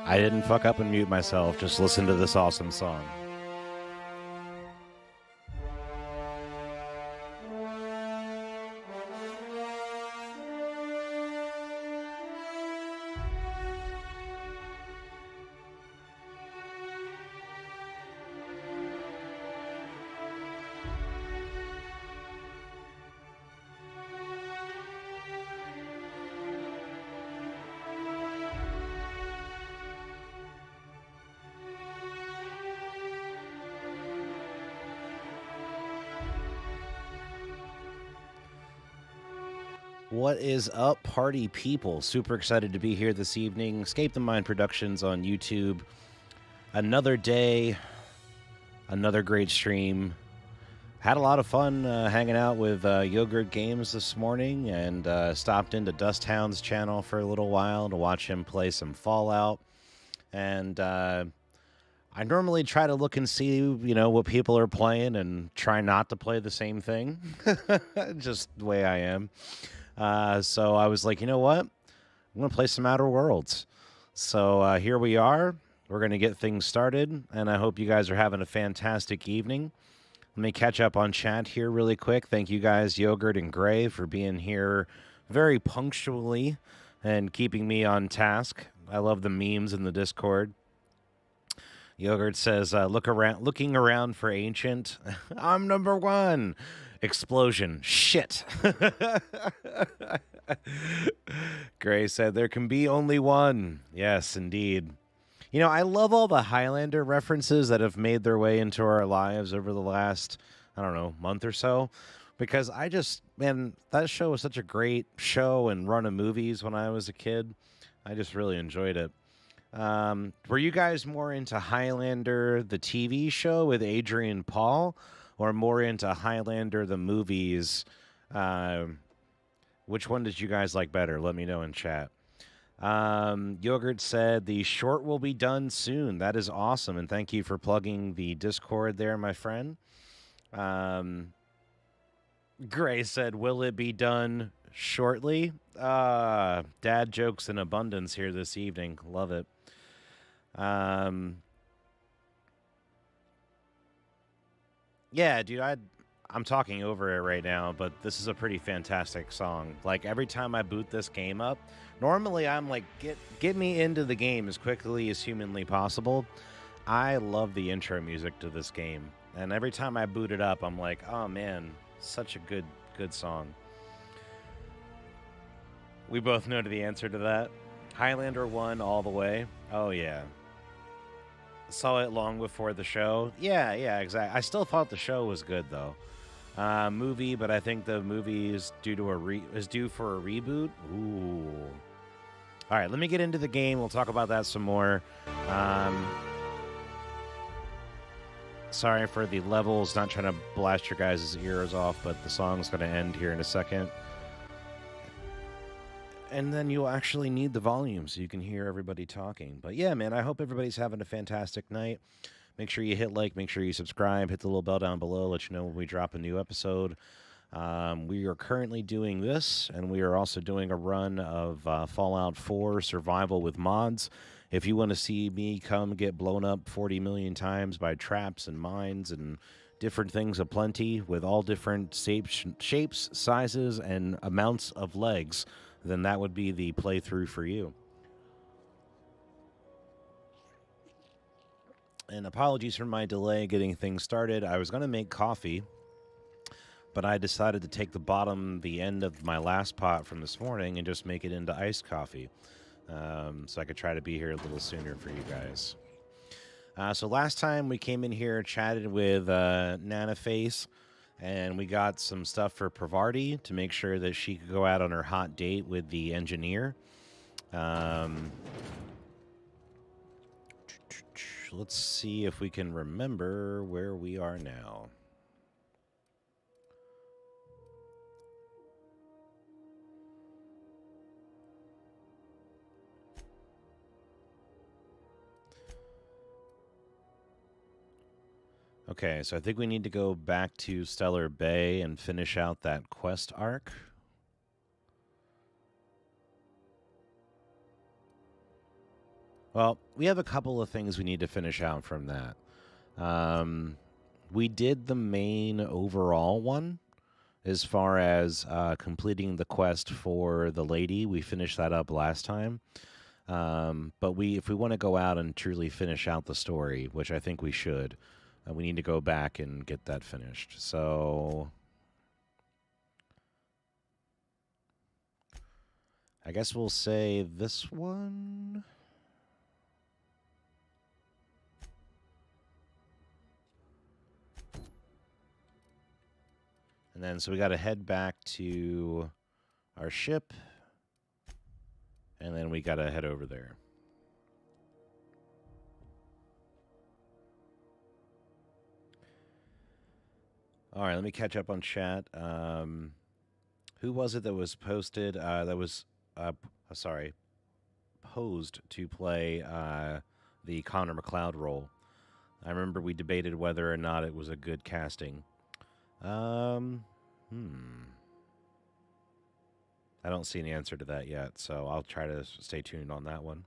I didn't fuck up and mute myself. Just listen to this awesome song. What is up, party people? Super excited to be here this evening. Escape the Mind Productions on YouTube. Another day, another great stream. Had a lot of fun hanging out with Yogurt Games this morning, and stopped into Dust Hound's channel for a little while to watch him play some Fallout. And I normally try to look and see, what people are playing and try not to play the same thing. Just the way I am. So I was like, you know what? I'm going to play some Outer Worlds. So here we are. We're going to get things started, and I hope you guys are having a fantastic evening. Let me catch up on chat here really quick. Thank you guys, Yogurt and Gray, for being here very punctually and keeping me on task. I love the memes in the Discord. Yogurt says, looking around for Ancient. I'm number one. Explosion. Shit. Gray said, there can be only one. Yes, indeed. I love all the Highlander references that have made their way into our lives over the last, month or so. Because that show was such a great show and run of movies when I was a kid. I just really enjoyed it. Were you guys more into Highlander, the TV show with Adrian Paul, or more into Highlander, the movies? Which one did you guys like better? Let me know in chat. Yogurt said the short will be done soon. That is awesome, and thank you for plugging the Discord there, my friend. Gray said, "Will it be done shortly?" Dad jokes in abundance here this evening. Love it. Yeah, dude, I'm talking over it right now, but this is a pretty fantastic song. Like every time I boot this game up, normally I'm like, get me into the game as quickly as humanly possible. I love the intro music to this game, and every time I boot it up, I'm like, oh man, such a good song. We both know the answer to that. Highlander 1 all the way. Oh yeah. Saw it long before the show. Yeah, exactly. I still thought the show was good though. Movie, but I think the movie is due for a reboot. Ooh. All right, let me get into the game. We'll talk about that some more. Sorry for the levels. Not trying to blast your guys' ears off, but the song's going to end here in a second. And then you'll actually need the volume so you can hear everybody talking. But yeah, man, I hope everybody's having a fantastic night. Make sure you hit like, make sure you subscribe, hit the little bell down below, let you know when we drop a new episode. We are currently doing this, and we are also doing a run of Fallout 4 survival with mods. If you want to see me come get blown up 40 million times by traps and mines and different things aplenty with all different shapes, sizes, and amounts of legs, then that would be the playthrough for you. And apologies for my delay getting things started. I was going to make coffee, but I decided to take the end of my last pot from this morning and just make it into iced coffee. So I could try to be here a little sooner for you guys. So last time we came in here, chatted with Nanaface, and we got some stuff for Pravarti to make sure that she could go out on her hot date with the engineer. Let's see if we can remember where we are now. Okay, so I think we need to go back to Stellar Bay and finish out that quest arc. Well, we have a couple of things we need to finish out from that. We did the main overall one as far as completing the quest for the lady. We finished that up last time. But if we want to go out and truly finish out the story, which I think we should, we need to go back and get that finished. So I guess we'll say this one. And then, so we got to head back to our ship, and then we got to head over there. All right, let me catch up on chat. Who was it that was posted? Posed to play the Connor McLeod role. I remember we debated whether or not it was a good casting. I don't see an answer to that yet, so I'll try to stay tuned on that one.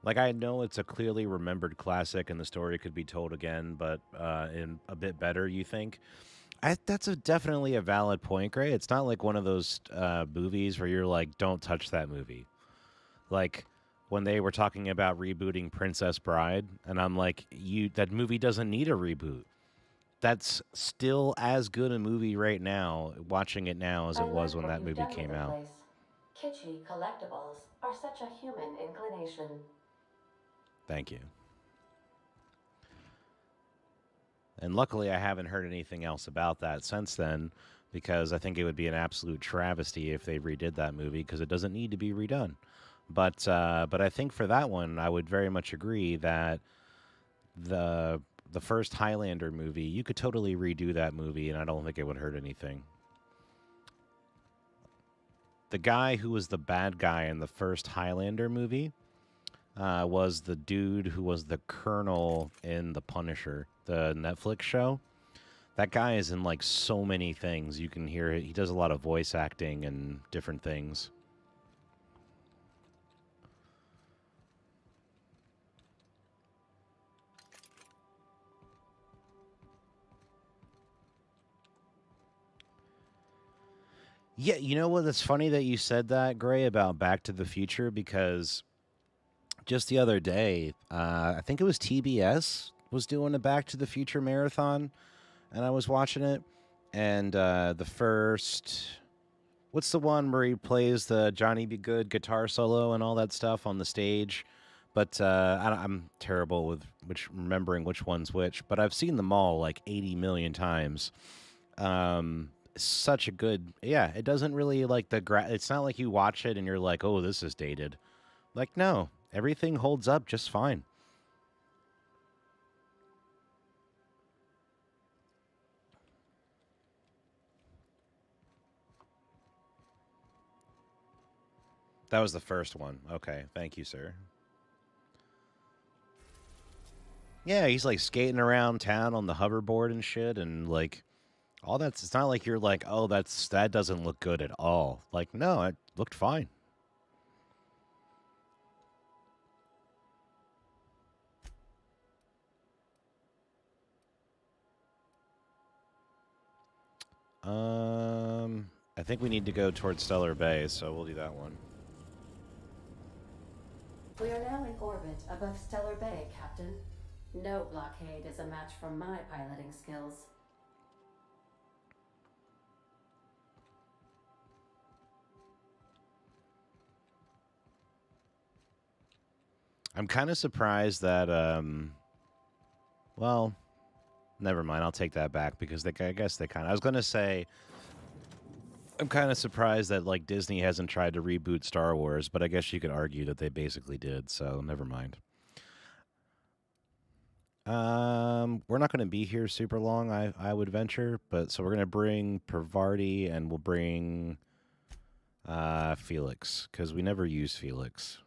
Like, I know it's a clearly remembered classic and the story could be told again, but in a bit better, you think? That's definitely a valid point, Gray. It's not like one of those movies where you're like, don't touch that movie. Like, when they were talking about rebooting Princess Bride, and I'm like, that movie doesn't need a reboot. That's still as good a movie right now, watching it now, as it was when that movie came out. Kitschy collectibles are such a human inclination. Thank you. And luckily, I haven't heard anything else about that since then, because I think it would be an absolute travesty if they redid that movie, because it doesn't need to be redone. But I think for that one, I would very much agree that the the first Highlander movie, you could totally redo that movie, and I don't think it would hurt anything. The guy who was the bad guy in the first Highlander movie was the dude who was the colonel in The Punisher, the Netflix show. That guy is in like so many things. You can hear it. He does a lot of voice acting and different things. Yeah, you know what? It's funny that you said that, Gray, about Back to the Future, because just the other day, I think it was TBS was doing a Back to the Future marathon, and I was watching it. And the first, what's the one where he plays the Johnny Be Good guitar solo and all that stuff on the stage? But I'm terrible with remembering which one's which. But I've seen them all like 80 million times. Such a good, yeah. It doesn't really like it's not like you watch it and you're like, oh, this is dated. Like, no, everything holds up just fine. That was the first one. Okay, thank you, sir. Yeah, he's like skating around town on the hoverboard and shit, and like all that's. It's not like you're like, oh, that doesn't look good at all. Like, no, it looked fine. I think we need to go towards Stellar Bay, so we'll do that one. We are now in orbit above Stellar Bay, Captain. No blockade is a match for my piloting skills. I'm kind of surprised that well, never mind. I'll take that back because I guess they kind of. I was gonna say I'm kind of surprised that like Disney hasn't tried to reboot Star Wars, but I guess you could argue that they basically did. So never mind. We're not going to be here super long. I would venture, but so we're going to bring Pervardi and we'll bring Felix because we never use Felix.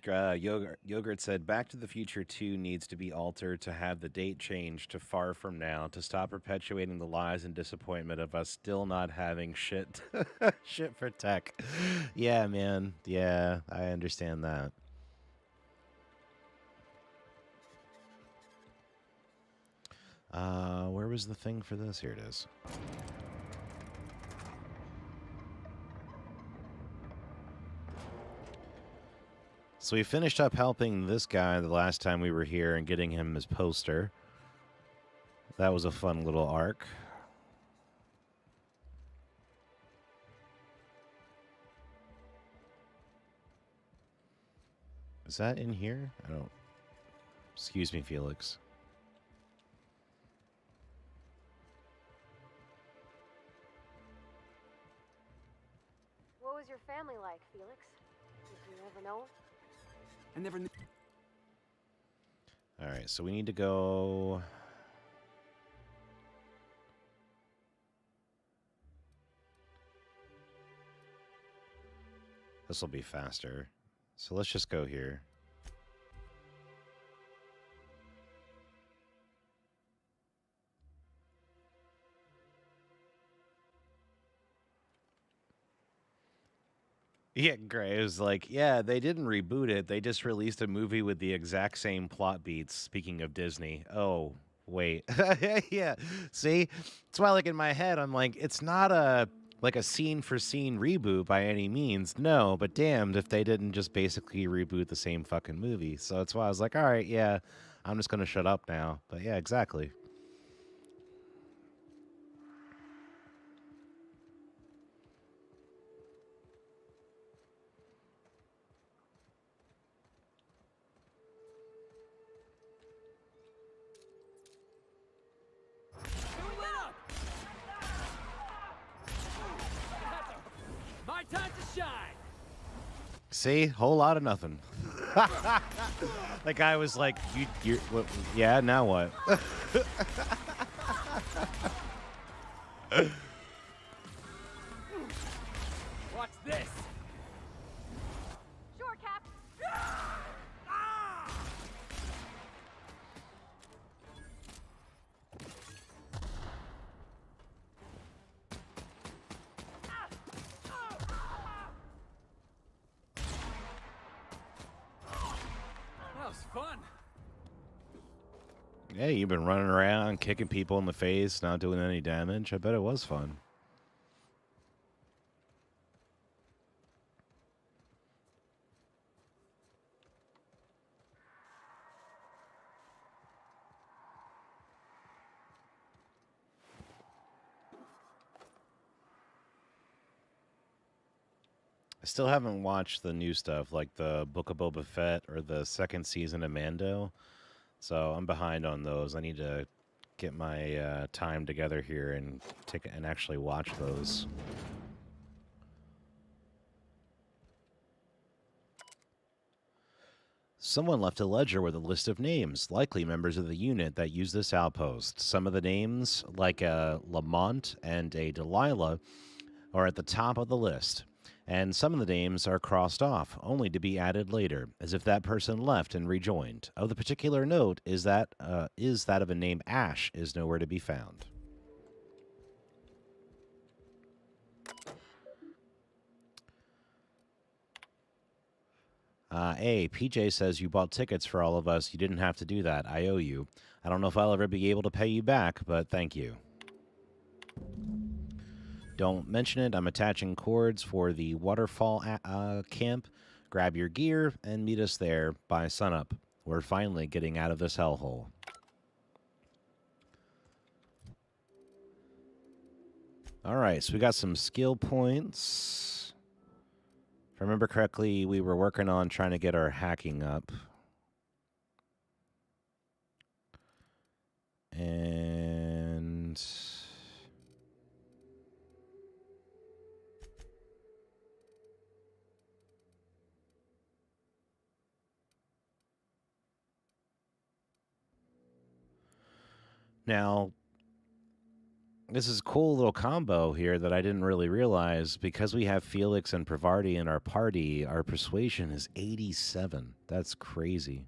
Yogurt said, "Back to the Future 2 needs to be altered to have the date changed to far from now to stop perpetuating the lies and disappointment of us still not having shit shit for tech." Yeah, man. Yeah, I understand that. Where was the thing for this? Here it is. So we finished up helping this guy the last time we were here and getting him his poster. That was a fun little arc. Is that in here? I don't. Excuse me, Felix. What was your family like, Felix? Did you ever know? I never knew. All right, so we need to go. This will be faster. So let's just go here. Yeah, Gray was like, yeah, they didn't reboot it. They just released a movie with the exact same plot beats. Speaking of Disney. Oh, wait. Yeah. See? That's why, like, in my head, I'm like, it's not a like a scene for scene reboot by any means. No, but damned if they didn't just basically reboot the same fucking movie. So that's why I was like, all right, yeah, I'm just gonna shut up now. But yeah, exactly. See? Whole lot of nothing. That guy was like, you're, what, yeah, now what? Watch this. Sure, Cap. That was fun. Hey, you've been running around, kicking people in the face, not doing any damage. I bet it was fun. I still haven't watched the new stuff, like the Book of Boba Fett or the second season of Mando. So I'm behind on those. I need to get my time together here and actually watch those. Someone left a ledger with a list of names, likely members of the unit that use this outpost. Some of the names, like a Lamont and a Delilah, are at the top of the list. And some of the names are crossed off, only to be added later, as if that person left and rejoined. Of the particular note is that of a name Ash is nowhere to be found. PJ says you bought tickets for all of us. You didn't have to do that. I owe you. I don't know if I'll ever be able to pay you back, but thank you. Don't mention it. I'm attaching cords for the waterfall camp. Grab your gear and meet us there by sunup. We're finally getting out of this hellhole. All right, so we got some skill points. If I remember correctly, we were working on trying to get our hacking up. And now, this is a cool little combo here that I didn't really realize. Because we have Felix and Pravarti in our party, our persuasion is 87. That's crazy.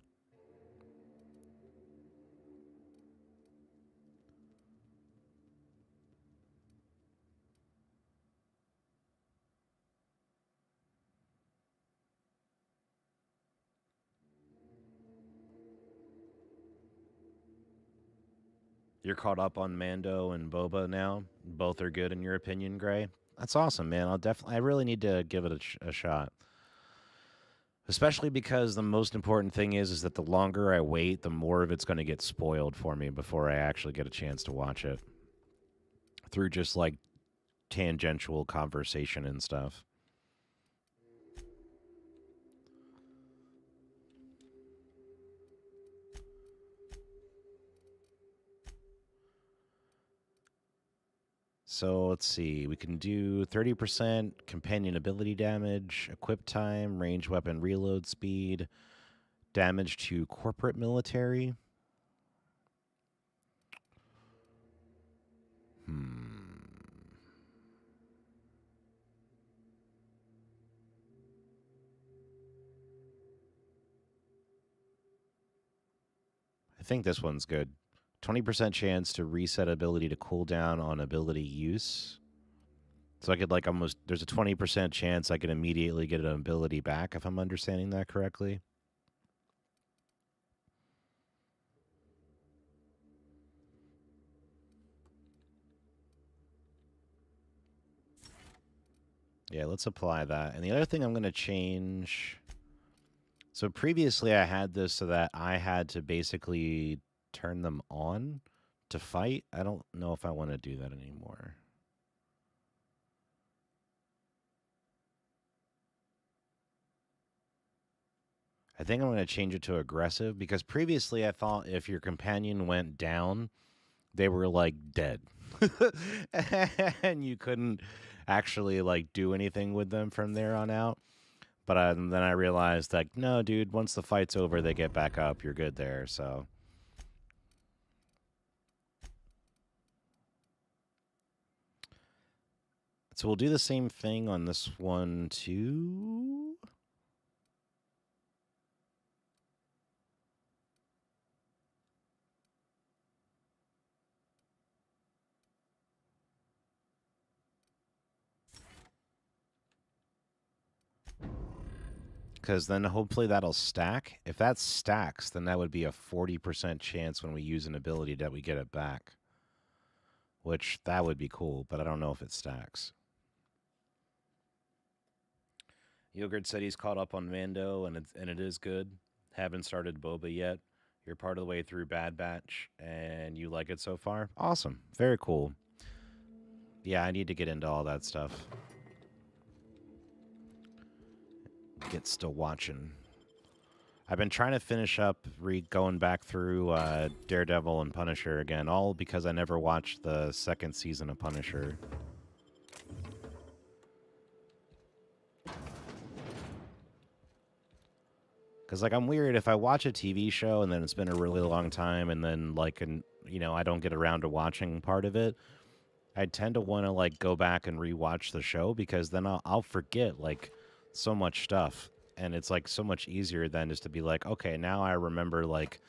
You're caught up on Mando and Boba now. Both are good in your opinion, Gray. That's awesome, man. I really need to give it a shot. Especially because the most important thing is that the longer I wait, the more of it's going to get spoiled for me before I actually get a chance to watch it. Through just like tangential conversation and stuff. So let's see. We can do 30% companion ability damage, equip time, range weapon reload speed, damage to corporate military. I think this one's good. 20% chance to reset ability to cooldown on ability use. So I could like almost, there's a 20% chance I can immediately get an ability back if I'm understanding that correctly. Yeah, let's apply that. And the other thing I'm going to change. So previously I had this so that I had to basically turn them on to fight. I don't know if I want to do that anymore. I think I'm going to change it to aggressive because previously I thought if your companion went down, they were like dead. And you couldn't actually like do anything with them from there on out. But then I realized, like, no, dude, once the fight's over, they get back up. You're good there, so. So we'll do the same thing on this one, too. Because then hopefully that'll stack. If that stacks, then that would be a 40% chance when we use an ability that we get it back. Which, that would be cool, but I don't know if it stacks. Yogurt said he's caught up on Mando, and it is good. Haven't started Boba yet. You're part of the way through Bad Batch, and you like it so far? Awesome. Very cool. Yeah, I need to get into all that stuff. Get still watching. I've been trying to finish up going back through Daredevil and Punisher again, all because I never watched the second season of Punisher. Because, like, I'm weird if I watch a TV show and then it's been a really long time and then, like, I don't get around to watching part of it, I tend to want to, like, go back and rewatch the show because then I'll forget, like, so much stuff. And it's, like, so much easier then just to be like, okay, now I remember, like,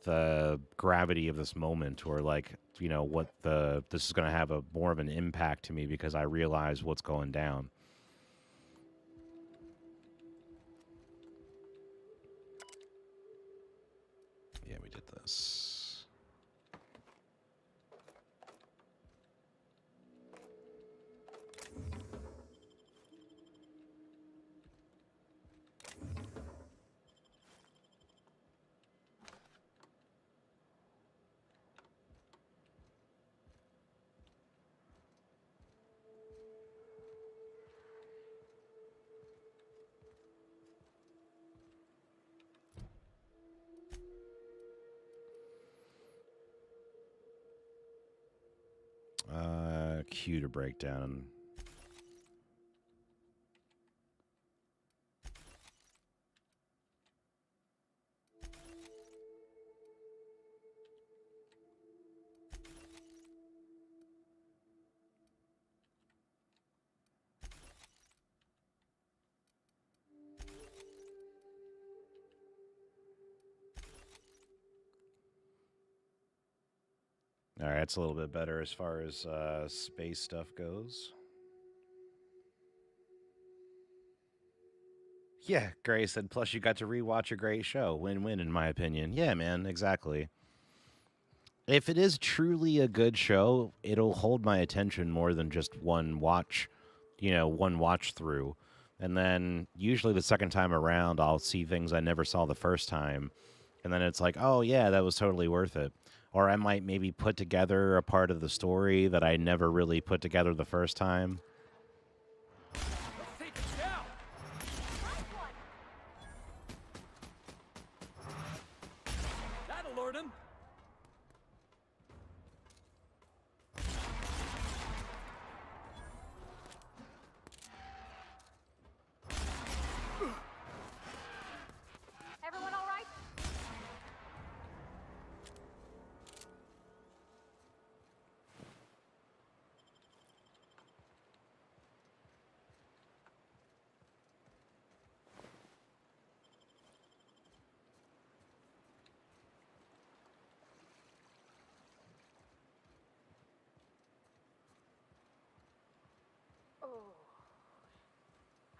the gravity of this moment, or, like, this is going to have more of an impact to me because I realize what's going down. Yeah, we did this. Q to break down. All right, it's a little bit better as far as space stuff goes. Yeah, Gray said, plus you got to rewatch a great show. Win-win, in my opinion. Yeah, man, exactly. If it is truly a good show, it'll hold my attention more than just one watch through. And then usually the second time around, I'll see things I never saw the first time. And then it's like, oh, yeah, that was totally worth it. Or I might maybe put together a part of the story that I never really put together the first time. Let's take it down. That'll lure him. Everyone all right? Oh,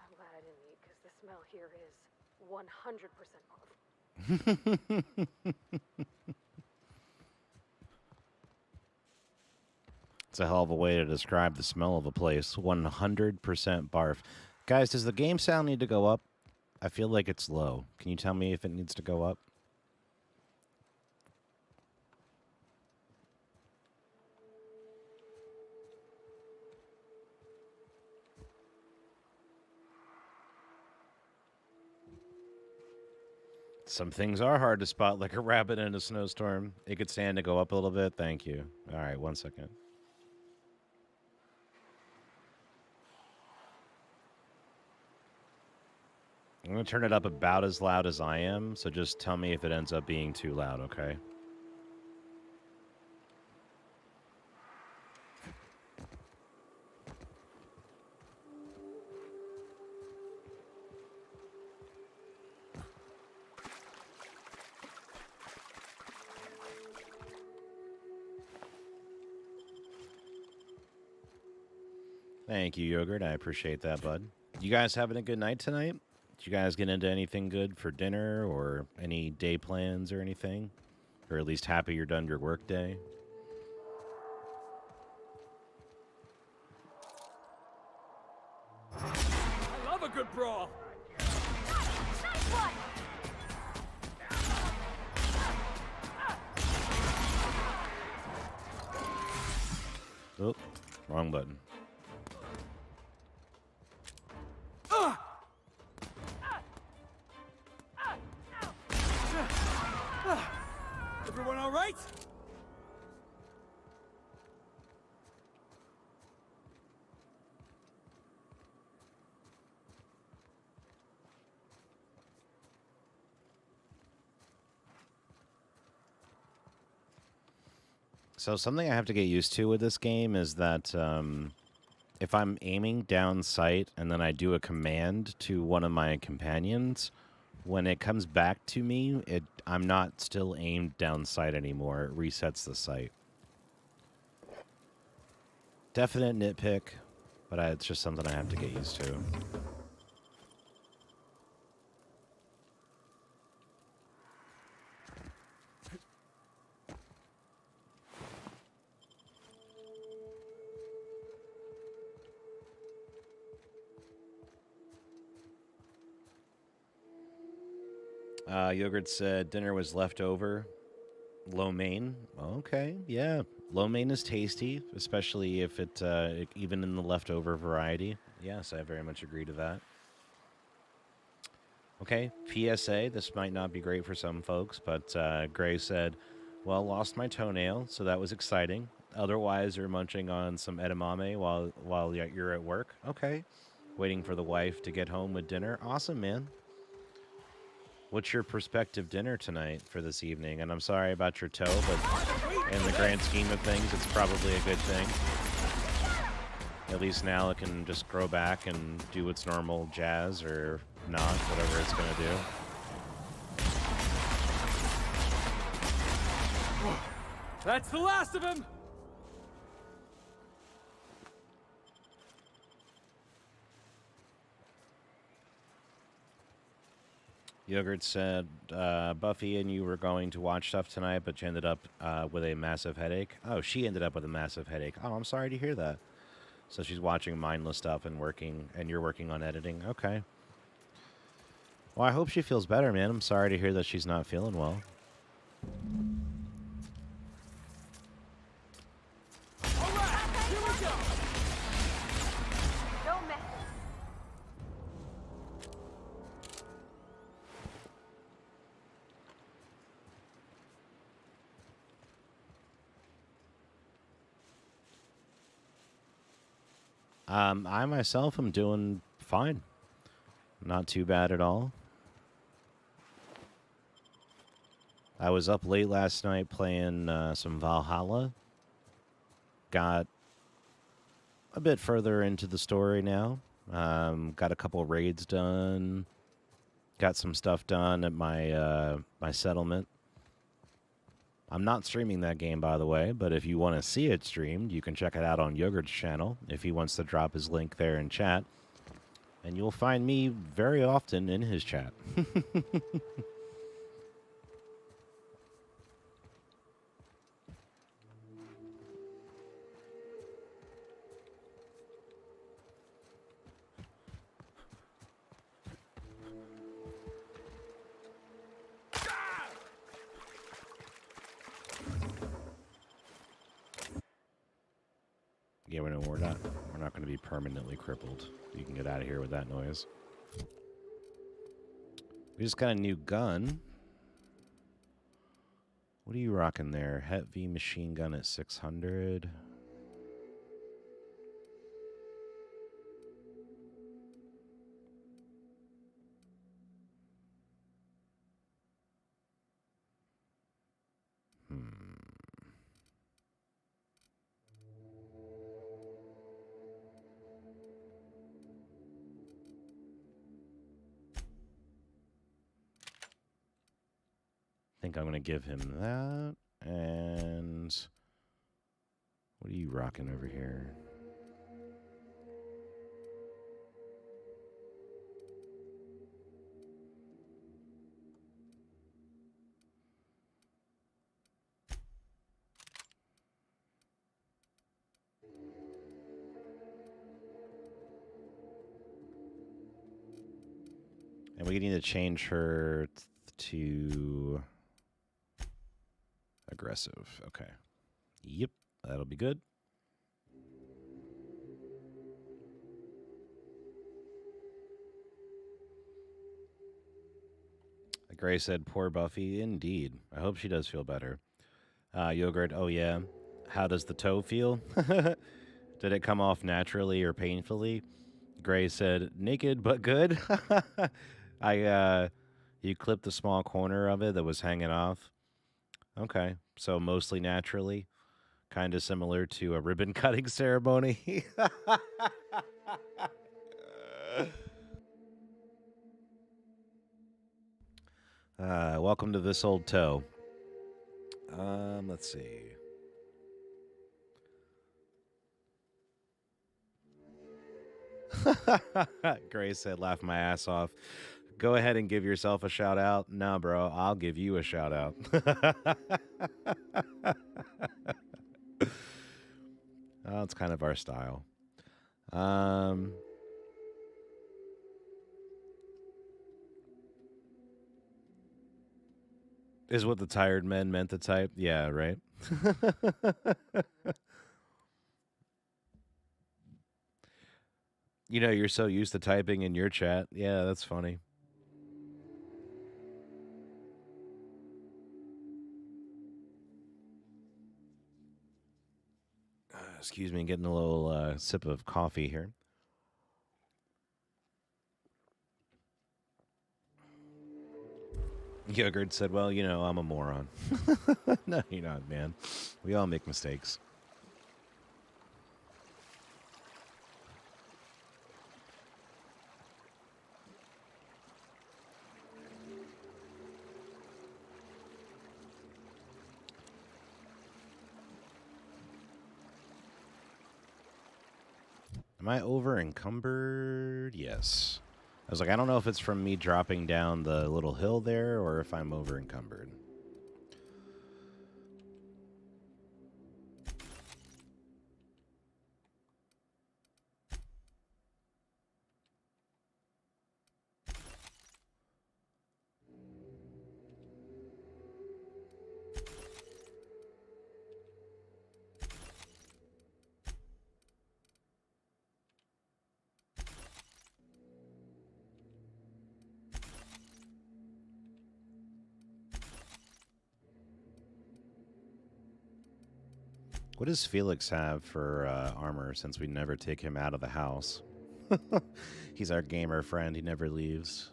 I'm glad I didn't eat because the smell here is 100% off. It's a hell of a way to describe the smell of a place. 100% barf. Guys, does the game sound need to go up? I feel like it's low. Can you tell me if it needs to go up? Some things are hard to spot, like a rabbit in a snowstorm. It could stand to go up a little bit. Thank you. All right, 1 second. I'm going to turn it up about as loud as I am, so just tell me if it ends up being too loud, okay? Thank you, Yogurt. I appreciate that, bud. You guys having a good night tonight? Did you guys get into anything good for dinner or any day plans or anything? Or at least happy you're done your work day? I love a good brawl. Nice one! Oh, wrong button. Everyone all right? So something I have to get used to with this game is that if I'm aiming down sight and then I do a command to one of my companions, when it comes back to me, I'm not still aimed down sight anymore. It resets the sight. Definite nitpick, but it's just something I have to get used to. Yogurt said dinner was left over. Lo mein. Okay, yeah. Lo mein is tasty, especially if it even in the leftover variety. Yes, I very much agree to that. Okay, PSA. This might not be great for some folks, but Gray said, "Well, lost my toenail, so that was exciting. Otherwise, you're munching on some edamame while you're at work. Okay, waiting for the wife to get home with dinner. Awesome, man." What's your prospective dinner tonight for this evening? And I'm sorry about your toe, but in the grand scheme of things, it's probably a good thing. At least now it can just grow back and do its normal jazz or not, whatever it's going to do. That's the last of him! Yogurt said, Buffy and you were going to watch stuff tonight, but you ended up with a massive headache. Oh, she ended up with a massive headache. Oh, I'm sorry to hear that. So she's watching mindless stuff and working, and you're working on editing. Okay. Well, I hope she feels better, man. I'm sorry to hear that she's not feeling well. All right, here we go! Don't miss. I myself am doing fine. Not too bad at all. I was up late last night playing some Valhalla. Got a bit further into the story now. Got a couple raids done. Got some stuff done at my my settlement. I'm not streaming that game, by the way, but if you want to see it streamed, you can check it out on Yogurt's channel if he wants to drop his link there in chat. And you'll find me very often in his chat. Yeah, we're not going to be permanently crippled. You can get out of here with that noise. We just got a new gun. What are you rocking there? Heavy machine gun at 600. think I'm going to give him that. And what are you rocking over here? And we need to change her to aggressive. Okay. Yep, that'll be good. Gray said, poor Buffy. Indeed. I hope she does feel better. Yogurt, oh yeah. How does the toe feel? Did it come off naturally or painfully? Gray said, naked but good. You clipped the small corner of it that was hanging off. Okay, so mostly naturally. Kind of similar to a ribbon cutting ceremony. Welcome to This Old Toe. Let's see. Gray said, laugh my ass off. Go ahead and give yourself a shout out. No, bro, I'll give you a shout out. Oh, it's kind of our style. Is what the tired men meant to type? Yeah, right? You know, you're so used to typing in your chat. Yeah, that's funny. Excuse me, getting a little sip of coffee here. Yogurt said, well, you know, I'm a moron. No, you're not, man. We all make mistakes. Am I over encumbered? Yes. I was like, I don't know if it's from me dropping down the little hill there or if I'm over encumbered. What does Felix have for armor since we never take him out of the house? He's our gamer friend. He never leaves.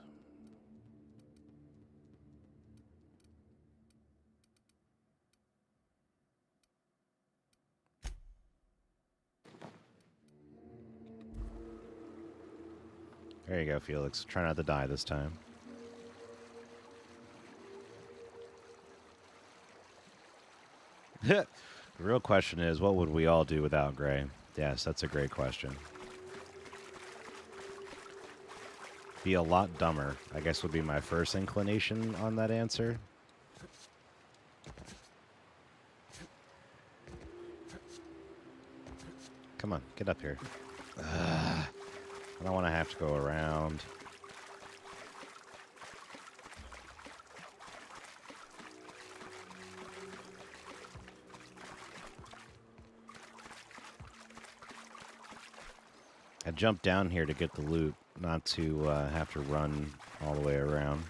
There you go, Felix. Try not to die this time. The real question is, what would we all do without Gray? Yes, that's a great question. Be a lot dumber, I guess would be my first inclination on that answer. Come on, get up here. I don't want to have to go around. I jumped down here to get the loot, not to have to run all the way around.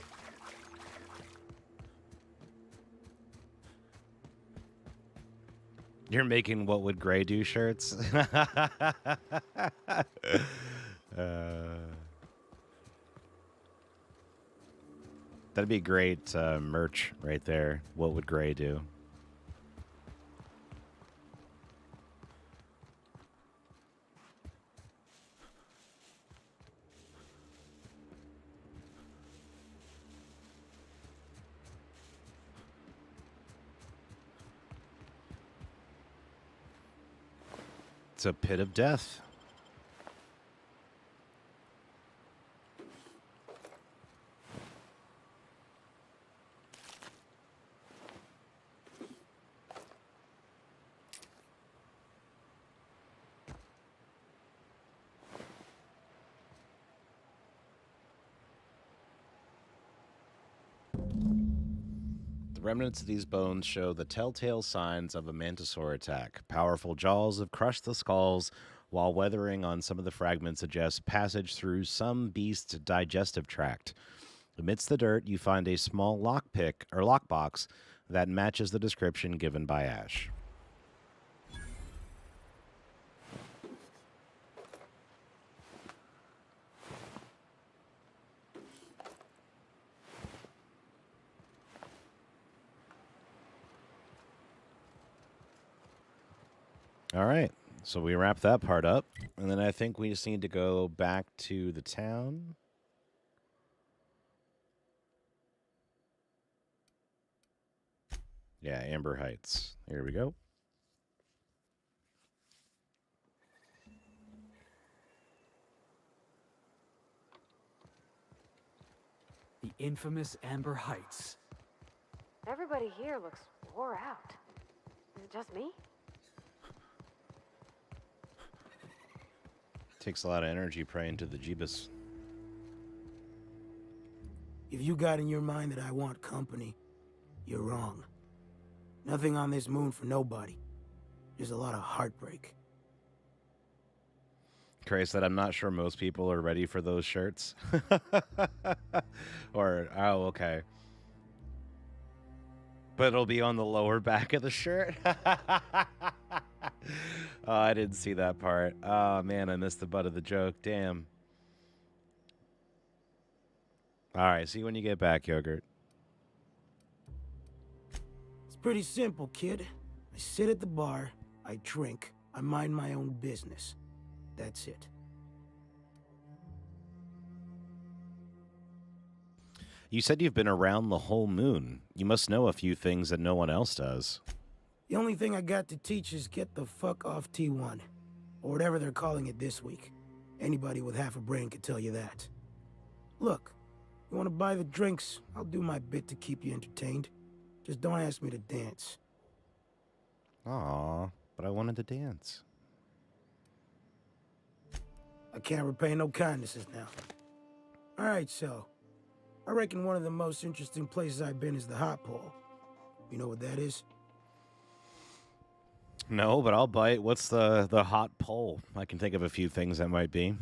You're making What Would Gray Do shirts? That'd be great merch right there. What would Gray do? It's a pit of death. The remnants of these bones show the telltale signs of a mantisaur attack. Powerful jaws have crushed the skulls, while weathering on some of the fragments suggests passage through some beast's digestive tract. Amidst the dirt, you find a small lockpick or lockbox that matches the description given by Ash. All right, so we wrap that part up, and then I think we just need to go back to the town. Yeah, Amber Heights. Here we go. The infamous Amber Heights. Everybody here looks wore out. Is it just me? Takes a lot of energy praying to the Jeebus. If you got in your mind that I want company, you're wrong. Nothing on this moon for nobody. There's a lot of heartbreak. Cray said, I'm not sure most people are ready for those shirts. Or, oh, okay. But it'll be on the lower back of the shirt. Oh, I didn't see that part. Oh, man, I missed the butt of the joke. Damn. All right, see you when you get back, Yogurt. It's pretty simple, kid. I sit at the bar, I drink, I mind my own business. That's it. You said you've been around the whole moon. You must know a few things that no one else does. The only thing I got to teach is get the fuck off T1. Or whatever they're calling it this week. Anybody with half a brain could tell you that. Look, you want to buy the drinks, I'll do my bit to keep you entertained. Just don't ask me to dance. Aw, but I wanted to dance. I can't repay no kindnesses now. Alright, so. I reckon one of the most interesting places I've been is the hot pole. You know what that is? No, but I'll bite. What's the hot pole? I can think of a few things that might be.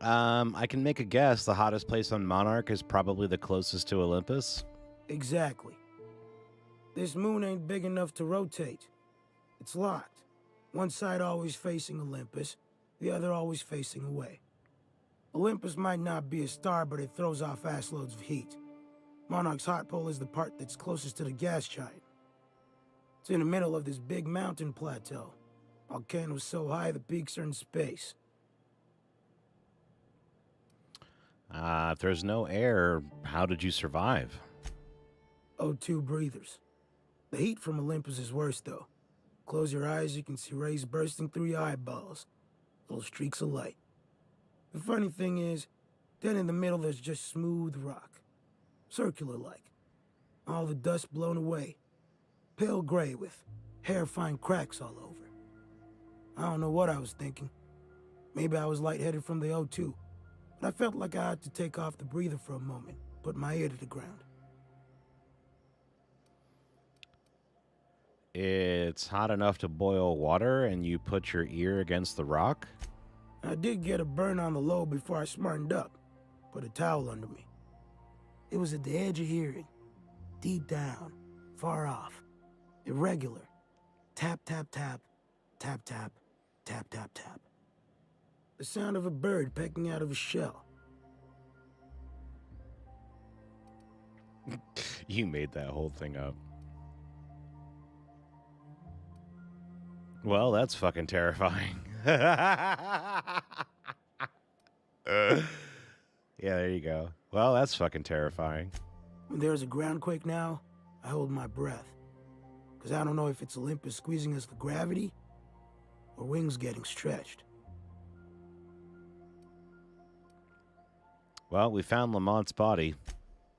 I can make a guess. The hottest place on Monarch is probably the closest to Olympus. Exactly. This moon ain't big enough to rotate. It's locked. One side always facing Olympus, the other always facing away. Olympus might not be a star, but it throws off ass loads of heat. Monarch's hot pole is the part that's closest to the gas giant. It's in the middle of this big mountain plateau. Volcano's so high the peaks are in space. If there's no air, how did you survive? O2 breathers. The heat from Olympus is worse, though. Close your eyes, you can see rays bursting through your eyeballs. Little streaks of light. The funny thing is, then in the middle there's just smooth rock. Circular-like. All the dust blown away. Pale gray with hair-fine cracks all over. I don't know what I was thinking. Maybe I was lightheaded from the O2. But I felt like I had to take off the breather for a moment, put my ear to the ground. It's hot enough to boil water, and you put your ear against the rock? I did get a burn on the lobe before I smartened up. Put a towel under me. It was at the edge of hearing. Deep down. Far off. Irregular. Tap, tap, tap. Tap, tap. Tap, tap, tap. The sound of a bird pecking out of a shell. You made that whole thing up. Well, that's fucking terrifying. Yeah, there you go. Well, that's fucking terrifying. When there's a groundquake now, I hold my breath. Because I don't know if it's Olympus squeezing us for gravity, or wings getting stretched. Well, we found Lamont's body.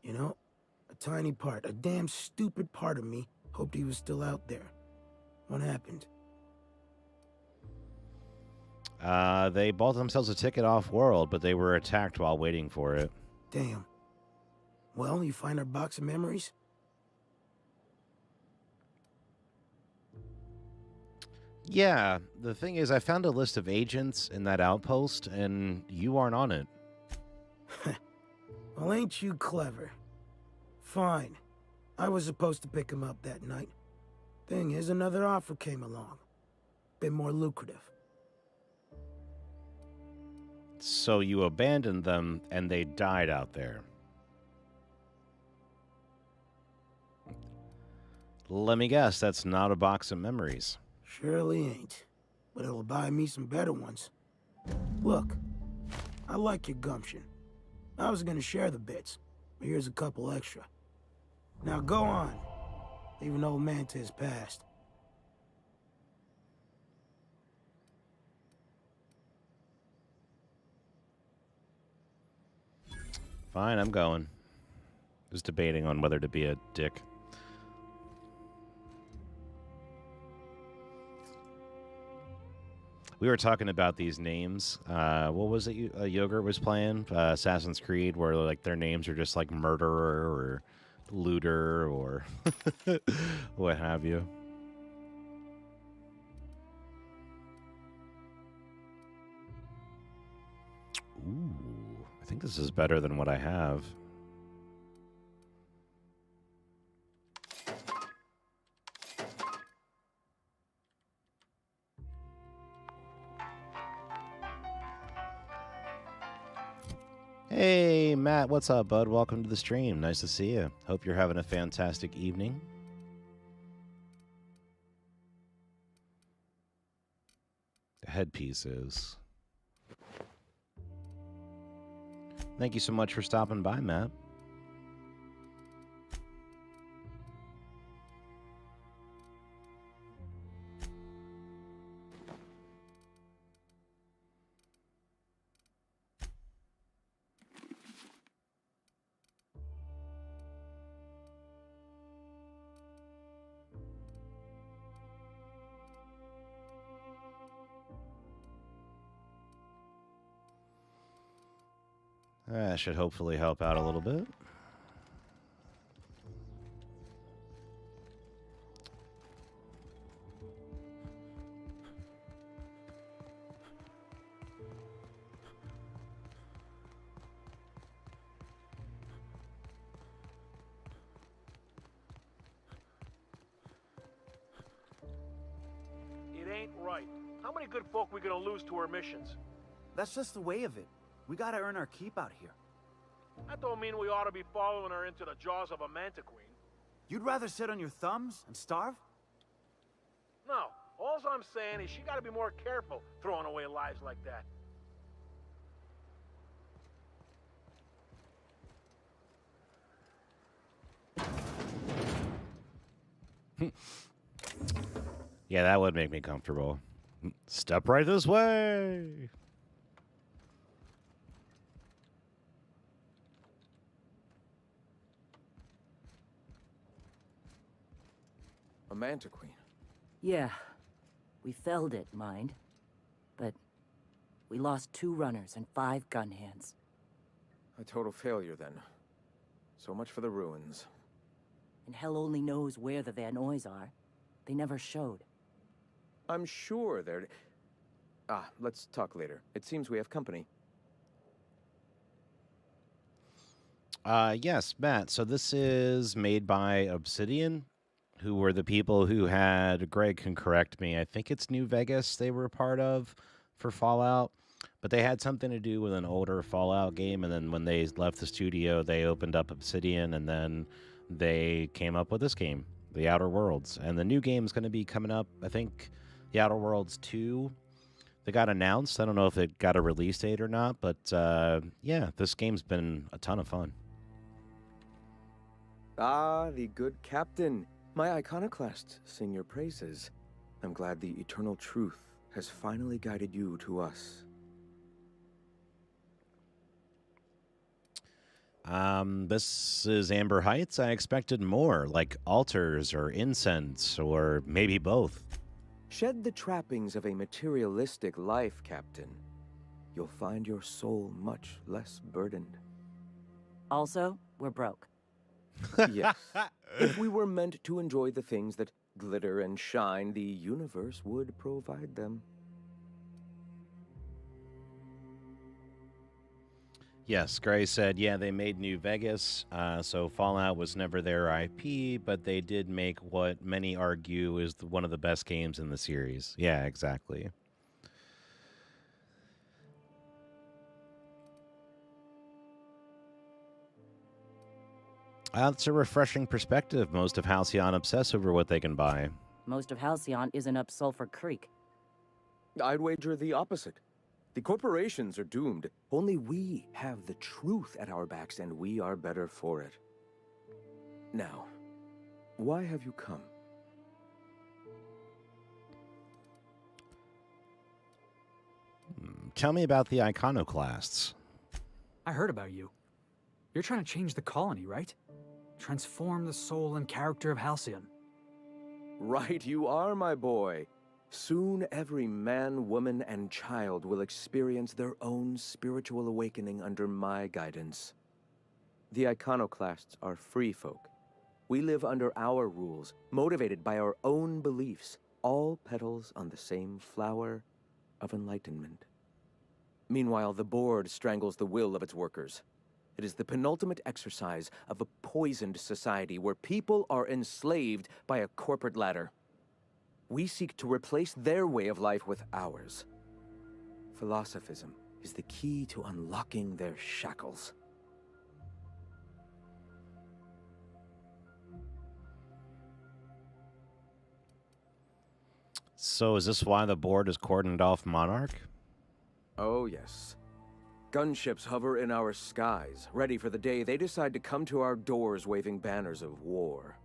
You know, a tiny part, a damn stupid part of me hoped he was still out there. What happened? They bought themselves a ticket off-world, but they were attacked while waiting for it. Damn. Well, you find our box of memories? Yeah, the thing is, I found a list of agents in that outpost, and you aren't on it. Well, ain't you clever? Fine. I was supposed to pick him up that night. Thing is, another offer came along. Bit more lucrative. So you abandoned them, and they died out there. Let me guess, that's not a box of memories. Surely ain't. But it'll buy me some better ones. Look, I like your gumption. I was gonna share the bits, but here's a couple extra. Now go on. Leave an old man to his past. Fine, I'm going. Just debating on whether to be a dick. We were talking about these names. What was it Yogurt was playing? Assassin's Creed, where like their names are just like murderer or looter or what have you. Ooh, I think this is better than what I have. Hey, Matt, what's up, bud? Welcome to the stream. Nice to see you. Hope you're having a fantastic evening. The headpiece is. Thank you so much for stopping by, Matt. That should hopefully help out a little bit. It ain't right. How many good folk we gonna lose to our missions? That's just the way of it. We gotta earn our keep out here. That don't mean we ought to be following her into the jaws of a manta queen. You'd rather sit on your thumbs and starve? No, all I'm saying is she gotta be more careful throwing away lives like that. Yeah, that would make me comfortable. Step right this way. A manta queen. Yeah. We felled it, mind. But we lost 2 runners and 5 gun hands. A total failure, then. So much for the ruins. And hell only knows where the Van Oys are. They never showed. I'm sure they're... let's talk later. It seems we have company. Yes, Matt. So this is made by Obsidian, who were the people who had, Greg can correct me, I think it's New Vegas they were a part of for Fallout. But they had something to do with an older Fallout game, and then when they left the studio, they opened up Obsidian, and then they came up with this game, The Outer Worlds. And the new game is going to be coming up, I think, The Outer Worlds 2. They got announced. I don't know if it got a release date or not, but yeah, this game's been a ton of fun. Ah, the good captain. My iconoclasts sing your praises. I'm glad the eternal truth has finally guided you to us. This is Amber Heights. I expected more, like altars or incense, or maybe both. Shed the trappings of a materialistic life, Captain. You'll find your soul much less burdened. Also, we're broke. Yes. If we were meant to enjoy the things that glitter and shine, the universe would provide them. Yes, Gray said, yeah, they made New Vegas, so Fallout was never their IP, but they did make what many argue is one of the best games in the series. Yeah, exactly. That's a refreshing perspective. Most of Halcyon obsess over what they can buy. Most of Halcyon isn't up Sulphur Creek. I'd wager the opposite. The corporations are doomed. Only we have the truth at our backs, and we are better for it. Now, why have you come? Tell me about the iconoclasts. I heard about you. You're trying to change the colony, right? Transform the soul and character of Halcyon. Right you are, my boy. Soon every man, woman, and child will experience their own spiritual awakening under my guidance. The iconoclasts are free folk. We live under our rules, motivated by our own beliefs, all petals on the same flower of enlightenment. Meanwhile, the board strangles the will of its workers. It is the penultimate exercise of a poisoned society where people are enslaved by a corporate ladder. We seek to replace their way of life with ours. Philosophism is the key to unlocking their shackles. So is this why the board has cordoned off Monarch? Oh, yes. Gunships hover in our skies, ready for the day they decide to come to our doors waving banners of war.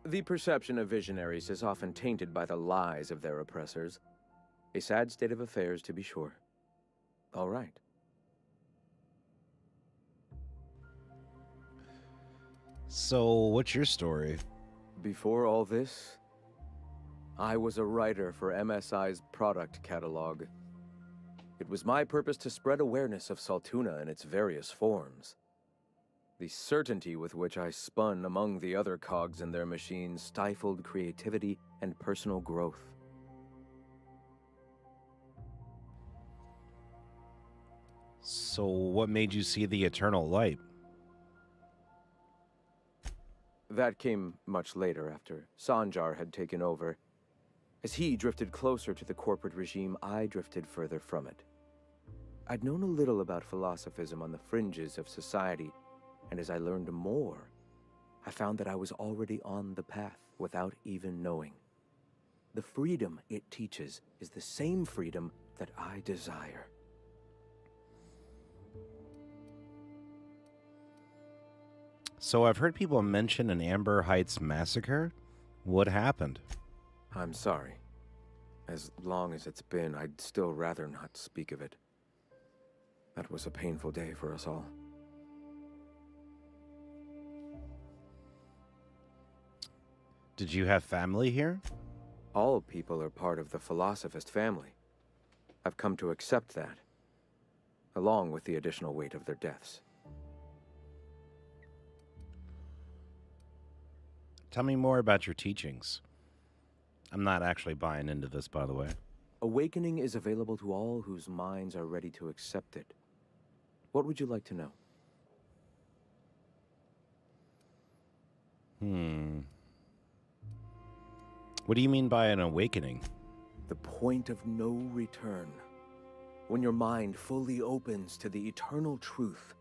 The perception of visionaries is often tainted by the lies of their oppressors. A sad state of affairs, to be sure. All right. So, what's your story? Before all this, I was a writer for MSI's product catalog. It was my purpose to spread awareness of Saltuna in its various forms. The certainty with which I spun among the other cogs in their machine stifled creativity and personal growth. So, what made you see the eternal light? That came much later, after Sanjar had taken over. As he drifted closer to the corporate regime, I drifted further from it. I'd known a little about philosophism on the fringes of society, and as I learned more, I found that I was already on the path without even knowing. The freedom it teaches is the same freedom that I desire. So, I've heard people mention an Amber Heights massacre. What happened? I'm sorry. As long as it's been, I'd still rather not speak of it. That was a painful day for us all. Did you have family here? All people are part of the Philosophist family. I've come to accept that, along with the additional weight of their deaths. Tell me more about your teachings. I'm not actually buying into this, by the way. Awakening is available to all whose minds are ready to accept it. What would you like to know? What do you mean by an awakening? The point of no return. When your mind fully opens to the eternal truth.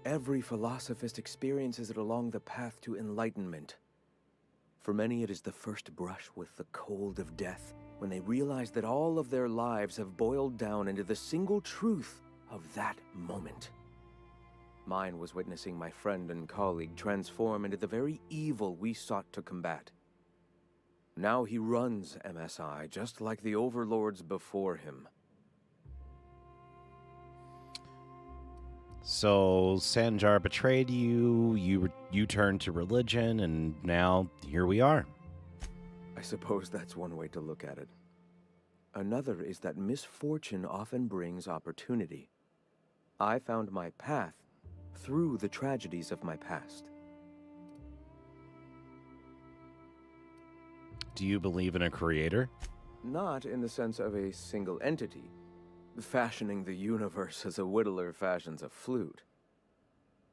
Every philosophist experiences it along the path to enlightenment. For many, it is the first brush with the cold of death, when they realize that all of their lives have boiled down into the single truth of that moment. Mine was witnessing my friend and colleague transform into the very evil we sought to combat. Now he runs MSI just like the overlords before him. So Sanjar betrayed you, you turned to religion, and now here we are. I suppose that's one way to look at it. Another is that misfortune often brings opportunity. I found my path through the tragedies of my past. Do you believe in a creator? Not in the sense of a single entity, fashioning the universe as a whittler fashions a flute.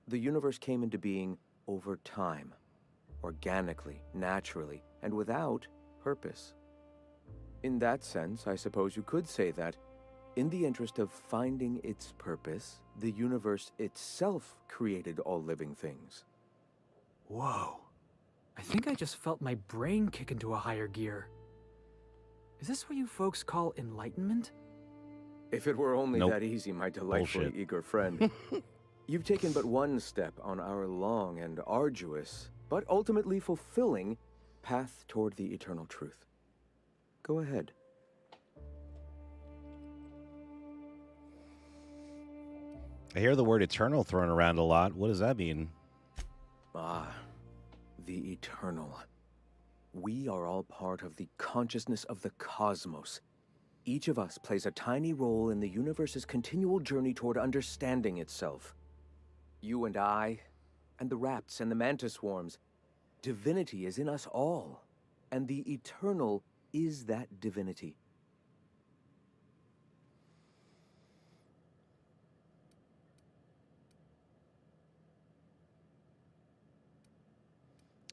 The universe came into being over time, organically, naturally, and without purpose. In that sense, I suppose you could say that, in the interest of finding its purpose, the universe itself created all living things. Whoa. I think I just felt my brain kick into a higher gear. Is this what you folks call enlightenment? If it were only Nope. that easy, my delightfully Bullshit. eager friend. You've taken but one step on our long and arduous, but ultimately fulfilling, path toward the eternal truth. Go ahead. I hear the word eternal thrown around a lot. What does that mean? Ah, the eternal. We are all part of the consciousness of the cosmos. Each of us plays a tiny role in the universe's continual journey toward understanding itself. You and I, and the rats and the mantis swarms. Divinity is in us all, and the eternal is that divinity.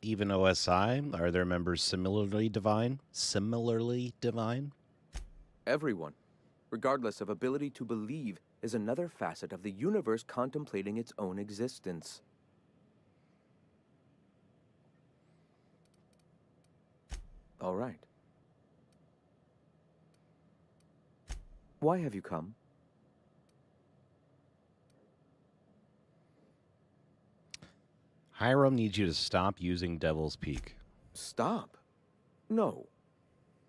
Even OSI, are their members similarly divine? Similarly divine? Everyone, regardless of ability to believe, is another facet of the universe contemplating its own existence. All right. Why have you come? Hiram needs you to stop using Devil's Peak. Stop? No.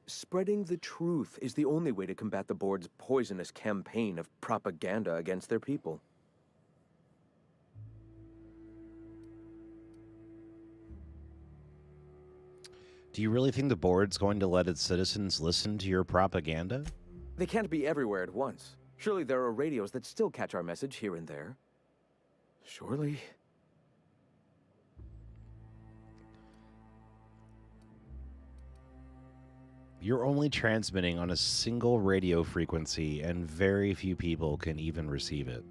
Spreading the truth is the only way to combat the board's poisonous campaign of propaganda against their people. Do you really think the board's going to let its citizens listen to your propaganda? They can't be everywhere at once. Surely there are radios that still catch our message here and there. Surely. You're only transmitting on a single radio frequency, and very few people can even receive it.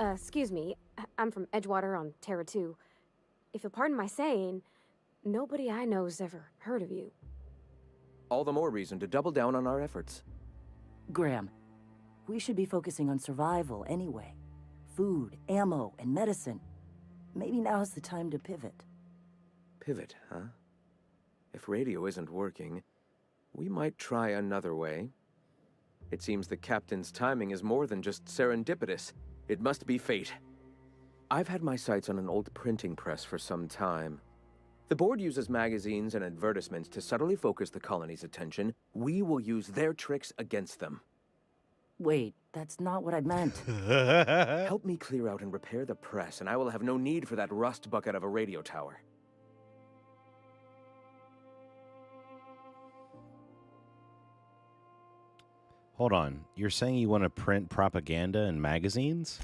Excuse me. I'm from Edgewater on Terra 2. If you'll pardon my saying, nobody I know's ever heard of you. All the more reason to double down on our efforts. Graham, we should be focusing on survival anyway. Food, ammo, and medicine. Maybe now's the time to pivot. Pivot, huh? If radio isn't working, we might try another way. It seems the captain's timing is more than just serendipitous. It must be fate. I've had my sights on an old printing press for some time. The board uses magazines and advertisements to subtly focus the colony's attention. We will use their tricks against them. Wait, that's not what I meant. Help me clear out and repair the press, and I will have no need for that rust bucket of a radio tower. Hold on. You're saying you want to print propaganda in magazines?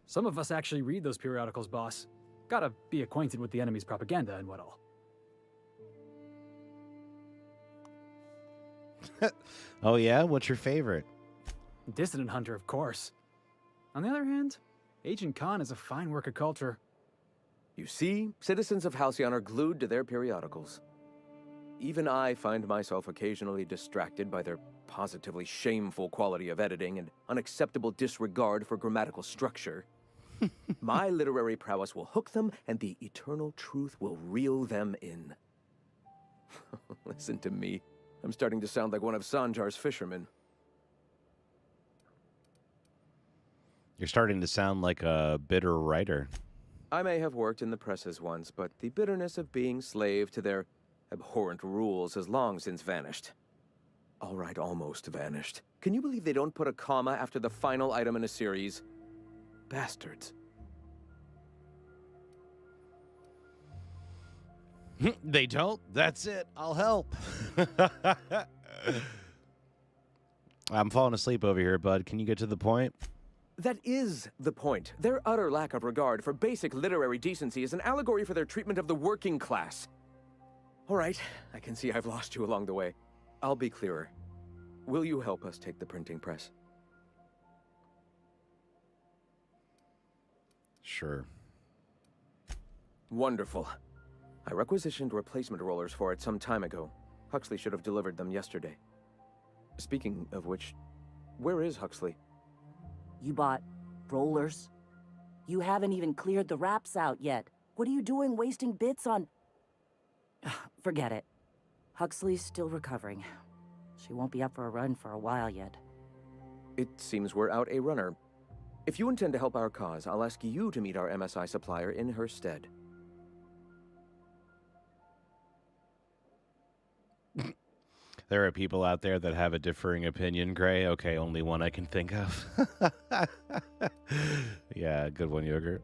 Some of us actually read those periodicals, boss. Gotta be acquainted with the enemy's propaganda and what all. Oh yeah? What's your favorite? Dissident Hunter, of course. On the other hand, Agent Khan is a fine work of culture. You see, citizens of Halcyon are glued to their periodicals. Even I find myself occasionally distracted by their positively shameful quality of editing and unacceptable disregard for grammatical structure. My literary prowess will hook them, and the eternal truth will reel them in. Listen to me. I'm starting to sound like one of Sanjar's fishermen. You're starting to sound like a bitter writer. I may have worked in the presses once, but the bitterness of being slave to their abhorrent rules has long since vanished. All right, almost vanished. Can you believe they don't put a comma after the final item in a series? Bastards. They don't? That's it. I'll help. I'm falling asleep over here, bud. Can you get to the point? That is the point. Their utter lack of regard for basic literary decency is an allegory for their treatment of the working class. All right, I can see I've lost you along the way. I'll be clearer. Will you help us take the printing press? Sure. Wonderful. I requisitioned replacement rollers for it some time ago. Huxley should have delivered them yesterday. Speaking of which, where is Huxley? You bought rollers? You haven't even cleared the wraps out yet. What are you doing wasting bits on... Forget it. Huxley's still recovering. She won't be up for a run for a while yet. It seems we're out a runner. If you intend to help our cause, I'll ask you to meet our MSI supplier in her stead. There are people out there that have a differing opinion, Gray. Okay, only one I can think of. Yeah, good one, Yogurt.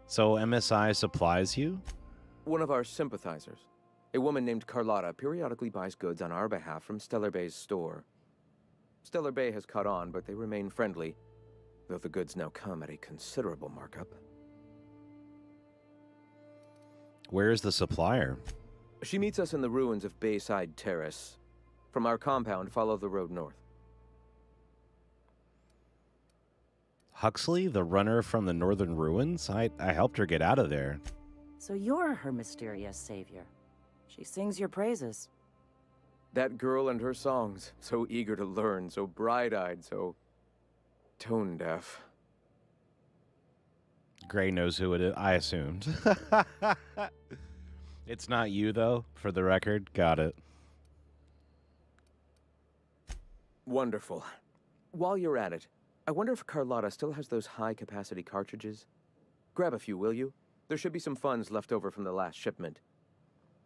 So MSI supplies you? One of our sympathizers, a woman named Carlotta, periodically buys goods on our behalf from Stellar Bay's store. Stellar Bay has caught on, but they remain friendly, though the goods now come at a considerable markup. Where is the supplier? She meets us in the ruins of Bayside Terrace. From our compound, follow the road north. Huxley, the runner from the northern ruins? I helped her get out of there. So you're her mysterious savior. She sings your praises. That girl and her songs, so eager to learn, so bright-eyed, so tone-deaf. Gray knows who it is. I assumed. It's not you, though, for the record. Got it. Wonderful. While you're at it, I wonder if Carlotta still has those high-capacity cartridges? Grab a few, will you? There should be some funds left over from the last shipment.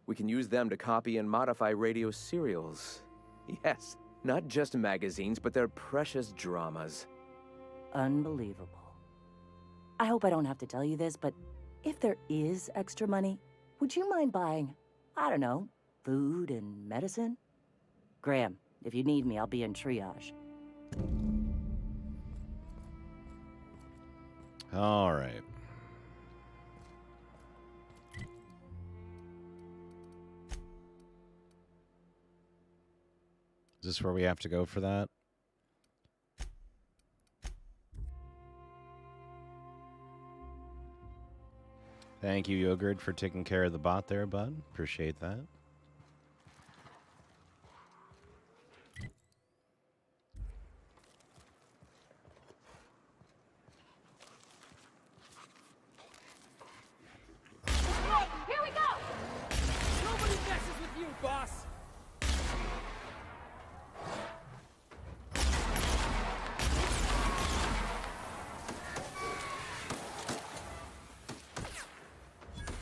We can use them to copy and modify radio serials. Yes, not just magazines, but their precious dramas. Unbelievable. I hope I don't have to tell you this, but if there is extra money, would you mind buying, I don't know, food and medicine? Graham, if you need me, I'll be in triage. All right. Is this where we have to go for that? Thank you, Yogurt, for taking care of the bot there, bud. Appreciate that. Here we go! Nobody messes with you, boss!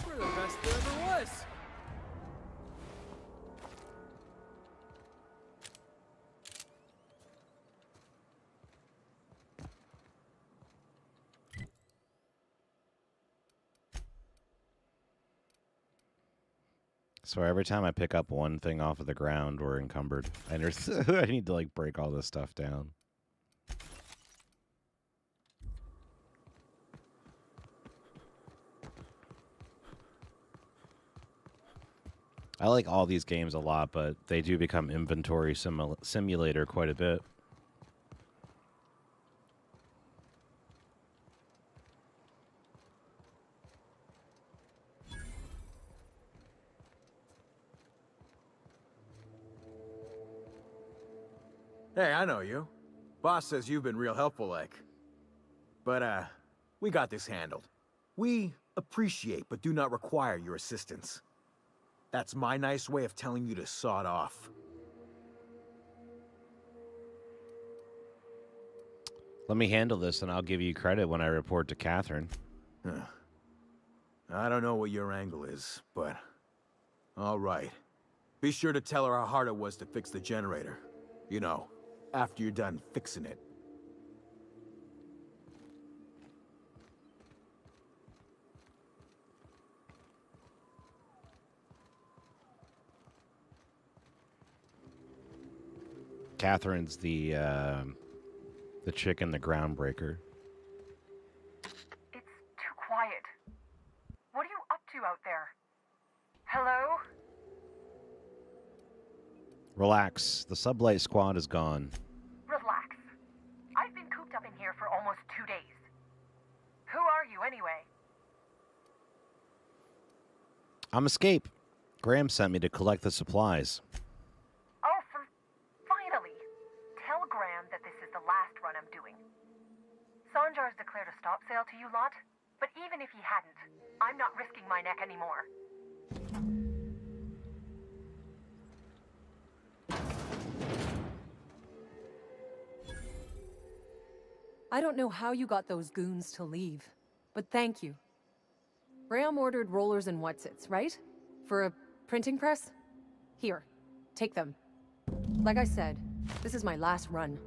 We're the best there ever was! So every time I pick up one thing off of the ground, we're encumbered. I need to, like, break all this stuff down. I like all these games a lot, but they do become inventory simulator quite a bit. Hey, I know you. Boss says you've been real helpful, like. But, we got this handled. We appreciate but do not require your assistance. That's my nice way of telling you to sod off. Let me handle this, and I'll give you credit when I report to Catherine. I don't know what your angle is, but... all right. Be sure to tell her how hard it was to fix the generator. You know, after you're done fixing it. Catherine's the chick in the groundbreaker. It's too quiet. What are you up to out there? Hello? Relax. The sublight squad is gone. Relax. I've been cooped up in here for almost 2 days. Who are you anyway? I'm Escape. Graham sent me to collect the supplies. Oh, finally. Tell Graham that this is the last run I'm doing. Sanjar's declared a stop sale to you lot, but even if he hadn't, I'm not risking my neck anymore. I don't know how you got those goons to leave, but thank you. Graham ordered rollers and whatsits, right? For a printing press? Here, take them. Like I said, this is my last run.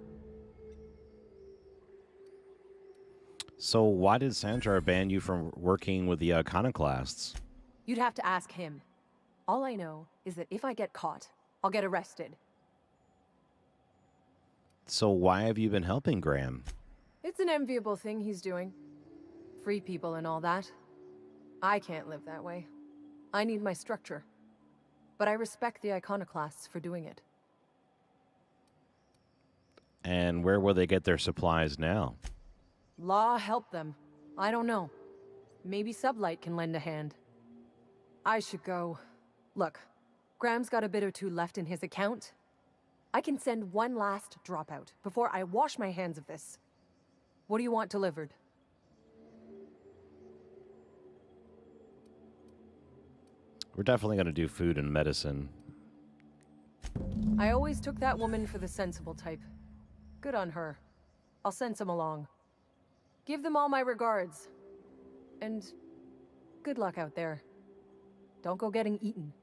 So why did Sanjar ban you from working with the iconoclasts? You'd have to ask him. All I know is that if I get caught, I'll get arrested. So why have you been helping Graham? It's an enviable thing he's doing. Free people and all that. I can't live that way. I need my structure. But I respect the iconoclasts for doing it. And where will they get their supplies now? Law help them. I don't know. Maybe Sublight can lend a hand. I should go. Look, Graham's got a bit or two left in his account. I can send one last dropout before I wash my hands of this. What do you want delivered? We're definitely going to do food and medicine. I always took that woman for the sensible type. Good on her. I'll send some along. Give them all my regards. And good luck out there. Don't go getting eaten.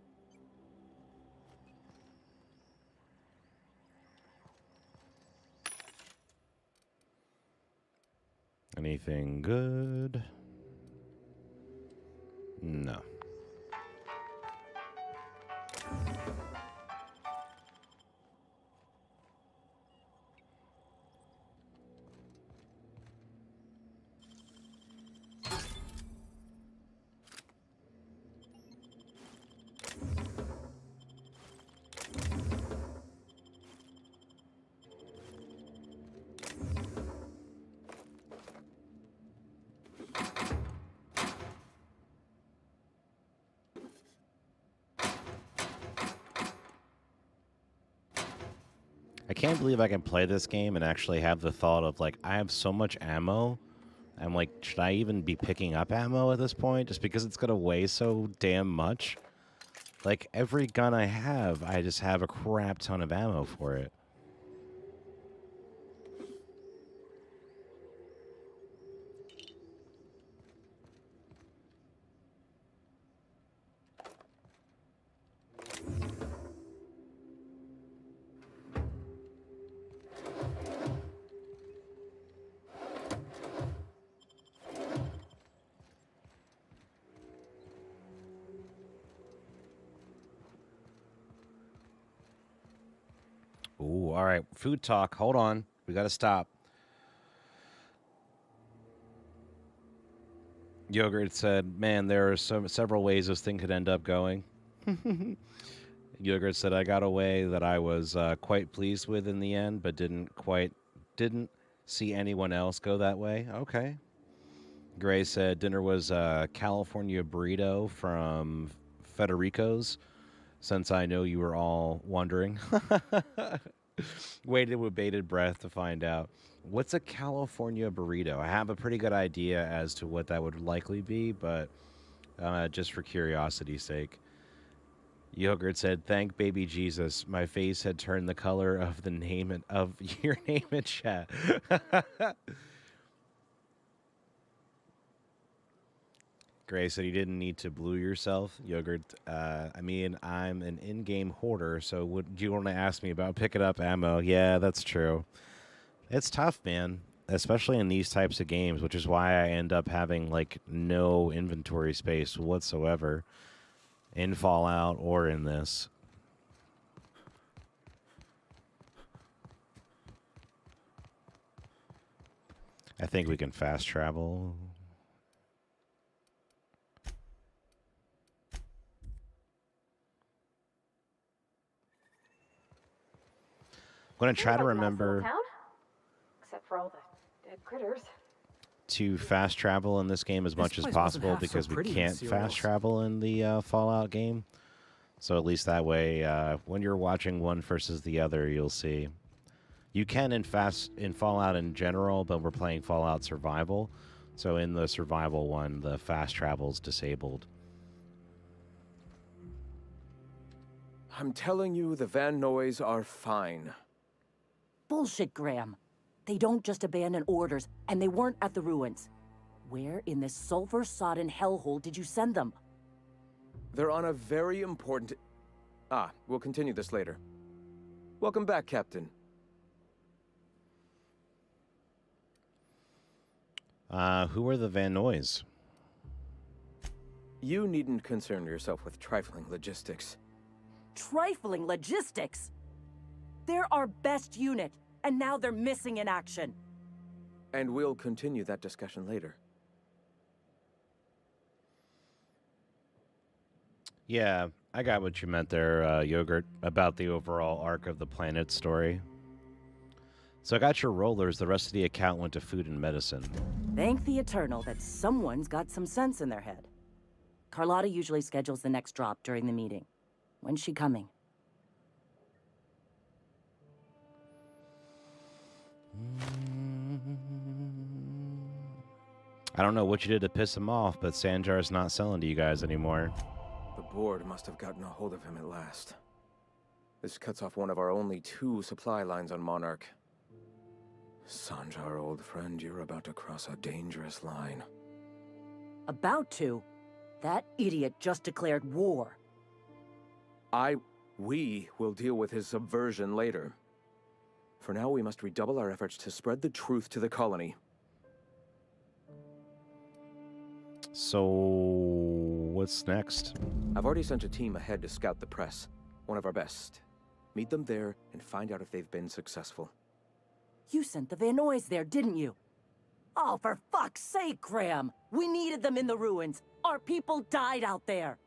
Anything good? No. I can't believe I can play this game and actually have the thought of, like, I have so much ammo. I'm like, should I even be picking up ammo at this point? Just because it's going to weigh so damn much? Like, every gun I have, I just have a crap ton of ammo for it. Ooh, all right. Food talk. Hold on. We got to stop. Yogurt said, man, there are several ways this thing could end up going. Yogurt said, I got a way that I was quite pleased with in the end, but didn't see anyone else go that way. Okay. Gray said, dinner was California burrito from Federico's. Since I know you were all wondering. Waited with bated breath to find out. What's a California burrito? I have a pretty good idea as to what that would likely be, but just for curiosity's sake. Yogurt said, "Thank baby Jesus. My face had turned the color of the name and of your name in chat." Gray said you didn't need to blue yourself. Yogurt, I mean, I'm an in-game hoarder, so would you want to ask me about picking up ammo? Yeah, that's true. It's tough, man, especially in these types of games, which is why I end up having, like, no inventory space whatsoever in Fallout or in this. I think we can fast travel. I'm going to try to remember Except for all the dead critters. to fast travel in this game as much as possible because we can't fast travel in the Fallout game. So at least that way, when you're watching one versus the other, you'll see. You can in Fallout in general, but we're playing Fallout Survival. So in the Survival one, the fast travel's disabled. I'm telling you, the Van Noys are fine. Bullshit, Graham. They don't just abandon orders, and they weren't at the ruins. Where in this sulfur-sodden hellhole did you send them? They're on a very important... we'll continue this later. Welcome back, Captain. Who are the Van Noys? You needn't concern yourself with trifling logistics. Trifling logistics? They're our best unit, and now they're missing in action. And we'll continue that discussion later. Yeah, I got what you meant there, Yogurt, about the overall arc of the planet story. So I got your rollers. The rest of the account went to food and medicine. Thank the Eternal that someone's got some sense in their head. Carlotta usually schedules the next drop during the meeting. When's she coming? I don't know what you did to piss him off, but Sanjar's not selling to you guys anymore. The board must have gotten a hold of him at last. This cuts off one of our only 2 supply lines on Monarch. Sanjar, old friend, you're about to cross a dangerous line. About to? That idiot just declared war. We will deal with his subversion later. For now, we must redouble our efforts to spread the truth to the colony. So, what's next? I've already sent a team ahead to scout the press. One of our best. Meet them there and find out if they've been successful. You sent the Van Noys there, didn't you? Oh, for fuck's sake, Graham! We needed them in the ruins. Our people died out there.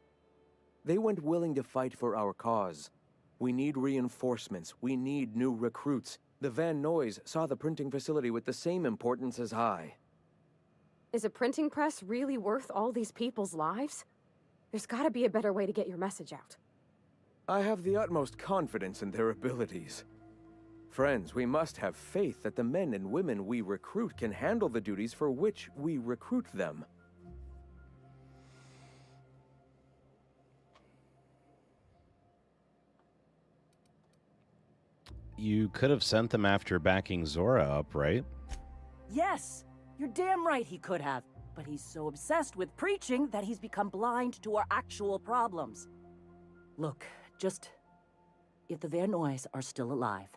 They went willing to fight for our cause. We need reinforcements. We need new recruits. The Van Noys saw the printing facility with the same importance as I. Is a printing press really worth all these people's lives? There's gotta be a better way to get your message out. I have the utmost confidence in their abilities. Friends, we must have faith that the men and women we recruit can handle the duties for which we recruit them. You could have sent them after backing Zora up, right? Yes, you're damn right he could have. But he's so obsessed with preaching that he's become blind to our actual problems. Look, if the Van Noys are still alive,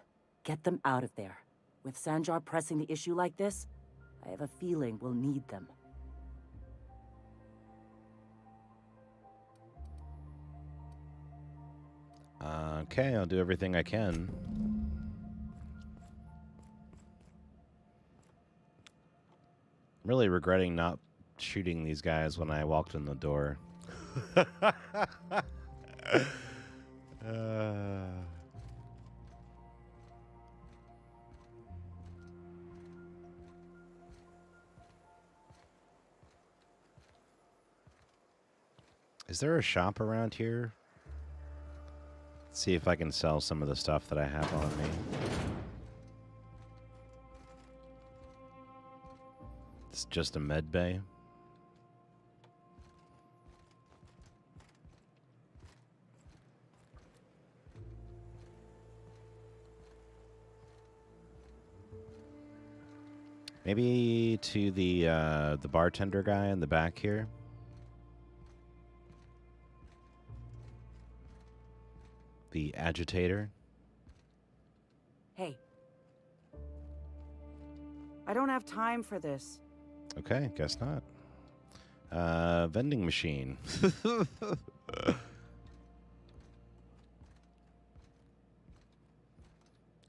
get them out of there. With Sanjar pressing the issue like this, I have a feeling we'll need them. Okay, I'll do everything I can. I'm really regretting not shooting these guys when I walked in the door. Is there a shop around here? Let's see if I can sell some of the stuff that I have on me. It's just a med bay. Maybe to the bartender guy in the back here. The agitator. Hey. I don't have time for this. Okay, guess not. Vending machine.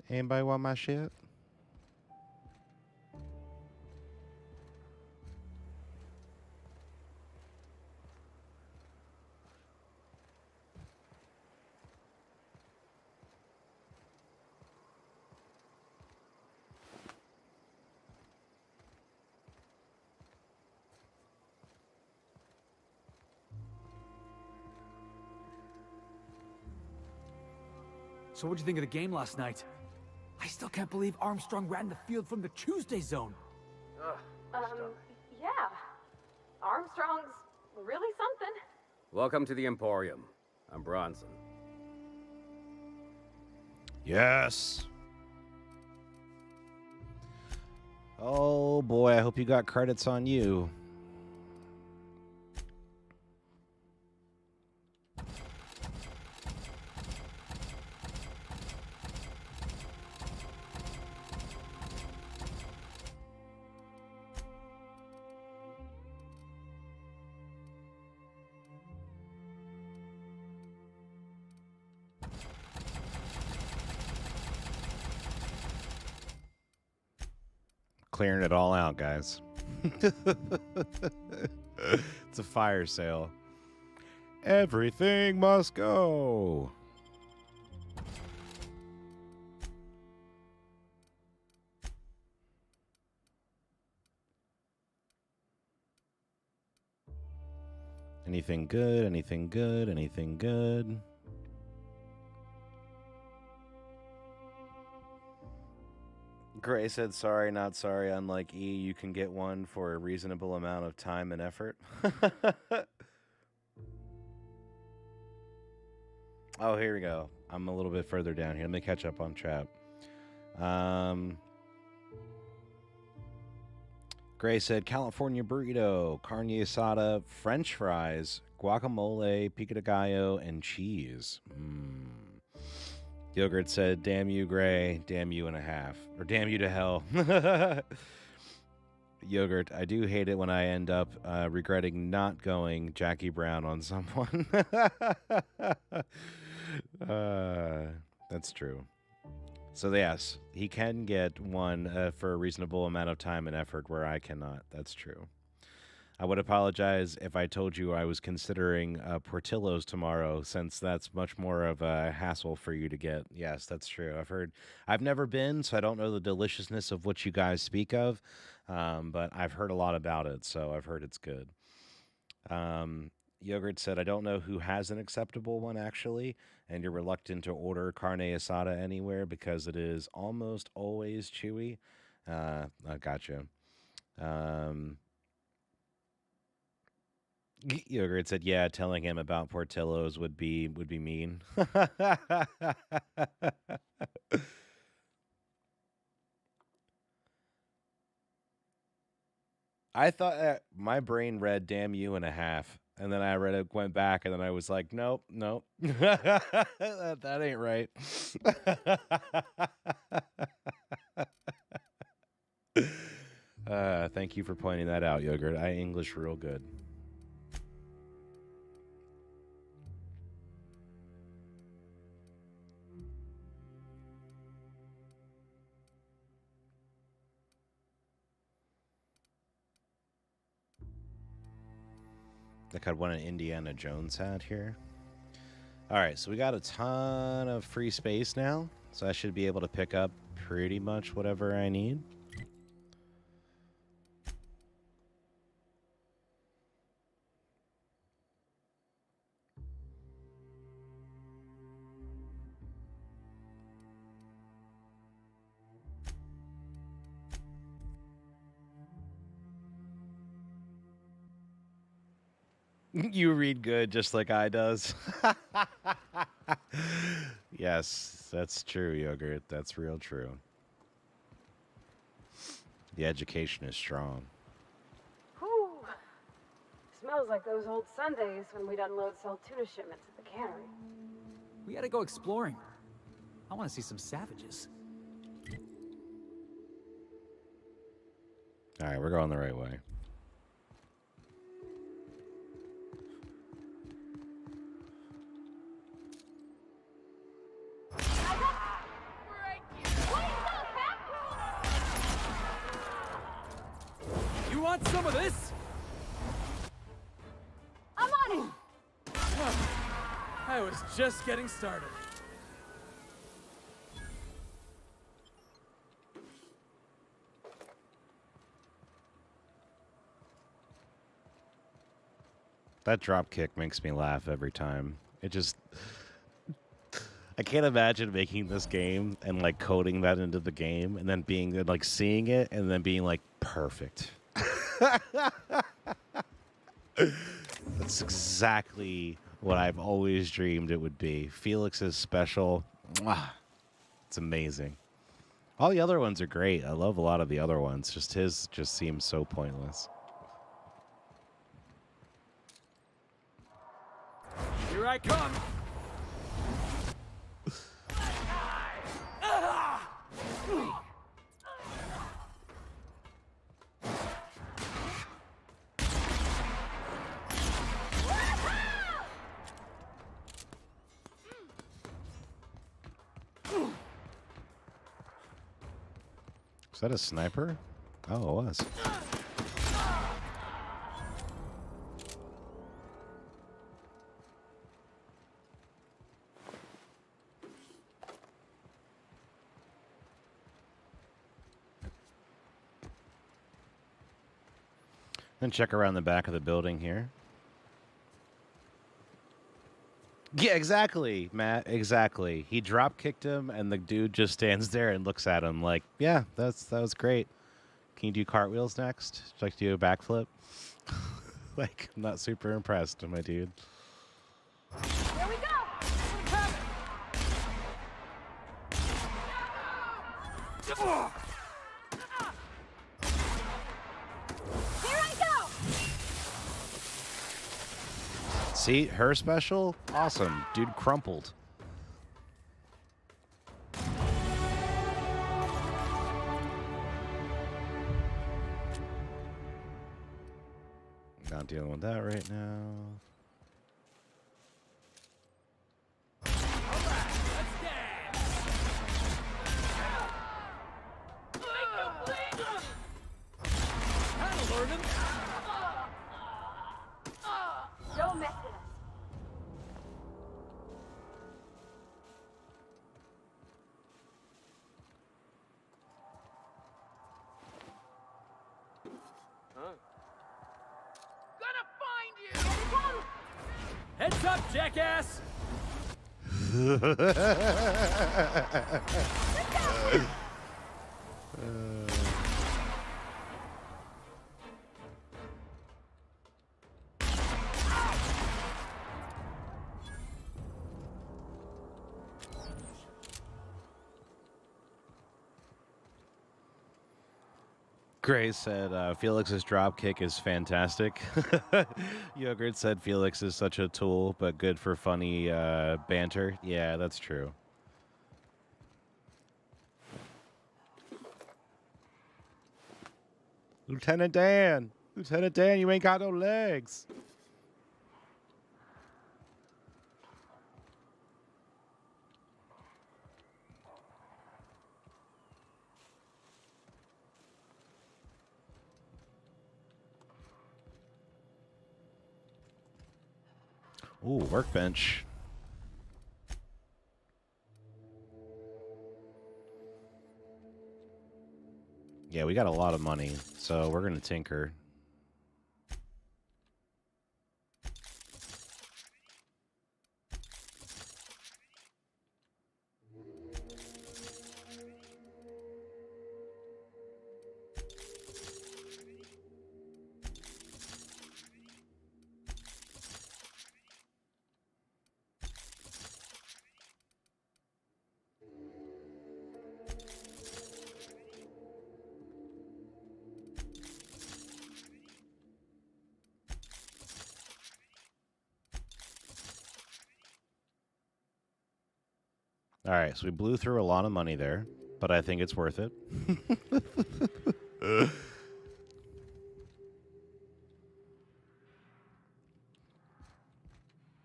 Anybody want my shit? So what'd you think of the game last night? I still can't believe Armstrong ran the field from the Tuesday zone. Yeah. Armstrong's really something. Welcome to the Emporium. I'm Bronson. Yes. Oh boy, I hope you got credits on you. Clearing it all out, guys. It's a fire sale. Everything must go. Anything good? Anything good? Anything good? Gray said, sorry, not sorry. Unlike E, you can get one for a reasonable amount of time and effort. Oh, here we go. I'm a little bit further down here. Let me catch up on chat. Gray said, California burrito, carne asada, French fries, guacamole, pico de gallo, and cheese. Yogurt said, damn you, Gray, damn you and a half. Or damn you to hell. Yogurt, I do hate it when I end up regretting not going Jackie Brown on someone. That's true. So yes, he can get one for a reasonable amount of time and effort where I cannot. That's true. I would apologize if I told you I was considering Portillo's tomorrow, since that's much more of a hassle for you to get. Yes, that's true. I've never been, so I don't know the deliciousness of what you guys speak of, but I've heard a lot about it, so I've heard it's good. Yogurt said, I don't know who has an acceptable one, actually, and you're reluctant to order carne asada anywhere because it is almost always chewy. I gotcha. Yogurt said, yeah, telling him about Portillo's would be mean. I thought my brain read damn you and a half. And then I read it, went back, and then I was like, nope. that ain't right. Thank you for pointing that out, Yogurt. I English real good. Like I'd want an Indiana Jones hat here. All right, so we got a ton of free space now, so I should be able to pick up pretty much whatever I need. You read good just like I does. Yes, that's true, Yogurt. That's real true. The education is strong. Whew. Smells like those old Sundays when we'd unload sell tuna shipments at the cannery. We gotta go exploring. I want to see some savages. All right, we're going the right way. You want some of this? I'm on it! I was just getting started. That drop kick makes me laugh every time. It just... I can't imagine making this game and, like, coding that into the game and then being, like, seeing it and then being, like, perfect. That's exactly what I've always dreamed it would be. Felix's special. Mwah. It's amazing. All the other ones are great. I love a lot of the other ones. Just his just seems so pointless. Here I come. Is that a sniper? Oh, it was. Then check around the back of the building here. Yeah, exactly, Matt. Exactly. He drop kicked him, and the dude just stands there and looks at him like, "Yeah, that was great. Can you do cartwheels next? Would you like to do a backflip?" Like, I'm not super impressed, my dude. Here we go! Here I go! See, her special? Awesome. Dude crumpled. Not dealing with that right now. Don't mess with us. Heads up, jackass! Gray said Felix's drop kick is fantastic. Yogurt said Felix is such a tool, but good for funny banter. Yeah, that's true. Lieutenant Dan! Lieutenant Dan, you ain't got no legs! Ooh, workbench. Yeah, we got a lot of money, so we're gonna tinker. All right, so we blew through a lot of money there, but I think it's worth it.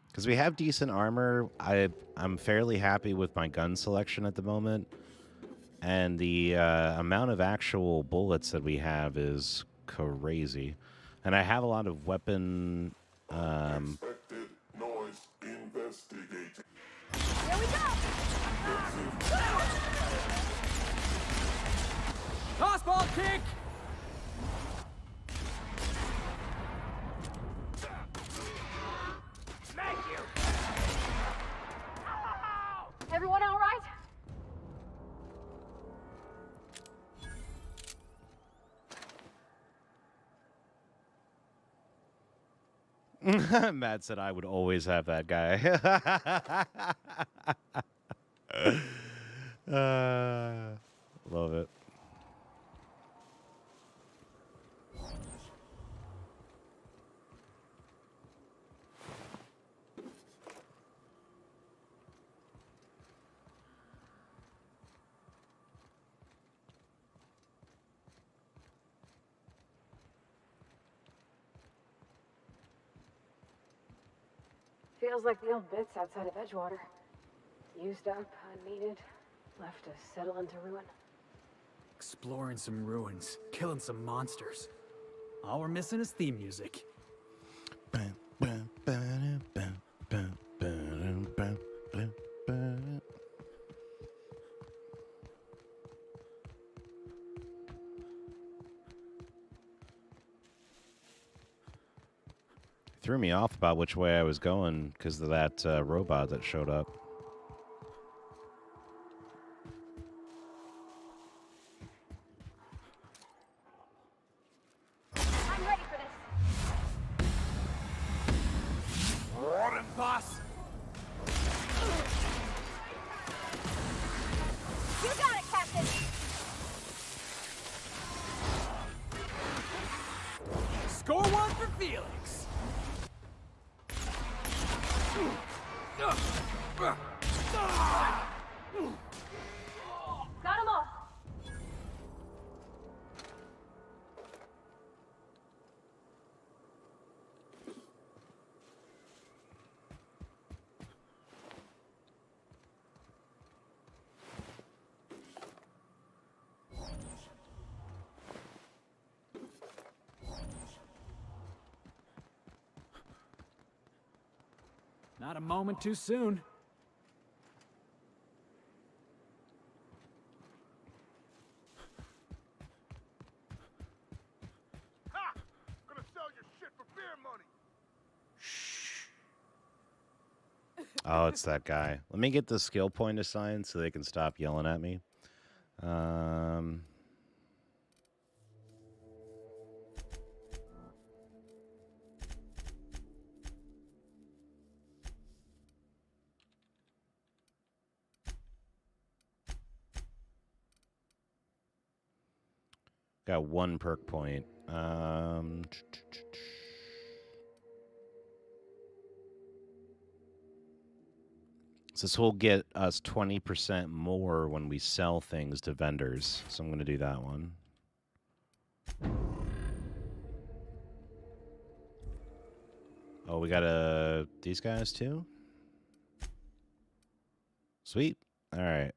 Because we have decent armor. I'm fairly happy with my gun selection at the moment. And the amount of actual bullets that we have is crazy. And I have a lot of weapon... Expected noise investigated. Here we go! Tossball kick! Thank you! Everyone all right? Matt said I would always have that guy. Love it. Feels like the old bits outside of Edgewater. Used up, unneeded, left to settle into ruin. Exploring some ruins, killing some monsters. All we're missing is theme music. Threw me off about which way I was going because of that robot that showed up. I'm ready for this. Morning, boss! You got it, Captain! Score one for Felix! Got them all! Not a moment too soon. Ha! Gonna sell your shit for beer money! Oh, it's that guy. Let me get the skill point assigned so they can stop yelling at me. Got one perk point. So this will get us 20% more when we sell things to vendors. So I'm going to do that one. Oh, we got these guys too? Sweet. All right.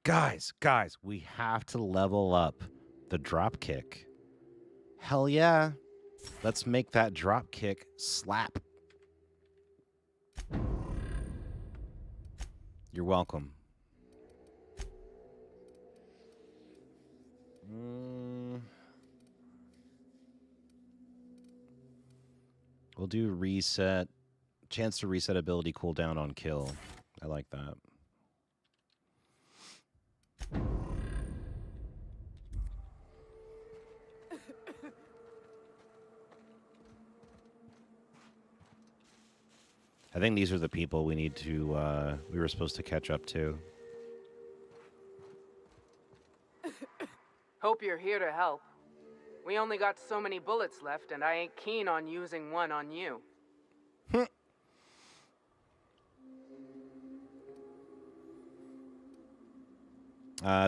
Guys, we have to level up the drop kick. Hell yeah. Let's make that drop kick slap. You're welcome. We'll do reset. Chance to reset ability cooldown on kill. I like that. I think these are the people we need to, we were supposed to catch up to. Hope you're here to help. We only got so many bullets left, and I ain't keen on using one on you.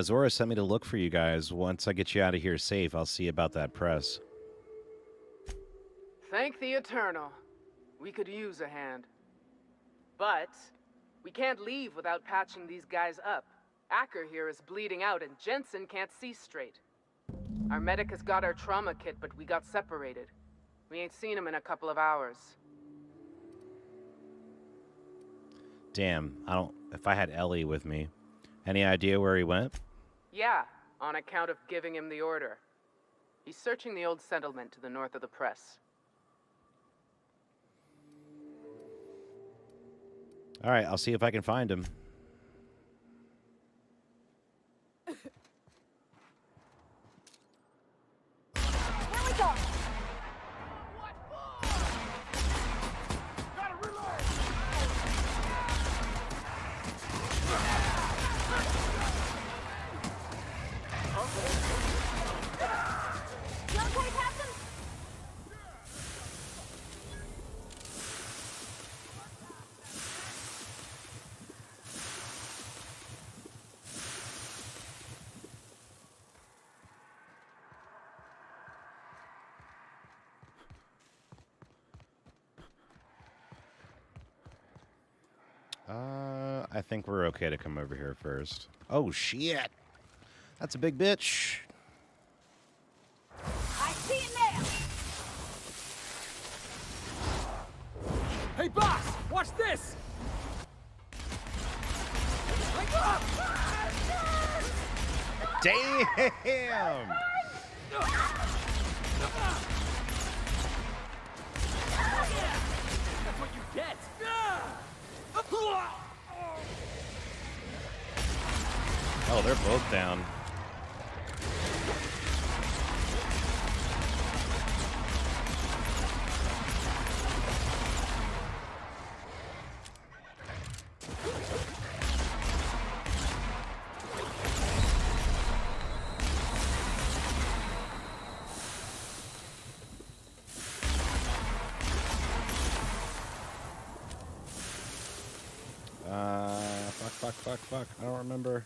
Zora sent me to look for you guys. Once I get you out of here safe, I'll see about that press. Thank the Eternal. We could use a hand. But we can't leave without patching these guys up. Acker here is bleeding out and Jensen can't see straight. Our medic has got our trauma kit, but we got separated. We ain't seen him in a couple of hours. Damn, if I had Ellie with me. Any idea where he went? Yeah, on account of giving him the order. He's searching the old settlement to the north of the press. All right, I'll see if I can find him. Where we going? You okay, Captain? I think we're okay to come over here first. Oh, shit. That's a big bitch. I see it now. Hey, boss! Watch this! Damn! That's what you get! Oh, they're both down. Fuck. I don't remember.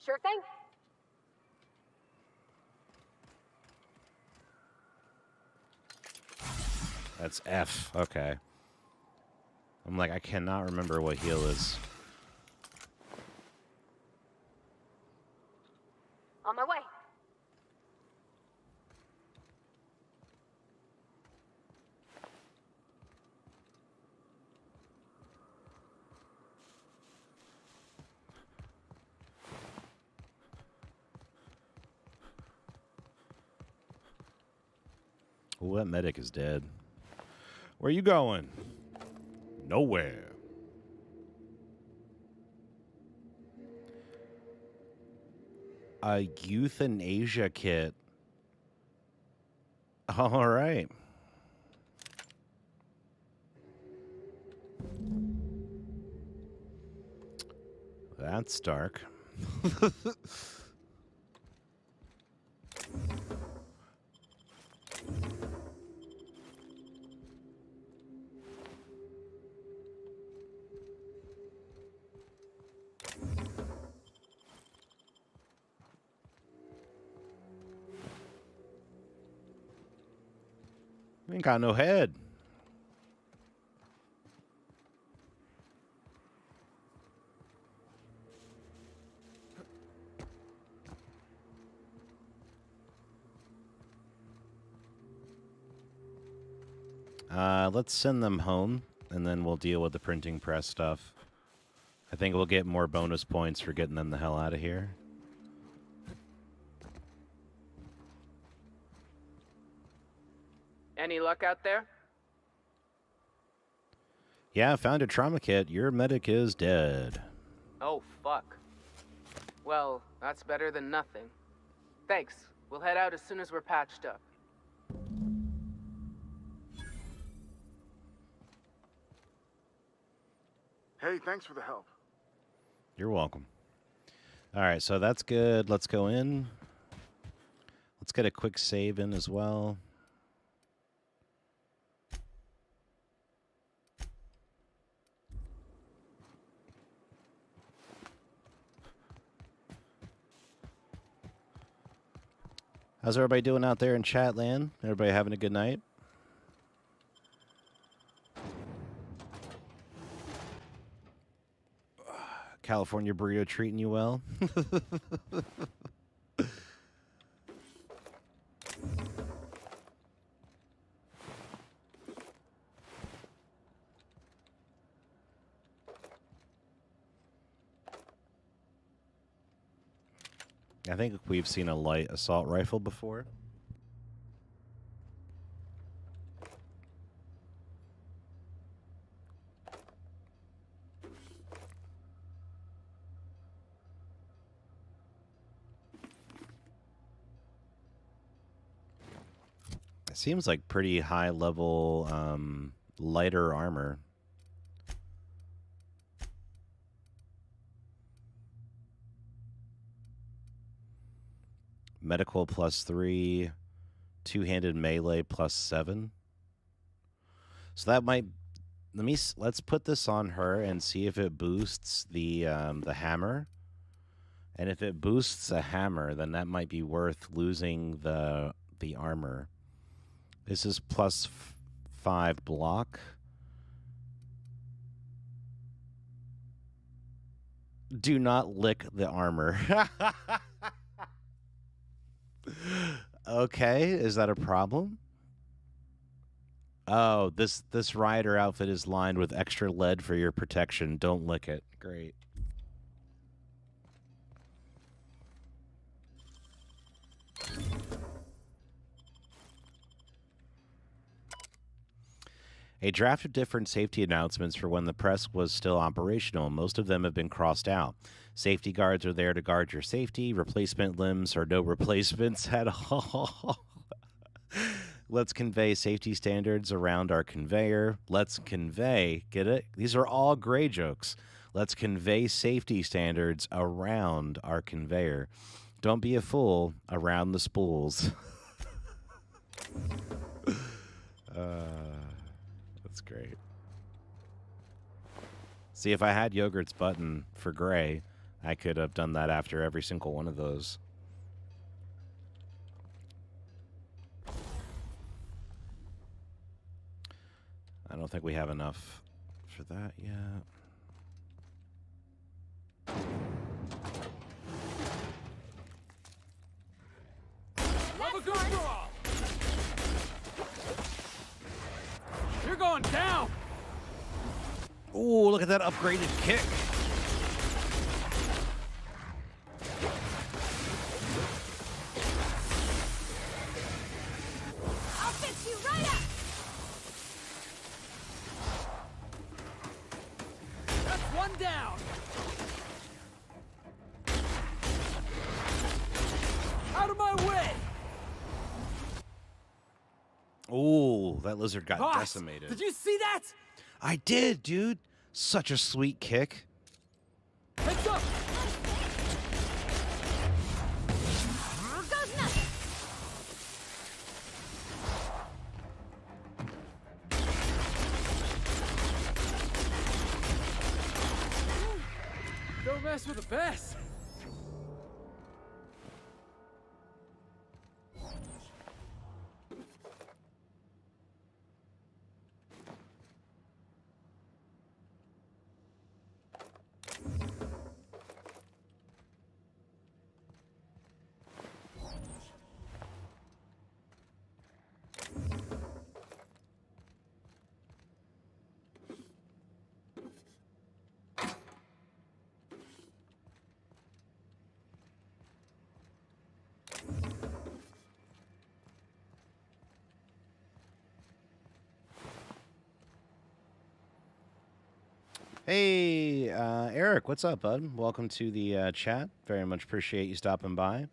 Sure thing. That's F. Okay. I'm like, I cannot remember what heal is. On my way. Well, that medic is dead. Where you going? Nowhere. A euthanasia kit. All right. That's dark. Ain't got no head. Let's send them home, and then we'll deal with the printing press stuff. I think we'll get more bonus points for getting them the hell out of here. Any luck out there? Yeah, I found a trauma kit. Your medic is dead. Oh, fuck. Well, that's better than nothing. Thanks. We'll head out as soon as we're patched up. Hey, thanks for the help. You're welcome. All right, so that's good. Let's go in. Let's get a quick save in as well. How's everybody doing out there in chat land? Everybody having a good night? California burrito treating you well? I think we've seen a light assault rifle before. It seems like pretty high level lighter armor. Medical +3, two-handed melee +7. So that might let's put this on her and see if it boosts the hammer. And if it boosts a hammer, then that might be worth losing the armor. This is +5 block. Do not lick the armor. Okay, is that a problem? Oh, this rider outfit is lined with extra lead for your protection. Don't lick it. Great. A draft of different safety announcements for when the press was still operational. Most of them have been crossed out. Safety guards are there to guard your safety. Replacement limbs or no replacements at all. Let's convey safety standards around our conveyor. Let's convey, get it? These are all gray jokes. Let's convey safety standards around our conveyor. Don't be a fool around the spools. That's great. See, if I had Yogurt's button for gray, I could have done that after every single one of those. I don't think we have enough for that yet. Have a good brawl! You're going down! Ooh, look at that upgraded kick. I'll fix you right up! That's one down! Out of my way! Ooh, that lizard got Boss, decimated. Did you see that? I did, dude. Such a sweet kick. Heads up! Goes nothing! Don't mess with the best! Hey, Eric, what's up, bud? Welcome to the chat. Very much appreciate you stopping by.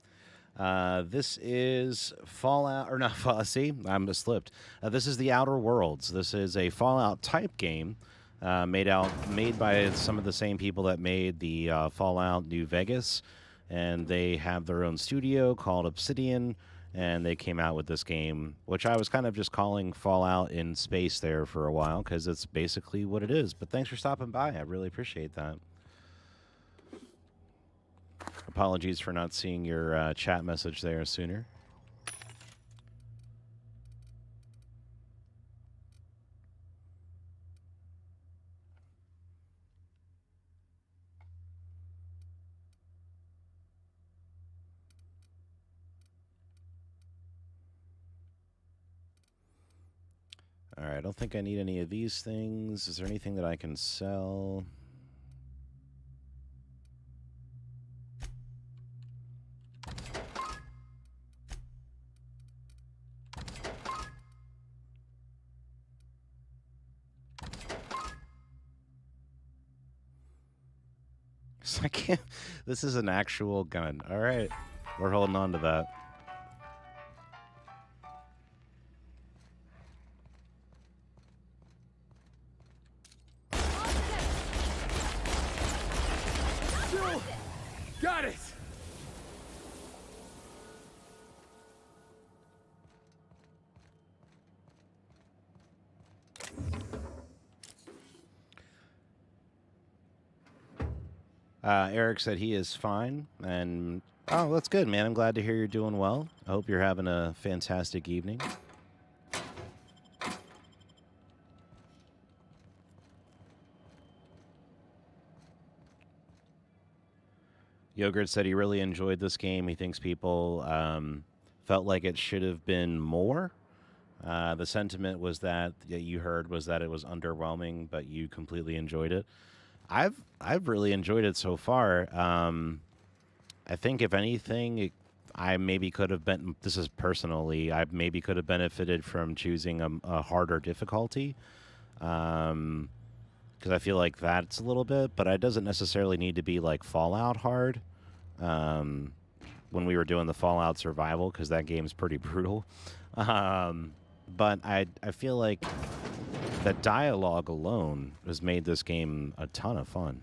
This is Fallout, or not Fallout, see, I'm slipped. This is the Outer Worlds. This is a Fallout type game made by some of the same people that made the Fallout New Vegas, and they have their own studio called Obsidian, and they came out with this game, which I was kind of just calling Fallout in space there for a while, because it's basically what it is. But thanks for stopping by. I really appreciate that. Apologies for not seeing your chat message there sooner. All right, I don't think I need any of these things. Is there anything that I can sell? I can't. This is an actual gun. All right, we're holding on to that. Got it! Eric said he is fine, and oh, that's good, man. I'm glad to hear you're doing well. I hope you're having a fantastic evening. Yogurt said he really enjoyed this game. He thinks people felt like it should have been more. The sentiment was that you heard was that it was underwhelming, but you completely enjoyed it. I've really enjoyed it so far. I think if anything, I maybe could have been. This is personally, I maybe could have benefited from choosing a harder difficulty, because I feel like that's a little bit, but it doesn't necessarily need to be like Fallout hard. When we were doing the Fallout survival, because that game's pretty brutal. But I feel like the dialogue alone has made this game a ton of fun.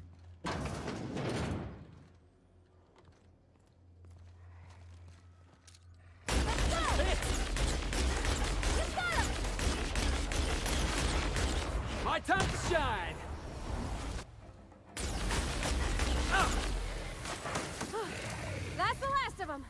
My time to shine! That's the last of them.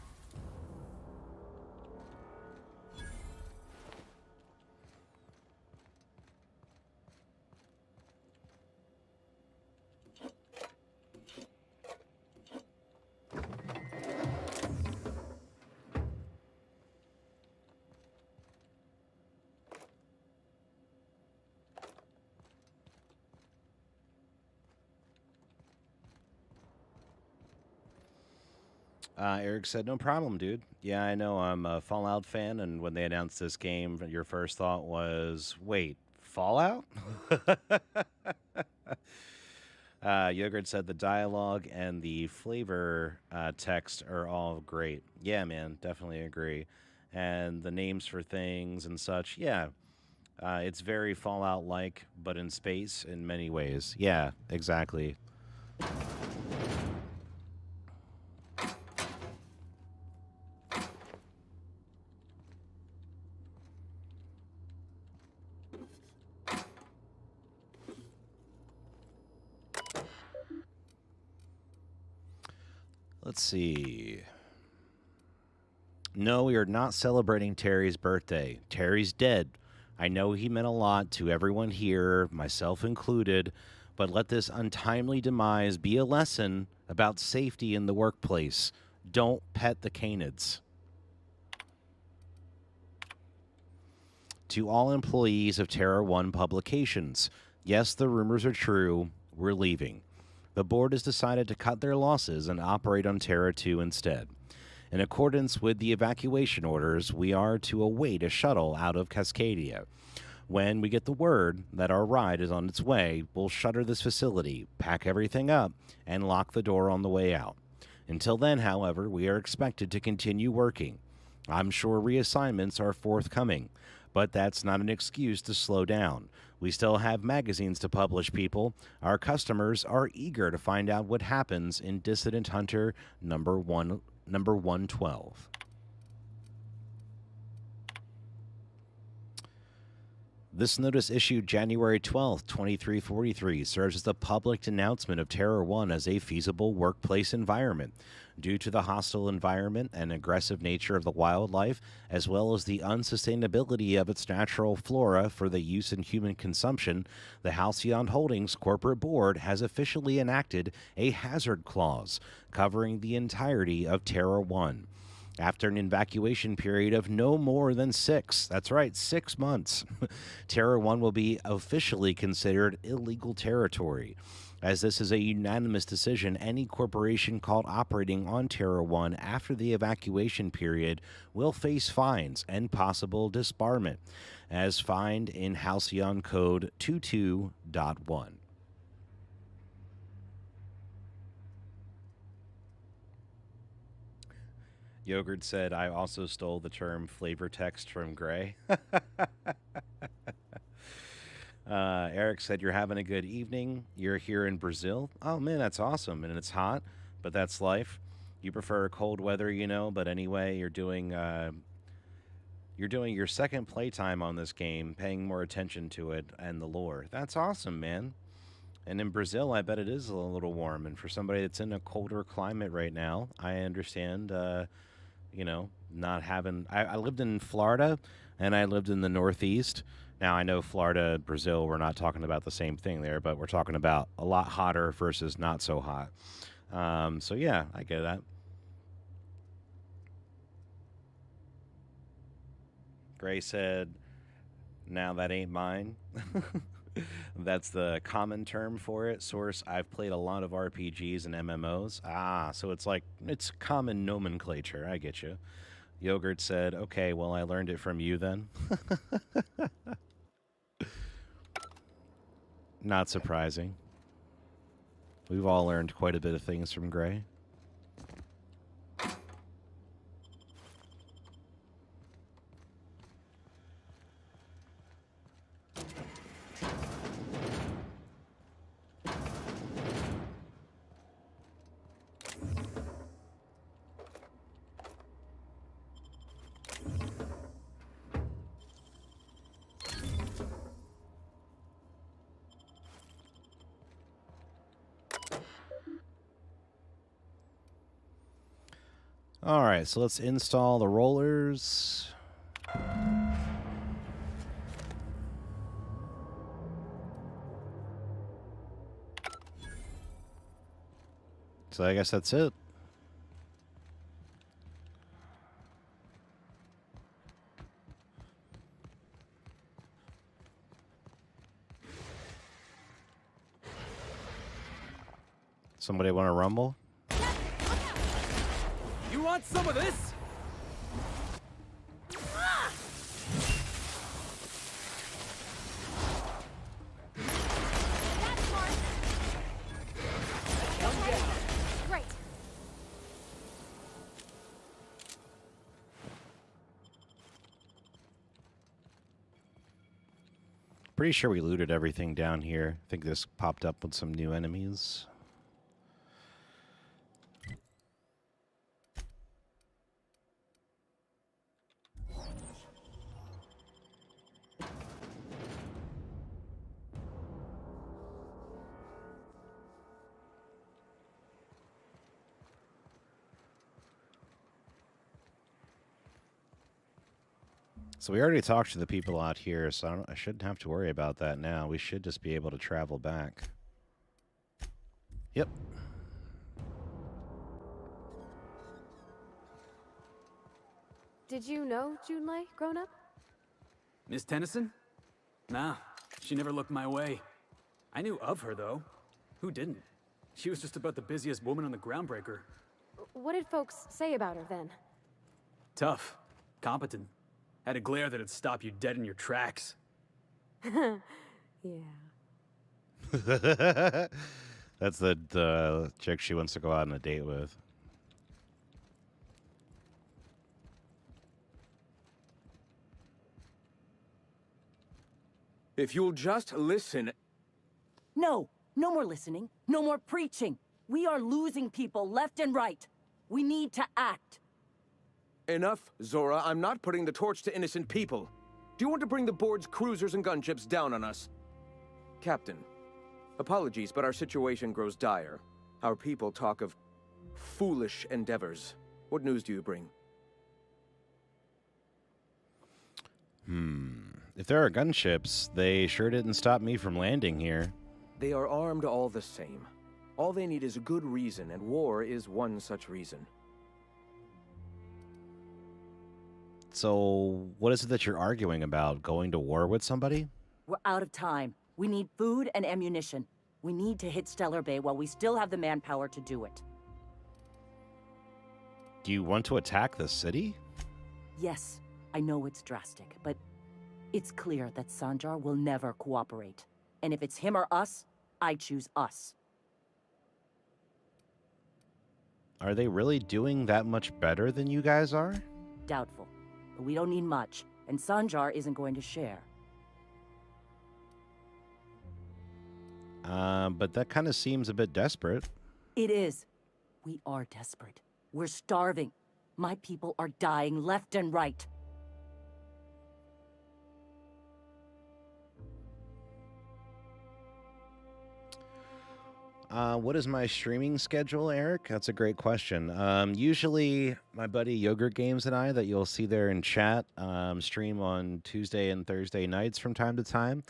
Eric said, no problem, dude. Yeah, I know. I'm a Fallout fan, and when they announced this game, your first thought was, wait, Fallout? Yogurt said the dialogue and the flavor text are all great. Yeah, man, definitely agree. And the names for things and such, yeah. It's very Fallout-like, but in space in many ways. Yeah, exactly. Let's see. No, we are not celebrating Terry's birthday. Terry's dead. I know he meant a lot to everyone here, myself included, but let this untimely demise be a lesson about safety in the workplace. Don't pet the canids. To all employees of Terra 1 Publications, yes, the rumors are true. We're leaving. The board has decided to cut their losses and operate on Terra 2 instead. In accordance with the evacuation orders, we are to await a shuttle out of Cascadia. When we get the word that our ride is on its way, we'll shutter this facility, pack everything up, and lock the door on the way out. Until then, however, we are expected to continue working. I'm sure reassignments are forthcoming, but that's not an excuse to slow down. We still have magazines to publish, people. Our customers are eager to find out what happens in Dissident Hunter number 112. This notice issued January 12th, 2343 serves as the public announcement of Terror 1 as a feasible workplace environment. Due to the hostile environment and aggressive nature of the wildlife, as well as the unsustainability of its natural flora for the use in human consumption, the Halcyon Holdings corporate board has officially enacted a hazard clause covering the entirety of Terror 1. After an evacuation period of no more than 6, that's right, 6 months, Terra 1 will be officially considered illegal territory. As this is a unanimous decision, any corporation caught operating on Terra 1 after the evacuation period will face fines and possible disbarment, as fined in Halcyon Code 22.1. Yogurt said, I also stole the term flavor text from Gray. Eric said, you're having a good evening. You're here in Brazil. Oh, man, that's awesome. And it's hot, but that's life. You prefer cold weather, you know. But anyway, you're doing your second playtime on this game, paying more attention to it and the lore. That's awesome, man. And in Brazil, I bet it is a little warm. And for somebody that's in a colder climate right now, I understand, not having... I lived in Florida, and I lived in the Northeast. Now, I know Florida, Brazil, we're not talking about the same thing there, but we're talking about a lot hotter versus not so hot. So, yeah, I get that. Gray said, now that ain't mine. That's the common term for it. Source, I've played a lot of RPGs and MMOs. So it's common nomenclature. I get you. Yogurt said, okay, well, I learned it from you then. Not surprising. We've all learned quite a bit of things from Gray. All right, so let's install the rollers. So I guess that's it. Somebody want to rumble? You want some of this? Great. Pretty sure we looted everything down here. I think this popped up with some new enemies. So we already talked to the people out here, so I shouldn't have to worry about that now. We should just be able to travel back. Yep. Did you know Junlei grown up? Miss Tennyson? Nah, she never looked my way. I knew of her, though. Who didn't? She was just about the busiest woman on the Groundbreaker. What did folks say about her then? Tough. Competent. Had a glare that'd stop you dead in your tracks. Yeah. That's the chick she wants to go out on a date with. If you'll just listen... No, no more listening. No more preaching. We are losing people left and right. We need to act. Enough, Zora. I'm not putting the torch to innocent people. Do you want to bring the board's cruisers and gunships down on us? Captain, apologies, but our situation grows dire. Our people talk of foolish endeavors. What news do you bring? If there are gunships, they sure didn't stop me from landing here. They are armed all the same. All they need is a good reason, and war is one such reason. So, what is it that you're arguing about? Going to war with somebody? We're out of time. We need food and ammunition. We need to hit Stellar Bay while we still have the manpower to do it. Do you want to attack the city? Yes, I know it's drastic, but it's clear that Sanjar will never cooperate. And if it's him or us, I choose us. Are they really doing that much better than you guys are? Doubtful. But we don't need much, and Sanjar isn't going to share. But that kind of seems a bit desperate. It is. We are desperate. We're starving. My people are dying left and right. What is my streaming schedule, Eric? That's a great question. Usually, my buddy Yogurt Games and I, that you'll see there in chat, stream on Tuesday and Thursday nights from time to time.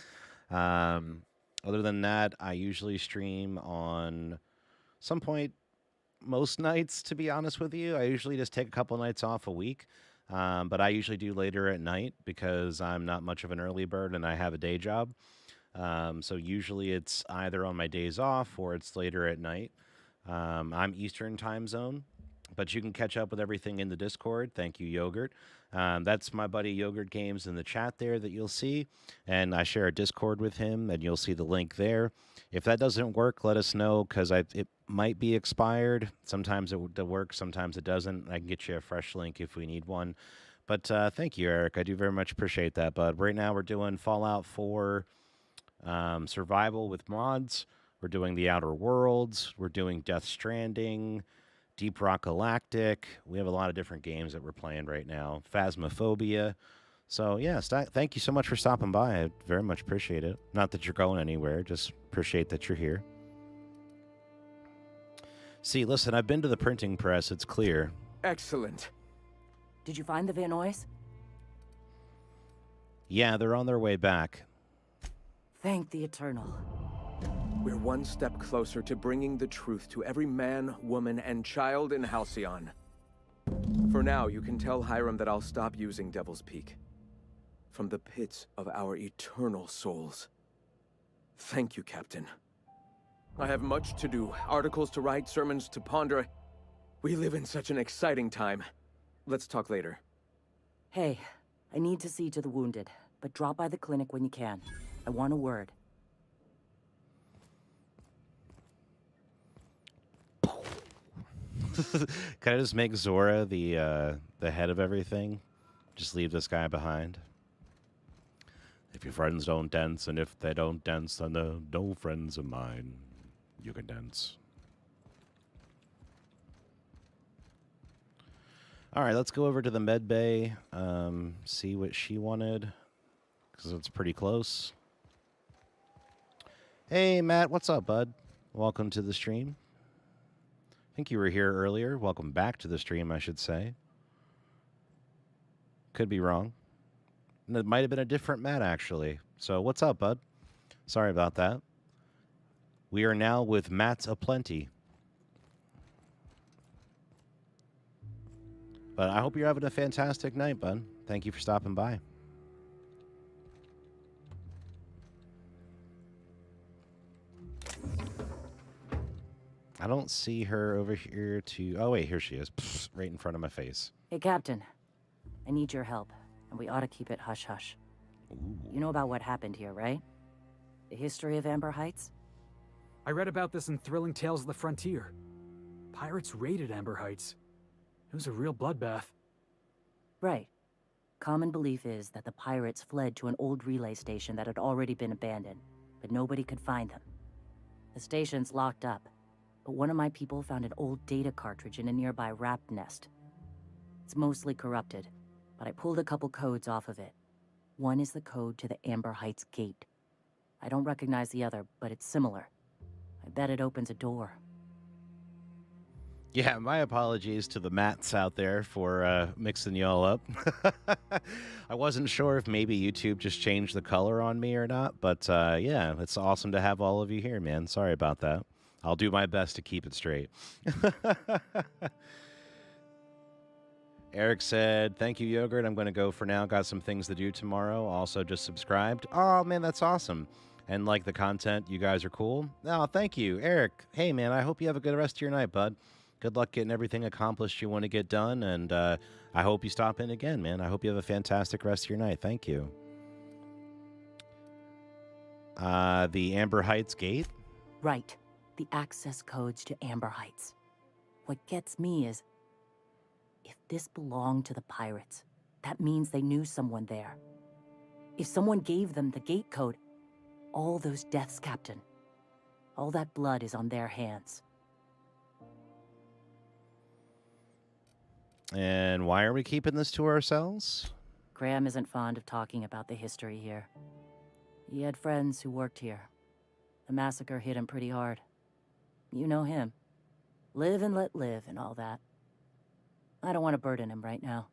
Other than that, I usually stream on some point most nights, to be honest with you. I usually just take a couple nights off a week, but I usually do later at night because I'm not much of an early bird and I have a day job. So usually it's either on my days off or it's later at night. I'm Eastern time zone, but you can catch up with everything in the Discord. Thank you, Yogurt. That's my buddy Yogurt Games in the chat there that you'll see. And I share a Discord with him, and you'll see the link there. If that doesn't work, let us know, because it might be expired. Sometimes it works, sometimes it doesn't. I can get you a fresh link if we need one. But thank you, Eric. I do very much appreciate that. But right now we're doing Fallout 4 survival with mods. We're doing The Outer Worlds. We're doing Death Stranding, Deep Rock Galactic. We have a lot of different games that we're playing right now. Phasmophobia. So, yeah, thank you so much for stopping by. I very much appreciate it. Not that you're going anywhere. Just appreciate that you're here. See, listen, I've been to the printing press. It's clear. Excellent. Did you find the Vanoys? Yeah, they're on their way back. Thank the Eternal. We're one step closer to bringing the truth to every man, woman, and child in Halcyon. For now, you can tell Hiram that I'll stop using Devil's Peak. From the pits of our eternal souls. Thank you, Captain. I have much to do, articles to write, sermons to ponder. We live in such an exciting time. Let's talk later. Hey, I need to see to the wounded, but drop by the clinic when you can. I want a word. Can I just make Zora the head of everything? Just leave this guy behind. If your friends don't dance, and if they don't dance, then they're no friends of mine. You can dance. All right, let's go over to the med bay, see what she wanted, because it's pretty close. Hey, Matt, what's up, bud? Welcome to the stream. I think you were here earlier. Welcome back to the stream, I should say. Could be wrong. It might have been a different Matt, actually. So what's up, bud? Sorry about that. We are now with Matt's Aplenty. But I hope you're having a fantastic night, bud. Thank you for stopping by. I don't see her over here to... Oh, wait, here she is. Pfft, right in front of my face. Hey, Captain. I need your help, and we ought to keep it hush-hush. You know about what happened here, right? The history of Amber Heights? I read about this in Thrilling Tales of the Frontier. Pirates raided Amber Heights. It was a real bloodbath. Right. Common belief is that the pirates fled to an old relay station that had already been abandoned, but nobody could find them. The station's locked up, but one of my people found an old data cartridge in a nearby rat nest. It's mostly corrupted, but I pulled a couple codes off of it. One is the code to the Amber Heights gate. I don't recognize the other, but it's similar. I bet it opens a door. Yeah, my apologies to the Matts out there for mixing y'all up. I wasn't sure if maybe YouTube just changed the color on me or not, but yeah, it's awesome to have all of you here, man. Sorry about that. I'll do my best to keep it straight. Eric said, thank you, Yogurt. I'm going to go for now. Got some things to do tomorrow. Also just subscribed. Oh, man, that's awesome. And like the content. You guys are cool. Oh, thank you, Eric. Hey, man, I hope you have a good rest of your night, bud. Good luck getting everything accomplished you want to get done. And I hope you stop in again, man. I hope you have a fantastic rest of your night. Thank you. The Amber Heights gate? Right. The access codes to Amber Heights. What gets me is, if this belonged to the pirates, that means they knew someone there. If someone gave them the gate code, all those deaths, Captain, all that blood is on their hands. And why are we keeping this to ourselves? Graham isn't fond of talking about the history here. He had friends who worked here. The massacre hit him pretty hard. You know him. Live and let live and all that. I don't want to burden him right now,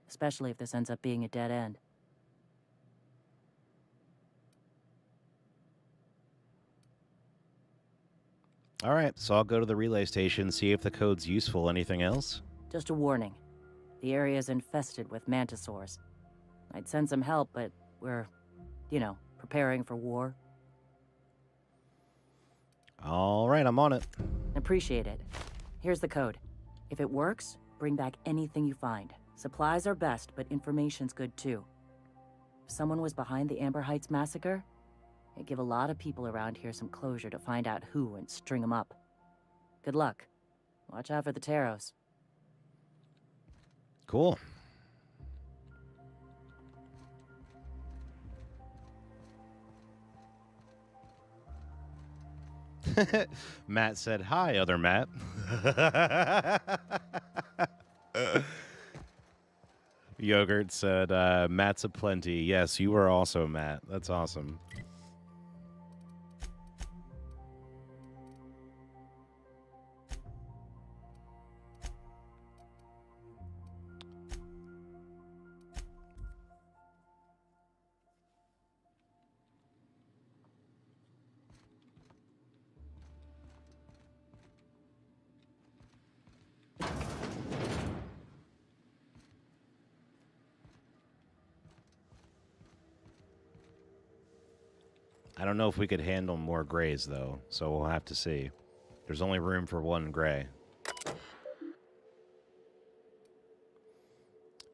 especially if this ends up being a dead end. All right, so I'll go to the relay station, see if the code's useful. Anything else? Just a warning. The area is infested with mantisaurs. I'd send some help, but we're, preparing for war. All right, I'm on it. Appreciate it. Here's the code. If it works, bring back anything you find. Supplies are best, but information's good too. If someone was behind the Amber Heights massacre, it'd give a lot of people around here some closure to find out who and string them up. Good luck. Watch out for the Taros. Cool. Matt said, hi, other Matt. Yogurt said, Matt's aplenty. Yes, you were also Matt. That's awesome. I don't know if we could handle more grays, though, so we'll have to see. There's only room for one gray.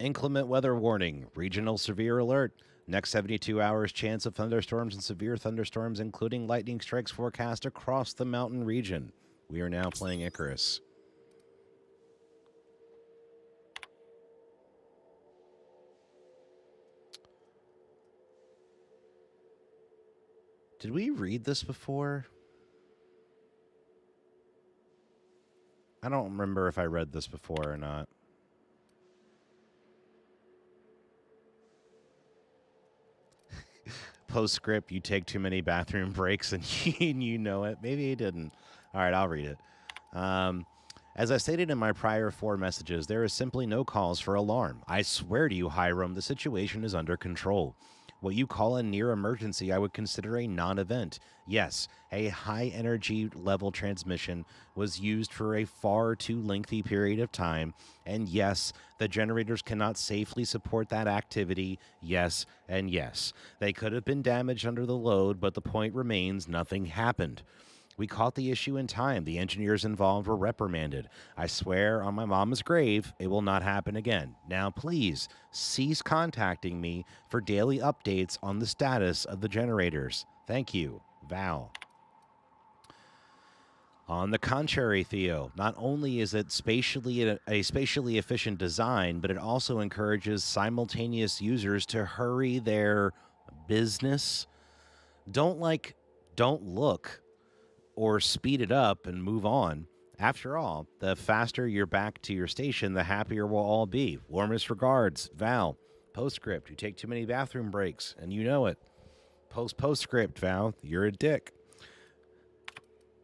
Inclement weather warning. Regional severe alert. Next 72 hours, chance of thunderstorms and severe thunderstorms, including lightning strikes forecast across the mountain region. We are now playing Icarus. Did we read this before? I don't remember if I read this before or not. Postscript, you take too many bathroom breaks and you know it. Maybe he didn't. All right, I'll read it. As I stated in my prior 4 messages, there is simply no cause for alarm. I swear to you, Hiram, the situation is under control. What you call a near emergency, I would consider a non-event. Yes, a high energy level transmission was used for a far too lengthy period of time. And yes, the generators cannot safely support that activity. Yes, and yes. They could have been damaged under the load, but the point remains nothing happened. We caught the issue in time. The engineers involved were reprimanded. I swear on my mama's grave, it will not happen again. Now, please, cease contacting me for daily updates on the status of the generators. Thank you, Val. On the contrary, Theo, not only is it a spatially efficient design, but it also encourages simultaneous users to hurry their business. Don't look or speed it up and move on. After all, the faster you're back to your station, the happier we'll all be. Warmest regards, Val. Postscript, you take too many bathroom breaks, and you know it. Postscript, Val, you're a dick.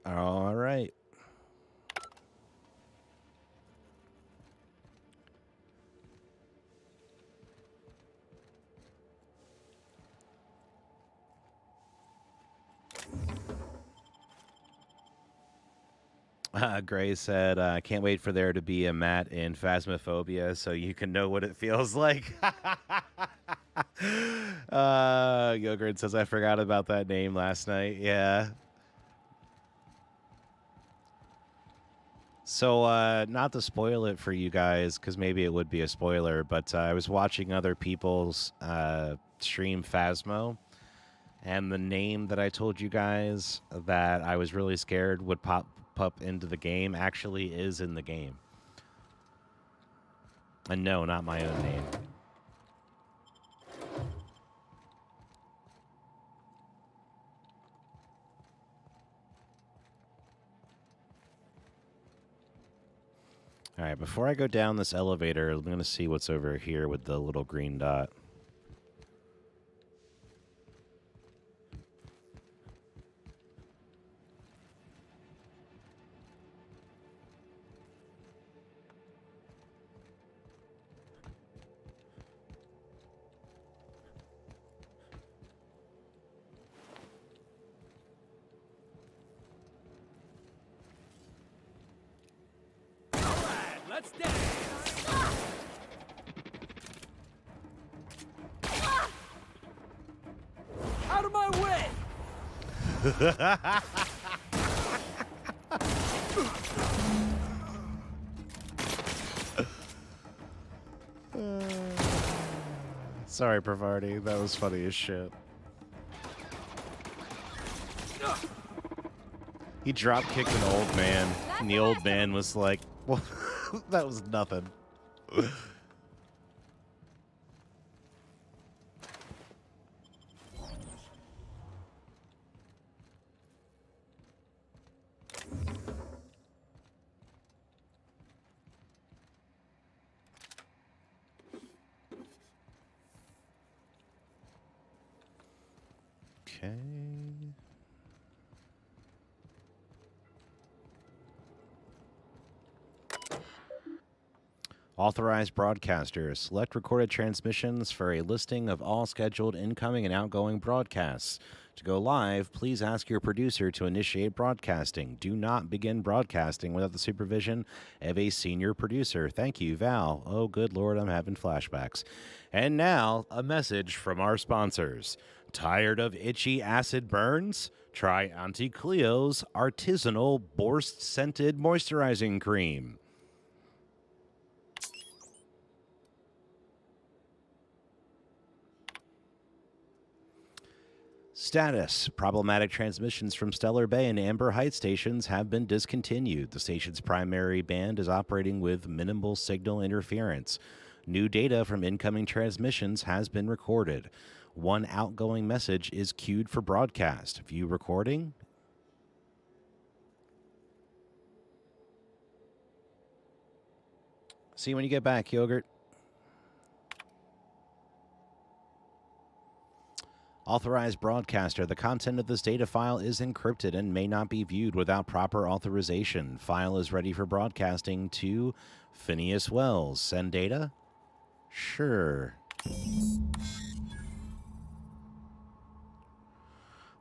All right. Gray said, can't wait for there to be a Matt in Phasmophobia so you can know what it feels like. Yogurt says, I forgot about that name last night. Yeah. So, not to spoil it for you guys, because maybe it would be a spoiler, but I was watching other people's stream Phasmo, and the name that I told you guys that I was really scared would pop up into the game actually is in the game. And no, not my own name. All right, before I go down this elevator, I'm going to see what's over here with the little green dot. Let's dance! Out of my way! Sorry, Pravarti. That was funny as shit. He drop kicked an old man, and the old man was like, well, that was nothing. Okay. Authorized broadcasters. Select recorded transmissions for a listing of all scheduled incoming and outgoing broadcasts. To go live, please ask your producer to initiate broadcasting. Do not begin broadcasting without the supervision of a senior producer. Thank you, Val. Oh, good Lord, I'm having flashbacks. And now, a message from our sponsors. Tired of itchy acid burns? Try Auntie Cleo's artisanal Borst-scented moisturizing cream. Status. Problematic transmissions from Stellar Bay and Amber Heights stations have been discontinued. The station's primary band is operating with minimal signal interference. New data from incoming transmissions has been recorded. One outgoing message is queued for broadcast. View recording. See you when you get back, Yogurt. Authorized broadcaster. The content of this data file is encrypted and may not be viewed without proper authorization. File is ready for broadcasting to Phineas Wells. Send data? Sure.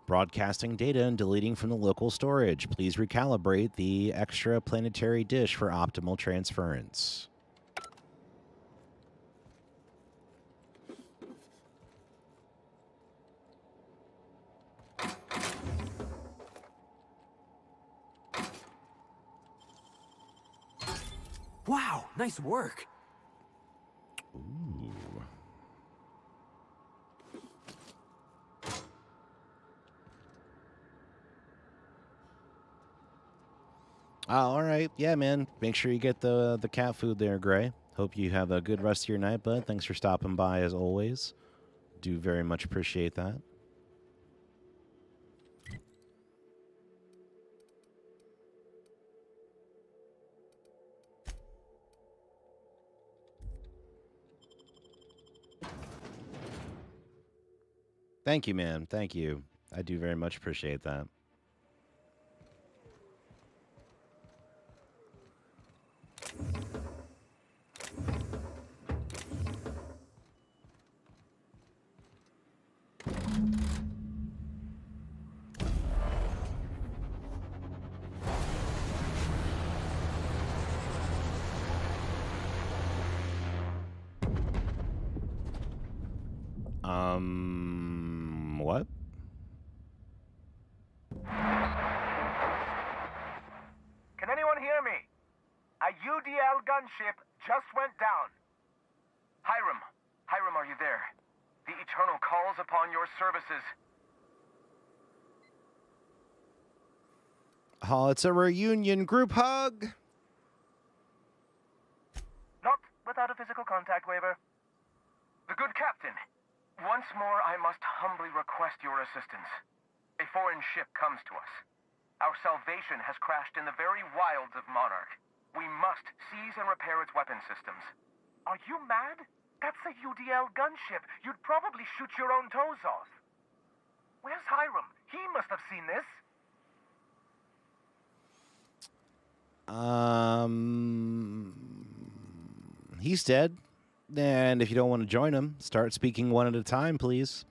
Broadcasting data and deleting from the local storage. Please recalibrate the extra planetary dish for optimal transference. Wow, nice work. Ooh. All right. Yeah, man. Make sure you get the cat food there, Gray. Hope you have a good rest of your night, bud. Thanks for stopping by as always. Do very much appreciate that. Thank you, man. Thank you. I do very much appreciate that. What? Can anyone hear me? A UDL gunship just went down. Hiram, are you there? The Eternal calls upon your services. Oh, it's a reunion group hug. Not without a physical contact waiver. The good captain, once more I must humbly request your assistance. A foreign ship comes to us. Our salvation has crashed in the very wilds of Monarch. We must seize and repair its weapon systems. Are you mad? That's a UDL gunship. You'd probably shoot your own toes off. Where's Hiram? He must have seen this. He's dead. And if you don't want to join him, start speaking one at a time, please.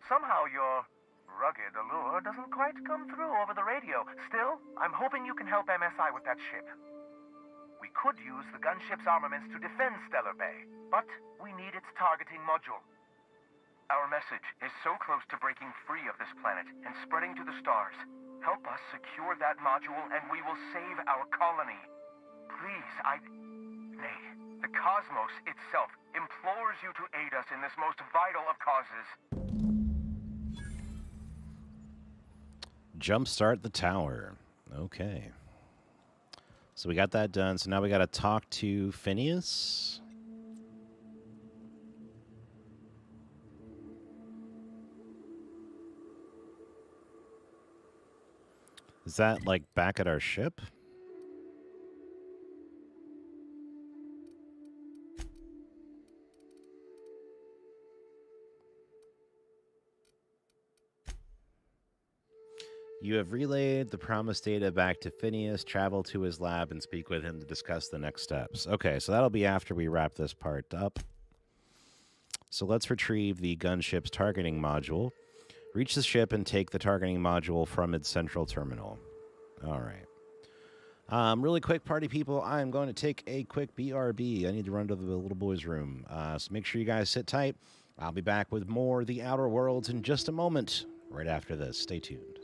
Somehow your rugged allure doesn't quite come through over the radio. Still, I'm hoping you can help MSI with that ship. We could use the gunship's armaments to defend Stellar Bay, but we need its targeting module. Our message is so close to breaking free of this planet and spreading to the stars. Help us secure that module and we will save our colony. Please, Nay, the cosmos itself implores you to aid us in this most vital of causes. Jumpstart the tower. Okay. So we got that done. So now we got to talk to Phineas. Is that like back at our ship? You have relayed the promised data back to Phineas. Travel to his lab and speak with him to discuss the next steps. Okay, so that'll be after we wrap this part up. So let's retrieve the gunship's targeting module. Reach the ship and take the targeting module from its central terminal. All right. Really quick, party people, I'm going to take a quick BRB. I need to run to the little boy's room. So make sure you guys sit tight. I'll be back with more The Outer Worlds in just a moment, right after this. Stay tuned.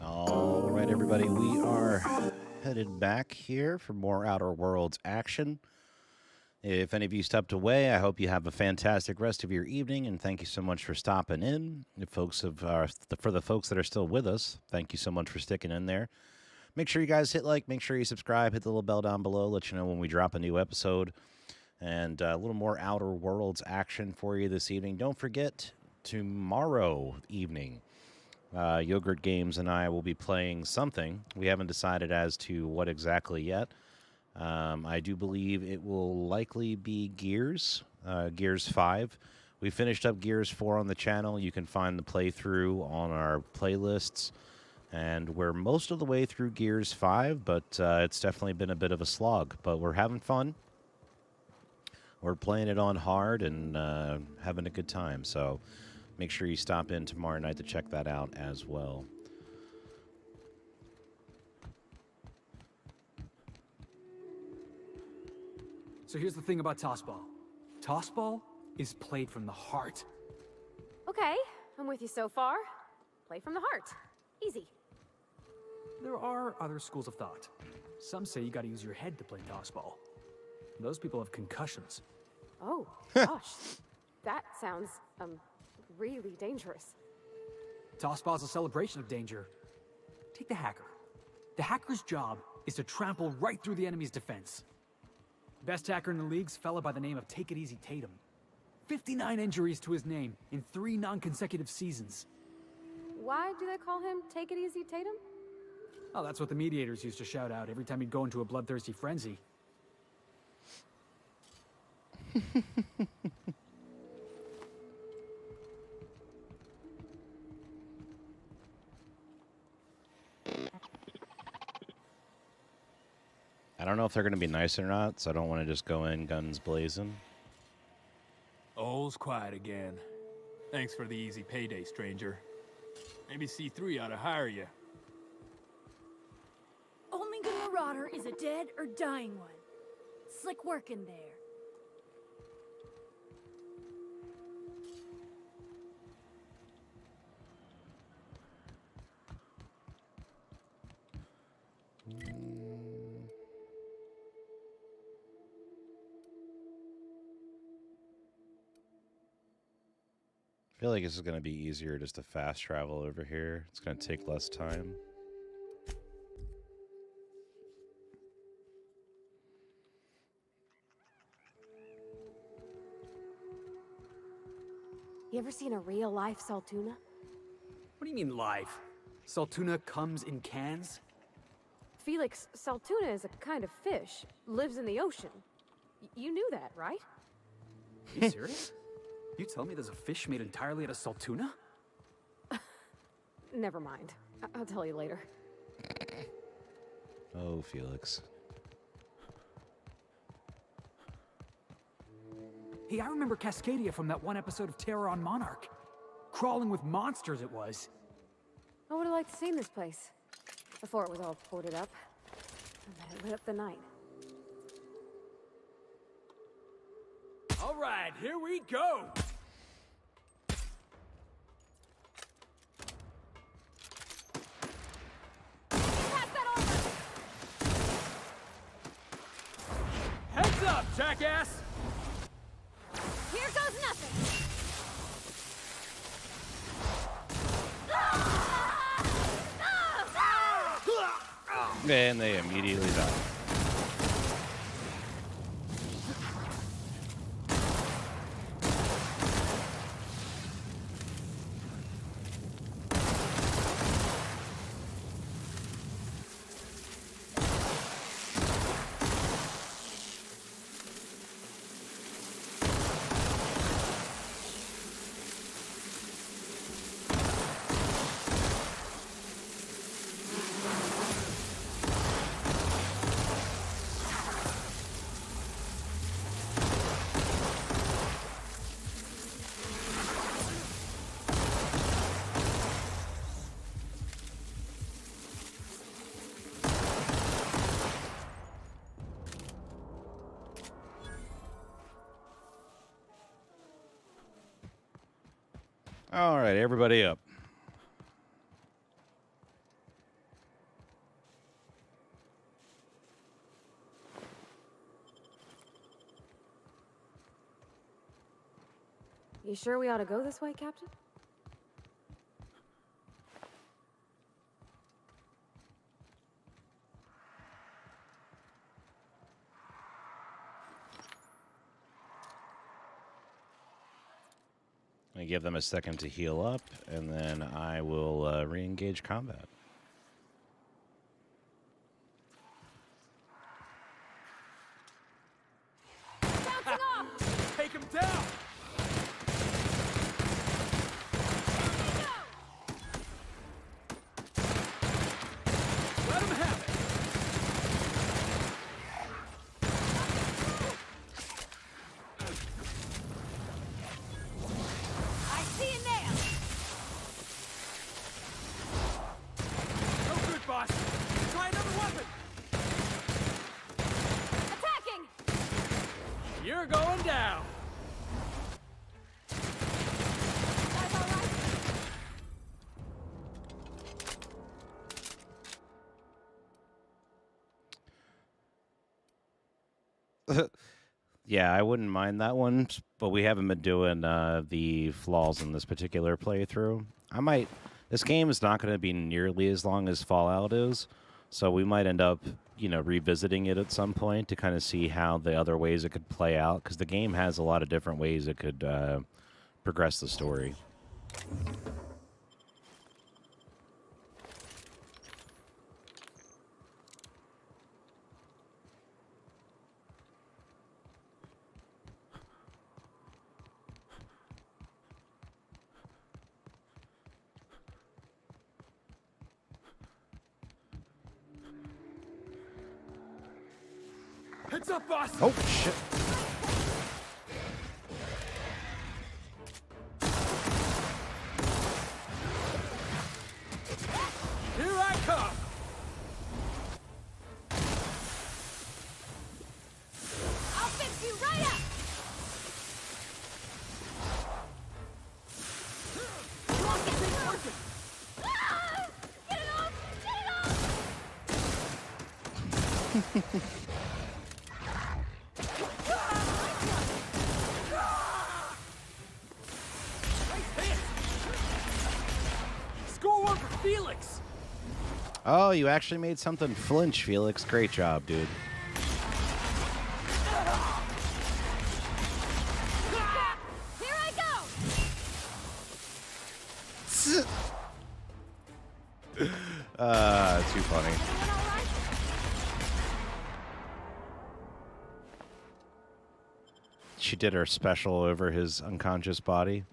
All right, everybody, we are headed back here for more Outer Worlds action. If any of you stepped away, I hope you have a fantastic rest of your evening, and thank you so much for stopping in. For the folks that are still with us, thank you so much for sticking in there. Make sure you guys hit like, make sure you subscribe, hit the little bell down below, let you know when we drop a new episode, and a little more Outer Worlds action for you this evening. Don't forget, tomorrow evening, Yogurt Games and I will be playing something. We haven't decided as to what exactly yet. I do believe it will likely be Gears 5. We finished up Gears 4 on the channel. You can find the playthrough on our playlists. And we're most of the way through Gears 5, but it's definitely been a bit of a slog. But we're having fun. We're playing it on hard and having a good time. So make sure you stop in tomorrow night to check that out as well. So here's the thing about Tossball. Tossball is played from the heart. Okay, I'm with you so far. Play from the heart. Easy. There are other schools of thought. Some say you gotta use your head to play Tossball. Those people have concussions. Oh, gosh. That sounds, really dangerous. Tossball's a celebration of danger. Take the hacker. The hacker's job is to trample right through the enemy's defense. Best hacker in the league's a fella by the name of Take It Easy Tatum. 59 injuries to his name in 3 non-consecutive seasons. Why do they call him Take It Easy Tatum? Oh, that's what the mediators used to shout out every time he'd go into a bloodthirsty frenzy. I don't know if they're going to be nice or not, so I don't want to just go in guns blazing. All's quiet again. Thanks for the easy payday, stranger. Maybe C3 ought to hire you. only good marauder is a dead or dying one. Slick work in there. I feel like this is going to be easier just to fast travel over here. It's going to take less time. You ever seen a real-life Saltuna? What do you mean live? Saltuna comes in cans? Felix, Saltuna is a kind of fish. Lives in the ocean. You knew that, right? Are you serious? You tell me there's a fish made entirely out of Saltuna? Never mind. I'll tell you later. Oh, Felix. Hey, I remember Cascadia from that one episode of Terror on Monarch. Crawling with monsters it was. I would have liked to seen this place. Before it was all boarded up. And then it lit up the night. All right, here we go! Heads up, jackass! Here goes nothing! And they immediately die. All right, everybody up. You sure we ought to go this way, Captain? I give them a second to heal up, and then I will re-engage combat. Take him down! Let him have it! I see a nail! No good, boss! Try another weapon! Attacking! You're going down! Guys all right? Yeah, I wouldn't mind that one, but we haven't been doing the flaws in this particular playthrough. This game is not going to be nearly as long as Fallout is, so we might end up, revisiting it at some point to kind of see how the other ways it could play out, because the game has a lot of different ways it could progress the story. Heads up, boss! Oh, shit. Here I come! Score one for Felix! Oh, you actually made something flinch, Felix. Great job, dude. Here I go! Too funny. She did her special over his unconscious body.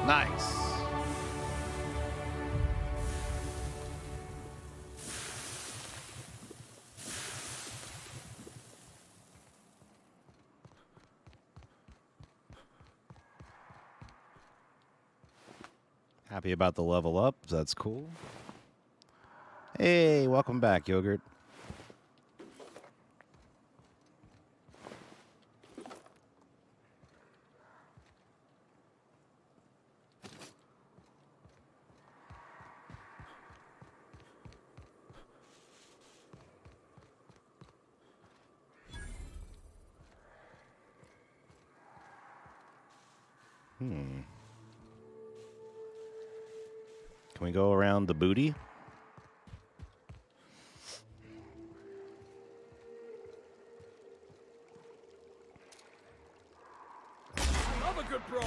Nice. Happy about the level up. That's cool. Hey, welcome back, Yogurt. Can we go around the booty? Love a good brawl.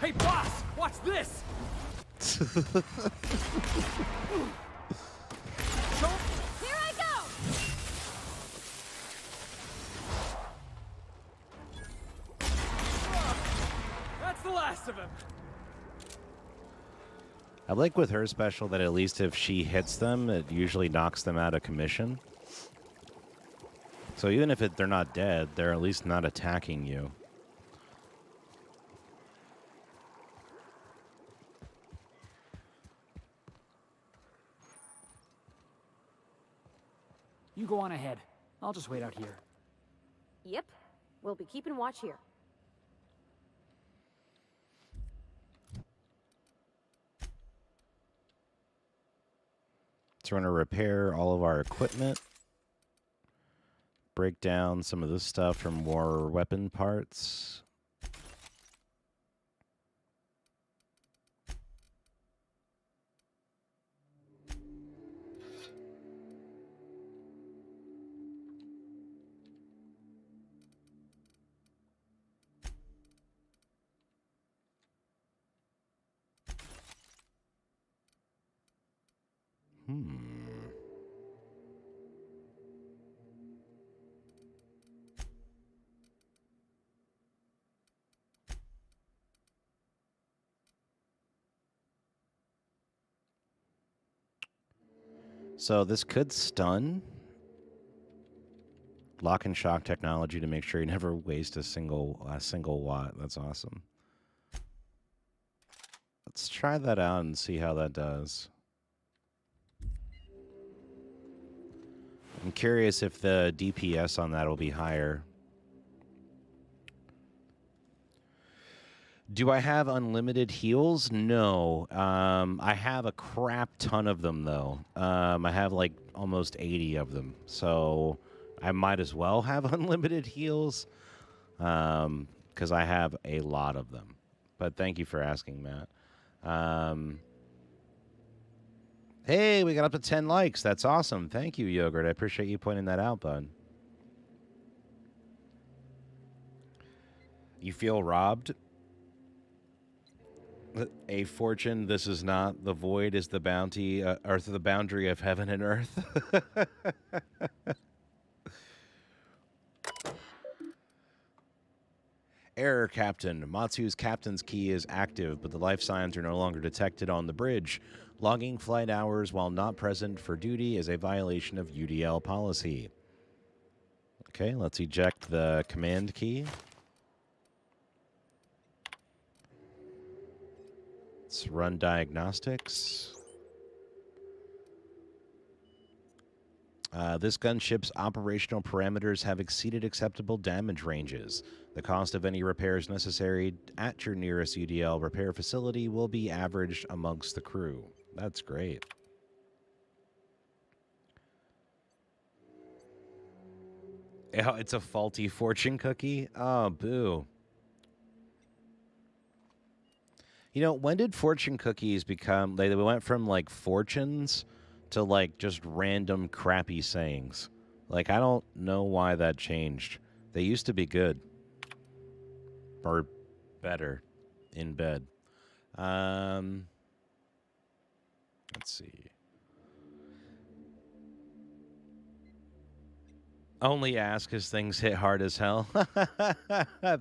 Hey, boss! Watch this! Here I go! That's the last of him. I like with her special that at least if she hits them, it usually knocks them out of commission. So even if they're not dead, they're at least not attacking you. You go on ahead. I'll just wait out here. Yep. We'll be keeping watch here. So we're going to repair all of our equipment. Break down some of this stuff for more weapon parts. So this could stun. Lock and shock technology to make sure you never waste a single watt. That's awesome. Let's try that out and see how that does. I'm curious if the DPS on that will be higher. Do I have unlimited heals? No. I have a crap ton of them, though. I have like almost 80 of them. So I might as well have unlimited heals because I have a lot of them. but thank you for asking, Matt. Hey, we got up to 10 likes. That's awesome. Thank you, Yogurt. I appreciate you pointing that out, bud. You feel robbed? A fortune, this is not. The void is the bounty, or the boundary of heaven and earth. Error, Captain. Matsu's captain's key is active, but the life signs are no longer detected on the bridge. Logging flight hours while not present for duty is a violation of UDL policy. Okay, let's eject the command key. Let's run diagnostics. This gunship's operational parameters have exceeded acceptable damage ranges. The cost of any repairs necessary at your nearest UDL repair facility will be averaged amongst the crew. That's great. Oh, it's a faulty fortune cookie? Oh, boo. You know, when did fortune cookies become... They went from, like, fortunes to, like, just random crappy sayings. Like, I don't know why that changed. They used to be good. Or better in bed. Let's see. Only ask as things hit hard as hell.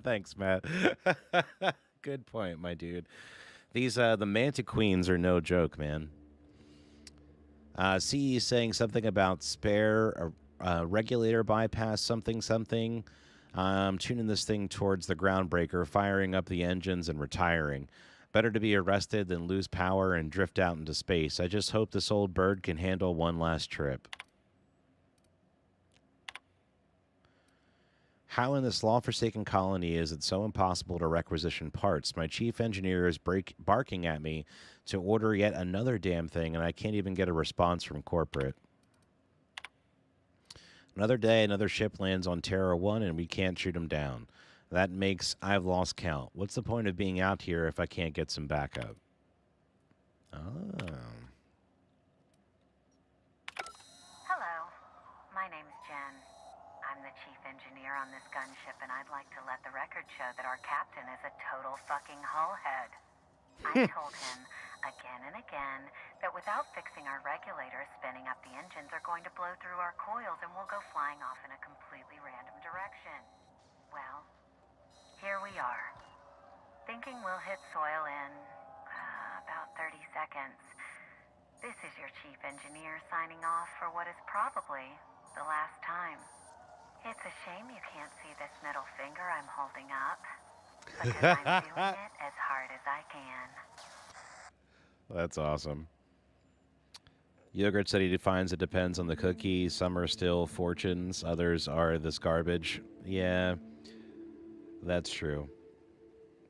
Thanks, Matt. Good point, my dude. These, the Manta Queens are no joke, man. CE saying something about spare regulator bypass something. Tuning this thing towards the groundbreaker, firing up the engines and retiring. Better to be arrested than lose power and drift out into space. I just hope this old bird can handle one last trip. How in this law-forsaken colony is it so impossible to requisition parts? My chief engineer is barking at me to order yet another damn thing, and I can't even get a response from corporate. Another day, another ship lands on Terra 1, and we can't shoot them down. That makes I've lost count. What's the point of being out here if I can't get some backup? Oh. Hello, my name's Jen. I'm the chief engineer on this gunship, and I'd like to let the record show that our captain is a total fucking hullhead. I told him again and again that without fixing our regulators, spinning up the engines are going to blow through our coils and we'll go flying off in a completely random direction. Well, here we are. Thinking we'll hit soil in about 30 seconds. This is your chief engineer signing off for what is probably the last time. It's a shame you can't see this middle finger I'm holding up, because I'm doing it as hard as I can. That's awesome. Yogurt said he defines it depends on the cookie. Some are still fortunes. Others are this garbage. Yeah, that's true.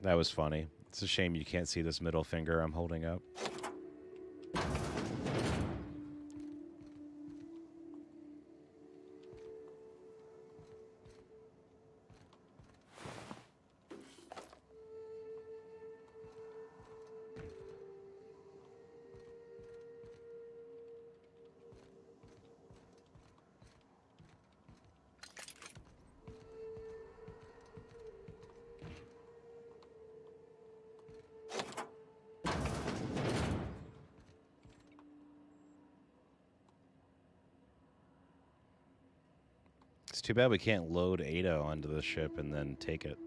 That was funny. It's a shame you can't see this middle finger I'm holding up. It's too bad we can't load Ada onto the ship and then take it.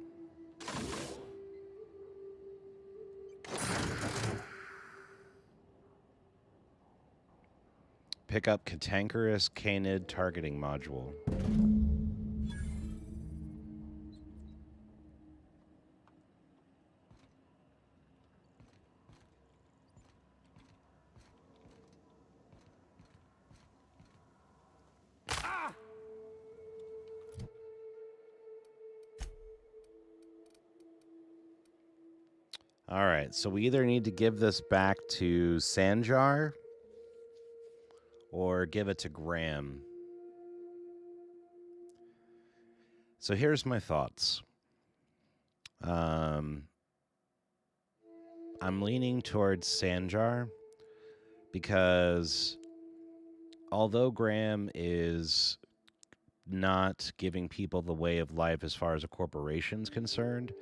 Pick up Cantankerous Canid targeting module. All right, so we either need to give this back to Sanjar or give it to Graham. So here's my thoughts. I'm leaning towards Sanjar because although Graham is not giving people the way of life as far as a corporation's concerned,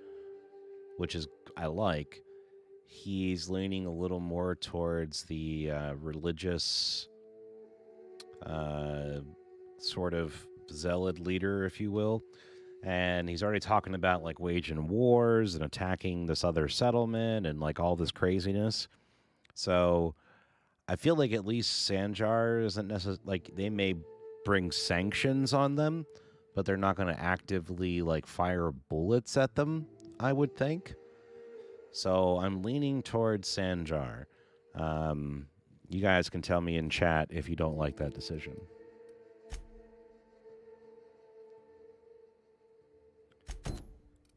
which is I like, he's leaning a little more towards the religious sort of zealot leader, if you will. And he's already talking about like waging wars and attacking this other settlement and like all this craziness. So I feel like at least Sanjar isn't necessarily like they may bring sanctions on them, but they're not going to actively like fire bullets at them, I would think. So I'm leaning towards Sanjar. You guys can tell me in chat if you don't like that decision.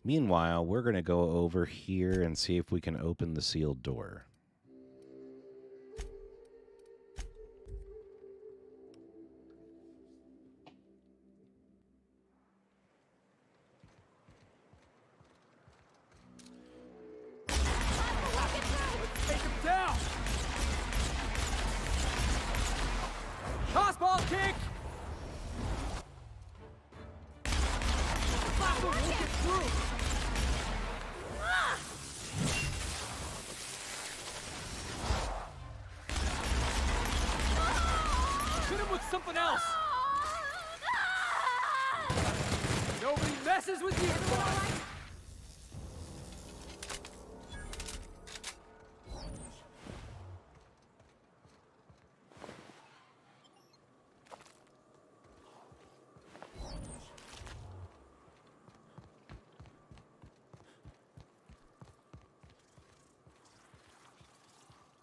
Meanwhile, we're going to go over here and see if we can open the sealed door. Take him down! Tossball kick! Flapper won't get through! Hit him with something else! Nobody messes with you, boy!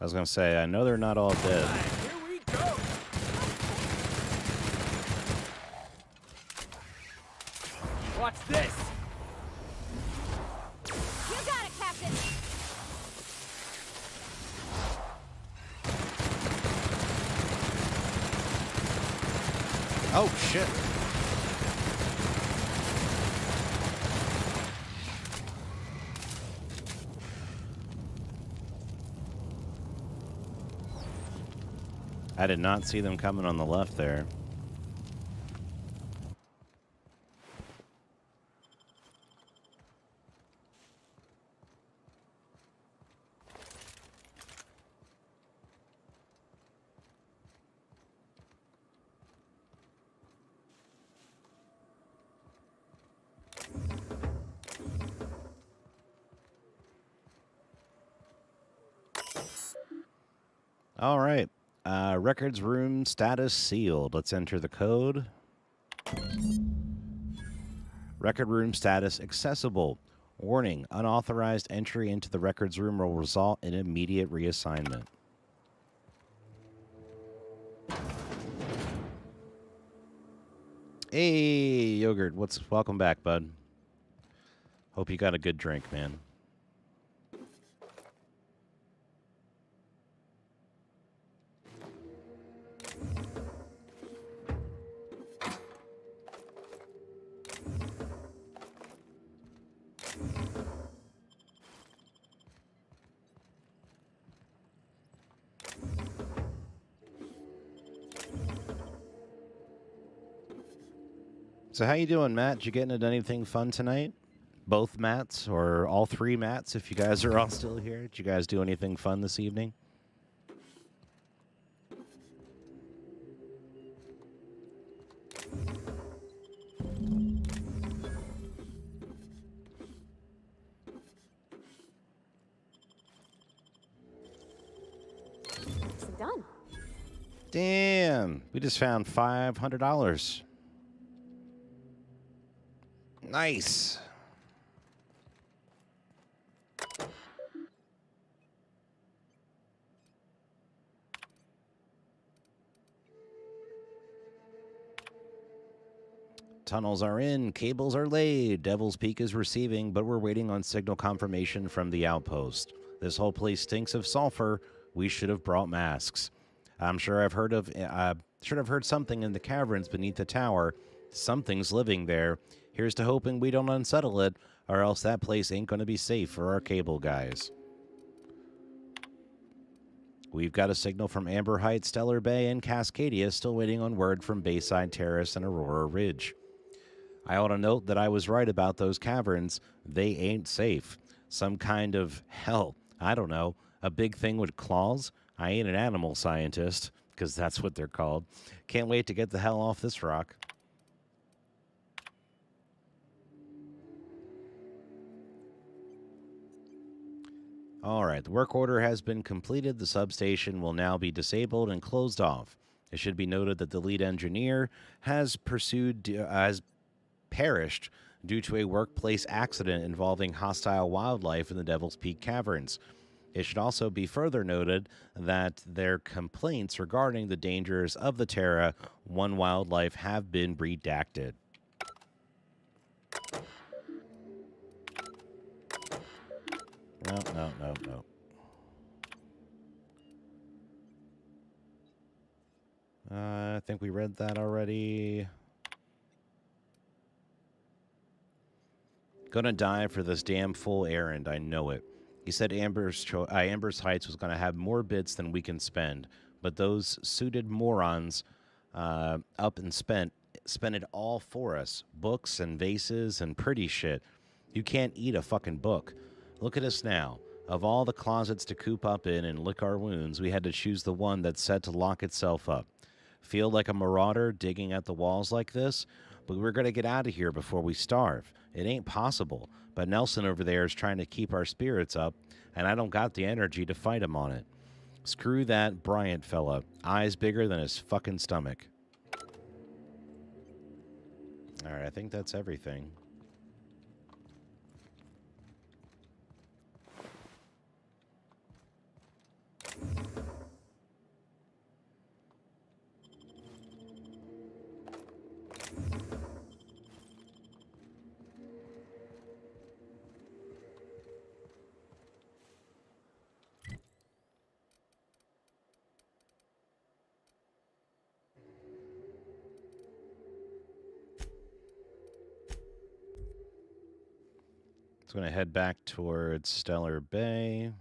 I was going to say, I know they're not all dead. Here we go! Watch this! You got it, Captain! Oh, shit. I did not see them coming on the left there. All right. Records room status sealed. Let's enter the code. Record room status accessible. Warning, unauthorized entry into the records room will result in immediate reassignment. Hey, Yogurt, welcome back, bud. Hope you got a good drink, man. So how you doing, Matt? Did you get into anything fun tonight? Both Matts or all three Matts, if you guys are all still here. Did you guys do anything fun this evening? Nicely done. Damn, we just found $500. Nice. Tunnels are in, cables are laid, Devil's Peak is receiving, but we're waiting on signal confirmation from the outpost. This whole place stinks of sulfur. We should have brought masks. I'm sure I've heard something in the caverns beneath the tower. Something's living there. Here's to hoping we don't unsettle it, or else that place ain't going to be safe for our cable guys. We've got a signal from Amber Heights, Stellar Bay, and Cascadia, still waiting on word from Bayside Terrace and Aurora Ridge. I ought to note that I was right about those caverns. They ain't safe. Some kind of, hell, I don't know, a big thing with claws? I ain't an animal scientist, because that's what they're called. Can't wait to get the hell off this rock. All right, the work order has been completed. The substation will now be disabled and closed off. It should be noted that the lead engineer has perished due to a workplace accident involving hostile wildlife in the Devil's Peak Caverns. It should also be further noted that their complaints regarding the dangers of the Terra One wildlife have been redacted. No. I think we read that already. Gonna die for this damn fool errand, I know it. He said Amber's Heights was gonna have more bits than we can spend, but those suited morons up and spent it all for us. Books and vases and pretty shit. You can't eat a fucking book. Look at us now. Of all the closets to coop up in and lick our wounds, we had to choose the one that's set to lock itself up. Feel like a marauder digging at the walls like this? But we're going to get out of here before we starve. It ain't possible. But Nelson over there is trying to keep our spirits up, and I don't got the energy to fight him on it. Screw that Bryant fella. Eyes bigger than his fucking stomach. All right, I think that's everything. It's going to head back towards Stellar Bay.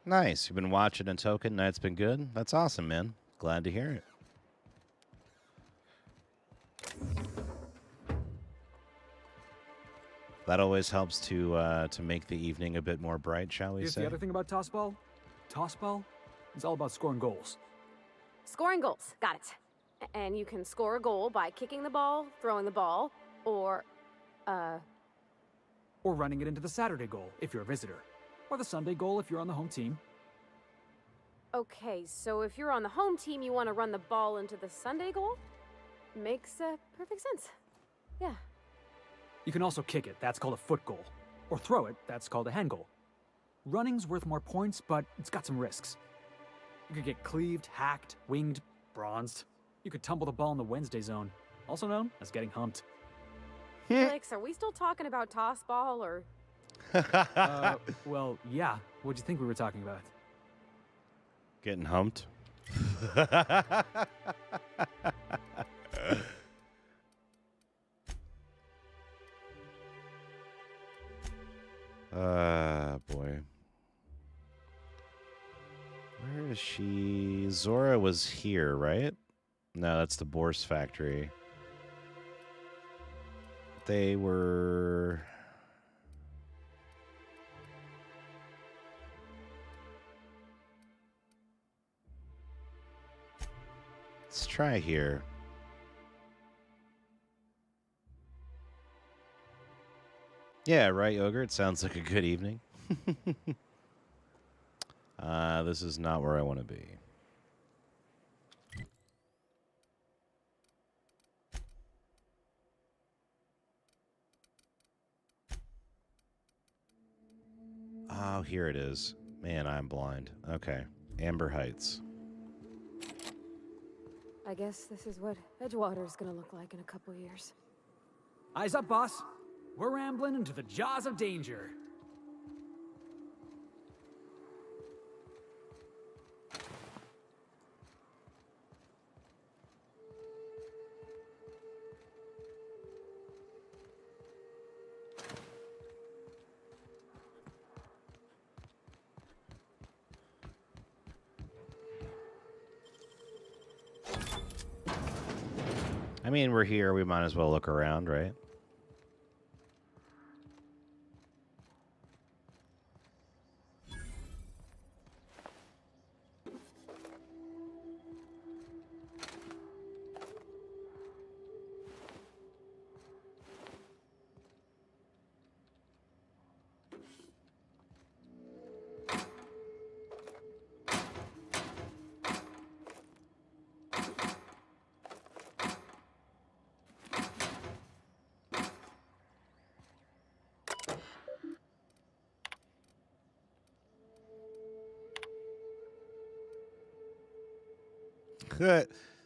Nice. You've been watching a token. That's been good. That's awesome, man. Glad to hear it. That always helps to make the evening a bit more bright, shall we Here's say? the other thing about tossball. Tossball is all about scoring goals. Scoring goals. Got it. And you can score a goal by kicking the ball, throwing the ball, or running it into the Saturday goal if you're a visitor. Or the Sunday goal if you're on the home team. Okay, so if you're on the home team, you want to run the ball into the Sunday goal? Makes perfect sense. Yeah. You can also kick it, that's called a foot goal. Or throw it, that's called a hand goal. Running's worth more points, but it's got some risks. You could get cleaved, hacked, winged, bronzed. You could tumble the ball in the Wednesday zone, also known as getting humped. Felix, are we still talking about toss ball, or...? Well, yeah. What'd you think we were talking about? Getting humped. Boy. Where is she? Zora was here, right? No, that's the Bourse factory. They were... Let's try here. Yeah, right, Yogurt? Sounds like a good evening. This is not where I want to be. Oh, here it is. Man, I'm blind. Okay. Amber Heights. I guess this is what Edgewater's gonna look like in a couple years. Eyes up, boss. We're rambling into the jaws of danger. I mean, we're here. We might as well look around, right?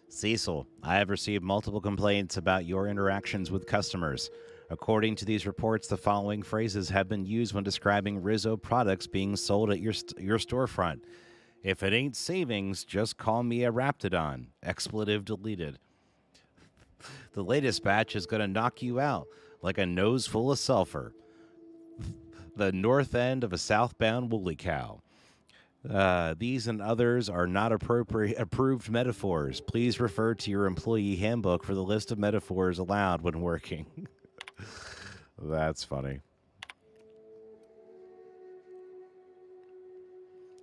Cecil, I have received multiple complaints about your interactions with customers. According to these reports, the following phrases have been used when describing Rizzo products being sold at your storefront. If it ain't savings, just call me a Raptidon. Expletive deleted. The latest batch is going to knock you out like a nose full of sulfur. The north end of a southbound woolly cow. These and others are not approved metaphors. Please refer to your employee handbook for the list of metaphors allowed when working. That's funny.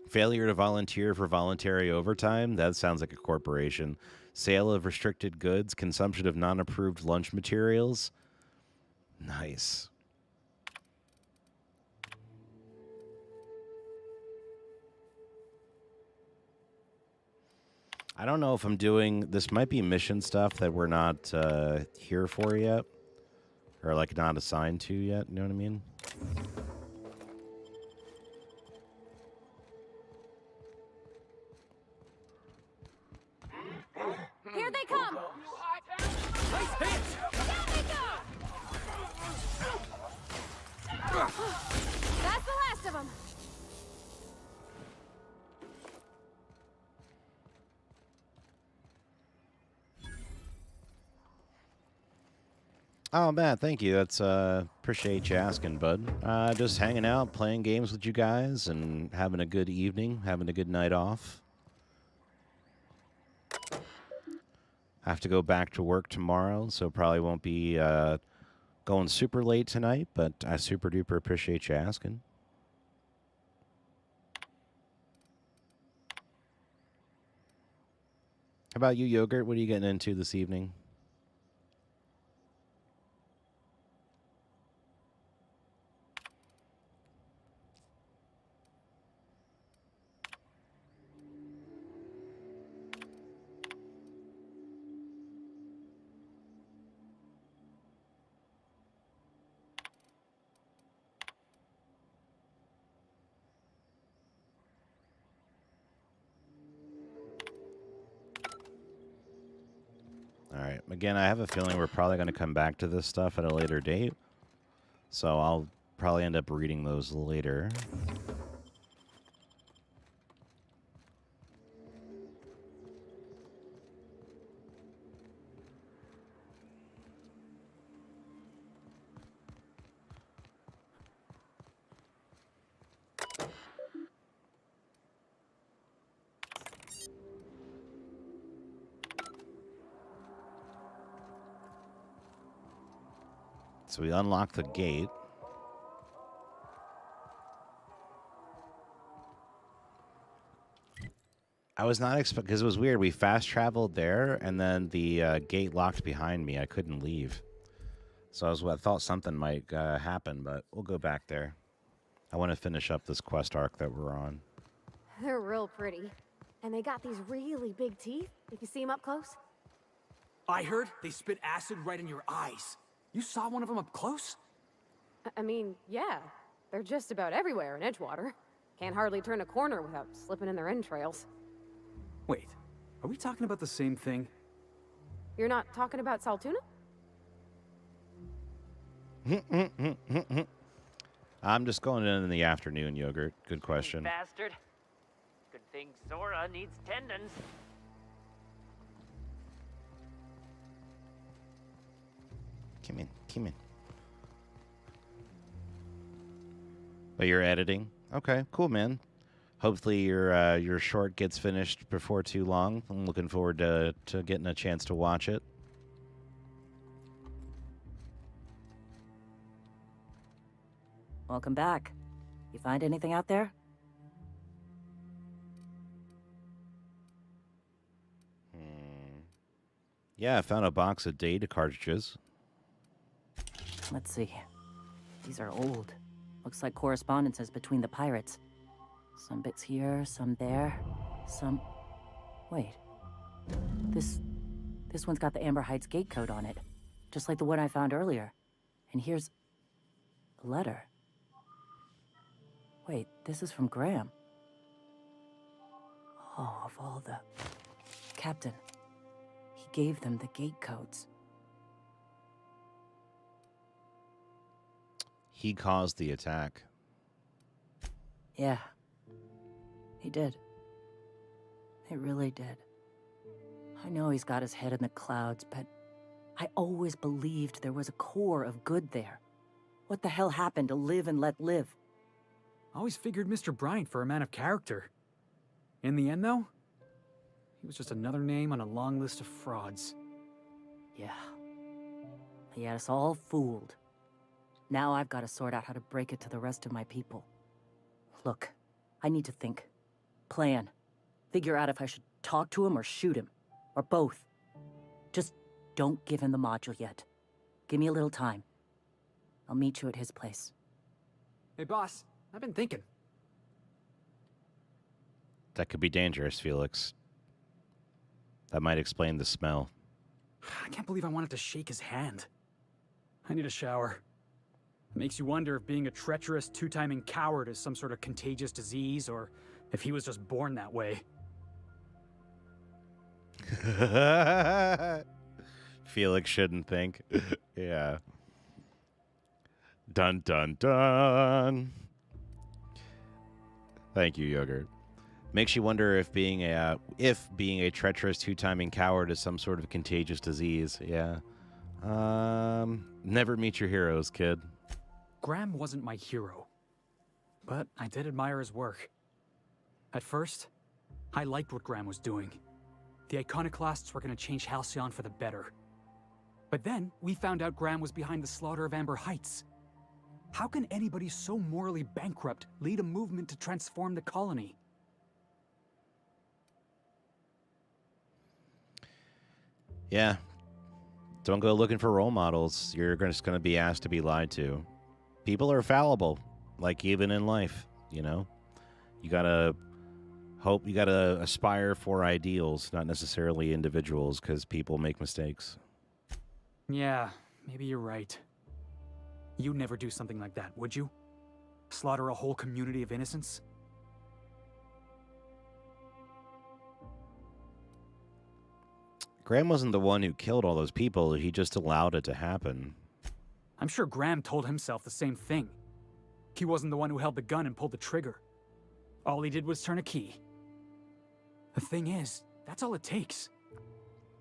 Failure to volunteer for voluntary overtime? That sounds like a corporation. Sale of restricted goods, consumption of non-approved lunch materials. Nice. I don't know if I'm doing... This might be mission stuff that we're not here for yet. Or, like, not assigned to yet. You know what I mean? Here they come! Nice hit! Down they go! That's the last of them. Oh, man, thank you. That's, appreciate you asking, bud. Just hanging out, playing games with you guys, and having a good evening, having a good night off. Have to go back to work tomorrow, so probably won't be, going super late tonight, but I super duper appreciate you asking. How about you, Yogurt? What are you getting into this evening? All right. Again, I have a feeling we're probably going to come back to this stuff at a later date. So I'll probably end up reading those later. So we unlock the gate. I was not expecting, because it was weird. We fast traveled there, and then the gate locked behind me. I couldn't leave. So I thought something might happen, but we'll go back there. I want to finish up this quest arc that we're on. They're real pretty. And they got these really big teeth, if you see them up close. I heard they spit acid right in your eyes. You saw one of them up close? I mean, yeah. They're just about everywhere in Edgewater. Can't hardly turn a corner without slipping in their entrails. Wait, are we talking about the same thing? You're not talking about Saltuna? I'm just going in the afternoon, Yogurt. Good question. Bastard. Good thing Zora needs tendons. Come in, come in. But you're editing? Okay, cool, man. Hopefully your short gets finished before too long. I'm looking forward to getting a chance to watch it. Welcome back. You find anything out there? Yeah, I found a box of data cartridges. Let's see. These are old. Looks like correspondences between the pirates. Some bits here, some there, some... Wait. This one's got the Amber Heights gate code on it. Just like the one I found earlier. And here's... a letter. Wait, this is from Graham. Oh, of all the... Captain. He gave them the gate codes. He caused the attack. Yeah. He did. He really did. I know he's got his head in the clouds, but I always believed there was a core of good there. What the hell happened to live and let live? I always figured Mr. Bryant for a man of character. In the end, though, he was just another name on a long list of frauds. Yeah. He had us all fooled. Now I've got to sort out how to break it to the rest of my people. Look, I need to think. Plan. Figure out if I should talk to him or shoot him. Or both. Just don't give him the module yet. Give me a little time. I'll meet you at his place. Hey, boss. I've been thinking. That could be dangerous, Felix. That might explain the smell. I can't believe I wanted to shake his hand. I need a shower. It makes you wonder if being a treacherous, two-timing coward is some sort of contagious disease, or if he was just born that way. Felix shouldn't think. Yeah. Dun, dun, dun. Thank you, Yogurt. Makes you wonder if being a treacherous two-timing coward is some sort of contagious disease. Yeah. Never meet your heroes, kid. Graham wasn't my hero, but I did admire his work. At first, I liked what Graham was doing. The Iconoclasts were going to change Halcyon for the better. But then, we found out Graham was behind the slaughter of Amber Heights. How can anybody so morally bankrupt lead a movement to transform the colony? Yeah. Don't go looking for role models. You're just going to be asked to be lied to. People are fallible, like even in life, you know? You got to hope, you got to aspire for ideals, not necessarily individuals, because people make mistakes. Yeah, maybe you're right. You'd never do something like that, would you? Slaughter a whole community of innocents? Graham wasn't the one who killed all those people. He just allowed it to happen. I'm sure Graham told himself the same thing. He wasn't the one who held the gun and pulled the trigger. All he did was turn a key. The thing is, that's all it takes.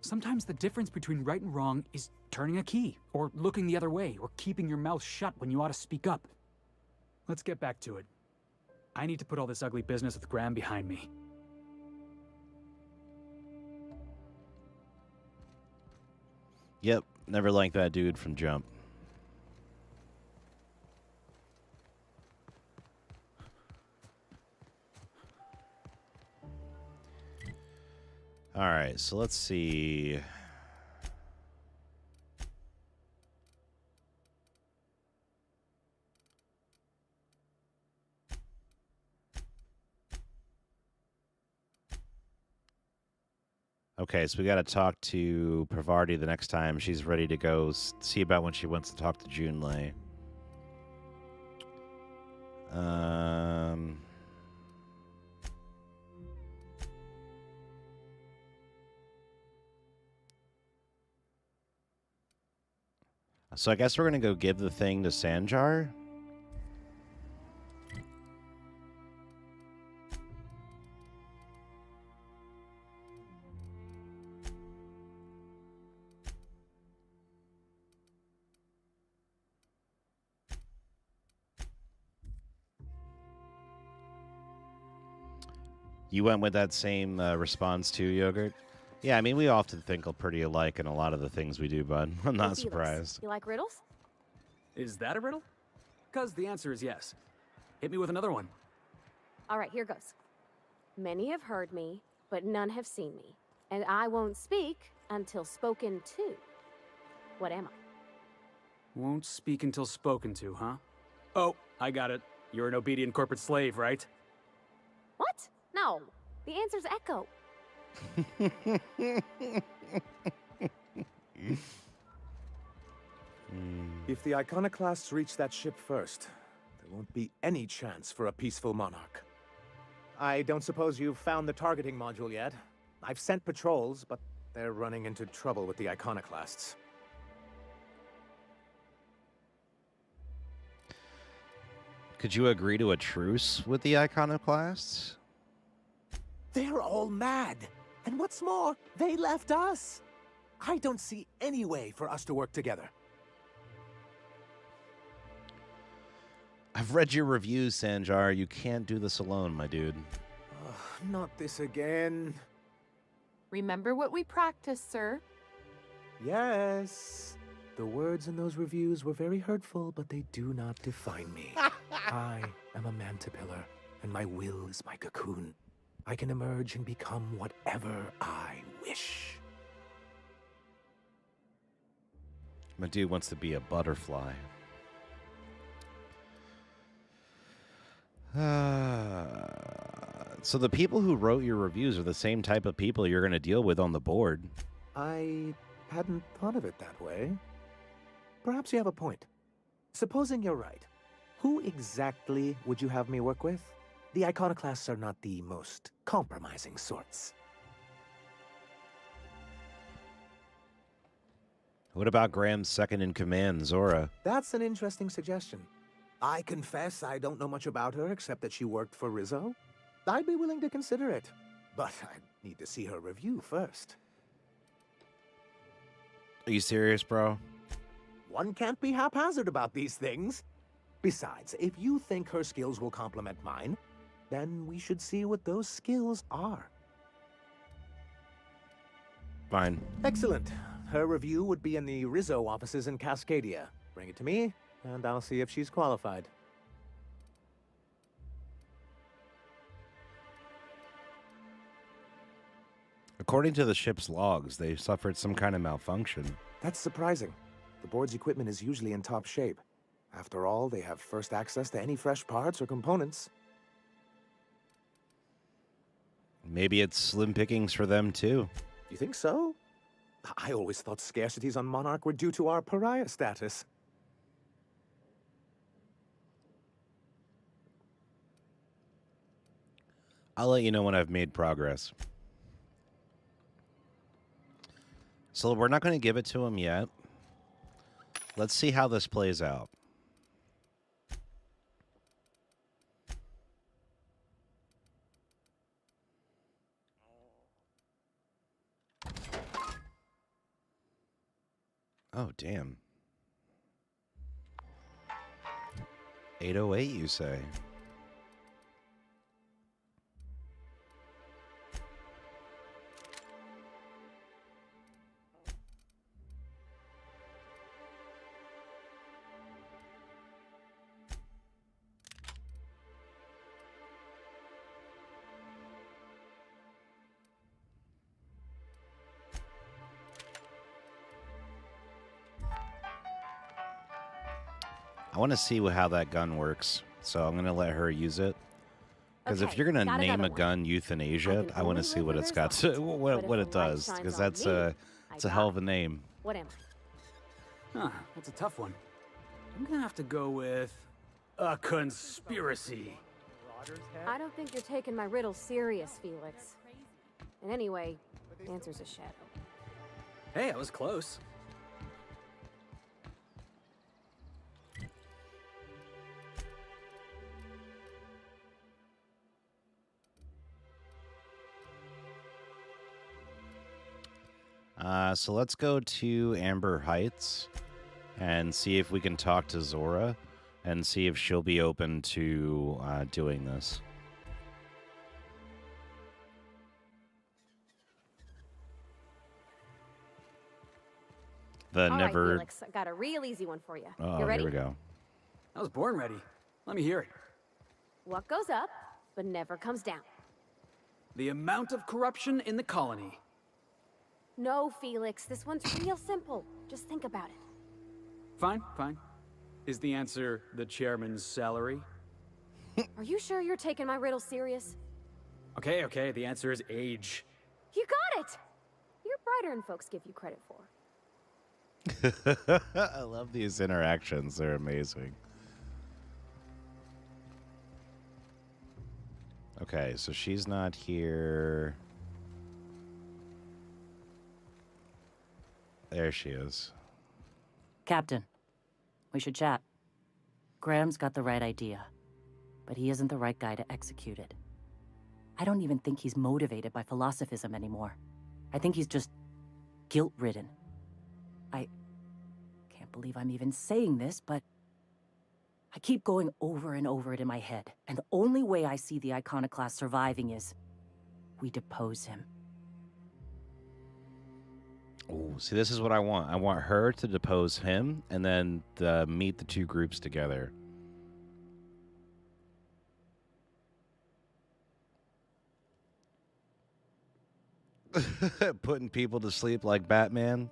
Sometimes the difference between right and wrong is turning a key, or looking the other way, or keeping your mouth shut when you ought to speak up. Let's get back to it. I need to put all this ugly business with Graham behind me. Yep, never liked that dude from jump. All right, so let's see. Okay, so we got to talk to Pravarti the next time she's ready to go. See about when she wants to talk to Junlei. So I guess we're going to go give the thing to Sanjar. You went with that same response too, Yogurt? Yeah, I mean, we often think pretty alike in a lot of the things we do, bud. I'm not surprised. You like riddles? Is that a riddle? because the answer is yes. Hit me with another one. All right, here goes. Many have heard me, but none have seen me. And I won't speak until spoken to. What am I? Won't speak until spoken to, huh? Oh, I got it. You're an obedient corporate slave, right? What? No. The answer's Echo. If the iconoclasts reach that ship first, there won't be any chance for a peaceful monarch. I don't suppose you've found the targeting module yet. I've sent patrols, but they're running into trouble with the iconoclasts. Could you agree to a truce with the iconoclasts? They're all mad. And what's more, they left us. I don't see any way for us to work together. I've read your reviews, Sanjar. You can't do this alone, my dude. Not this again. Remember what we practiced, sir. Yes. The words in those reviews were very hurtful, but they do not define me. I am a mantipillar, and my will is my cocoon. I can emerge and become whatever I wish. My dude wants to be a butterfly. So the people who wrote your reviews are the same type of people you're going to deal with on the board. I hadn't thought of it that way. Perhaps you have a point. Supposing you're right, who exactly would you have me work with? The iconoclasts are not the most compromising sorts. What about Graham's second in command, Zora? That's an interesting suggestion. I confess I don't know much about her except that she worked for Rizzo. I'd be willing to consider it, but I'd need to see her review first. Are you serious, bro? One can't be haphazard about these things. Besides, if you think her skills will complement mine, then we should see what those skills are. Fine. Excellent. Her review would be in the Rizzo offices in Cascadia. Bring it to me, and I'll see if she's qualified. According to the ship's logs, they suffered some kind of malfunction. That's surprising. The board's equipment is usually in top shape. After all, they have first access to any fresh parts or components. Maybe it's slim pickings for them, too. You think so? I always thought scarcities on Monarch were due to our pariah status. I'll let you know when I've made progress. So we're not going to give it to him yet. Let's see how this plays out. Oh, damn. 808, you say? I want to see how that gun works, so I'm going to let her use it. Because if you're going to name a gun euthanasia, I want to see what it's got to, what it does, because that's it's a hell of a name. What am I? Huh, that's a tough one. I'm gonna have to go with a conspiracy. I don't think you're taking my riddle serious, Felix. And anyway, the answer's a shadow. Hey, I was close. So let's go to Amber Heights and see if we can talk to Zora and see if she'll be open to doing this. All right, Felix, I got a real easy one for you. Oh, you ready? here we go. I was born ready. Let me hear it. What goes up, but never comes down? The amount of corruption in the colony. No, Felix, this one's real simple. Just think about it. Fine, fine. Is the answer the chairman's salary? Are you sure you're taking my riddle serious? Okay, okay, the answer is age. You got it! You're brighter than folks give you credit for. I love these interactions. They're amazing. Okay, so she's not here. There she is. Captain, we should chat. Graham's got the right idea, but he isn't the right guy to execute it. I don't even think he's motivated by philosophism anymore. I think he's just guilt-ridden. I can't believe I'm even saying this, but I keep going over and over it in my head, and the only way I see the Iconoclast surviving is we depose him. Oh, see, this is what I want. I want her to depose him, and then meet the two groups together. Putting people to sleep like Batman.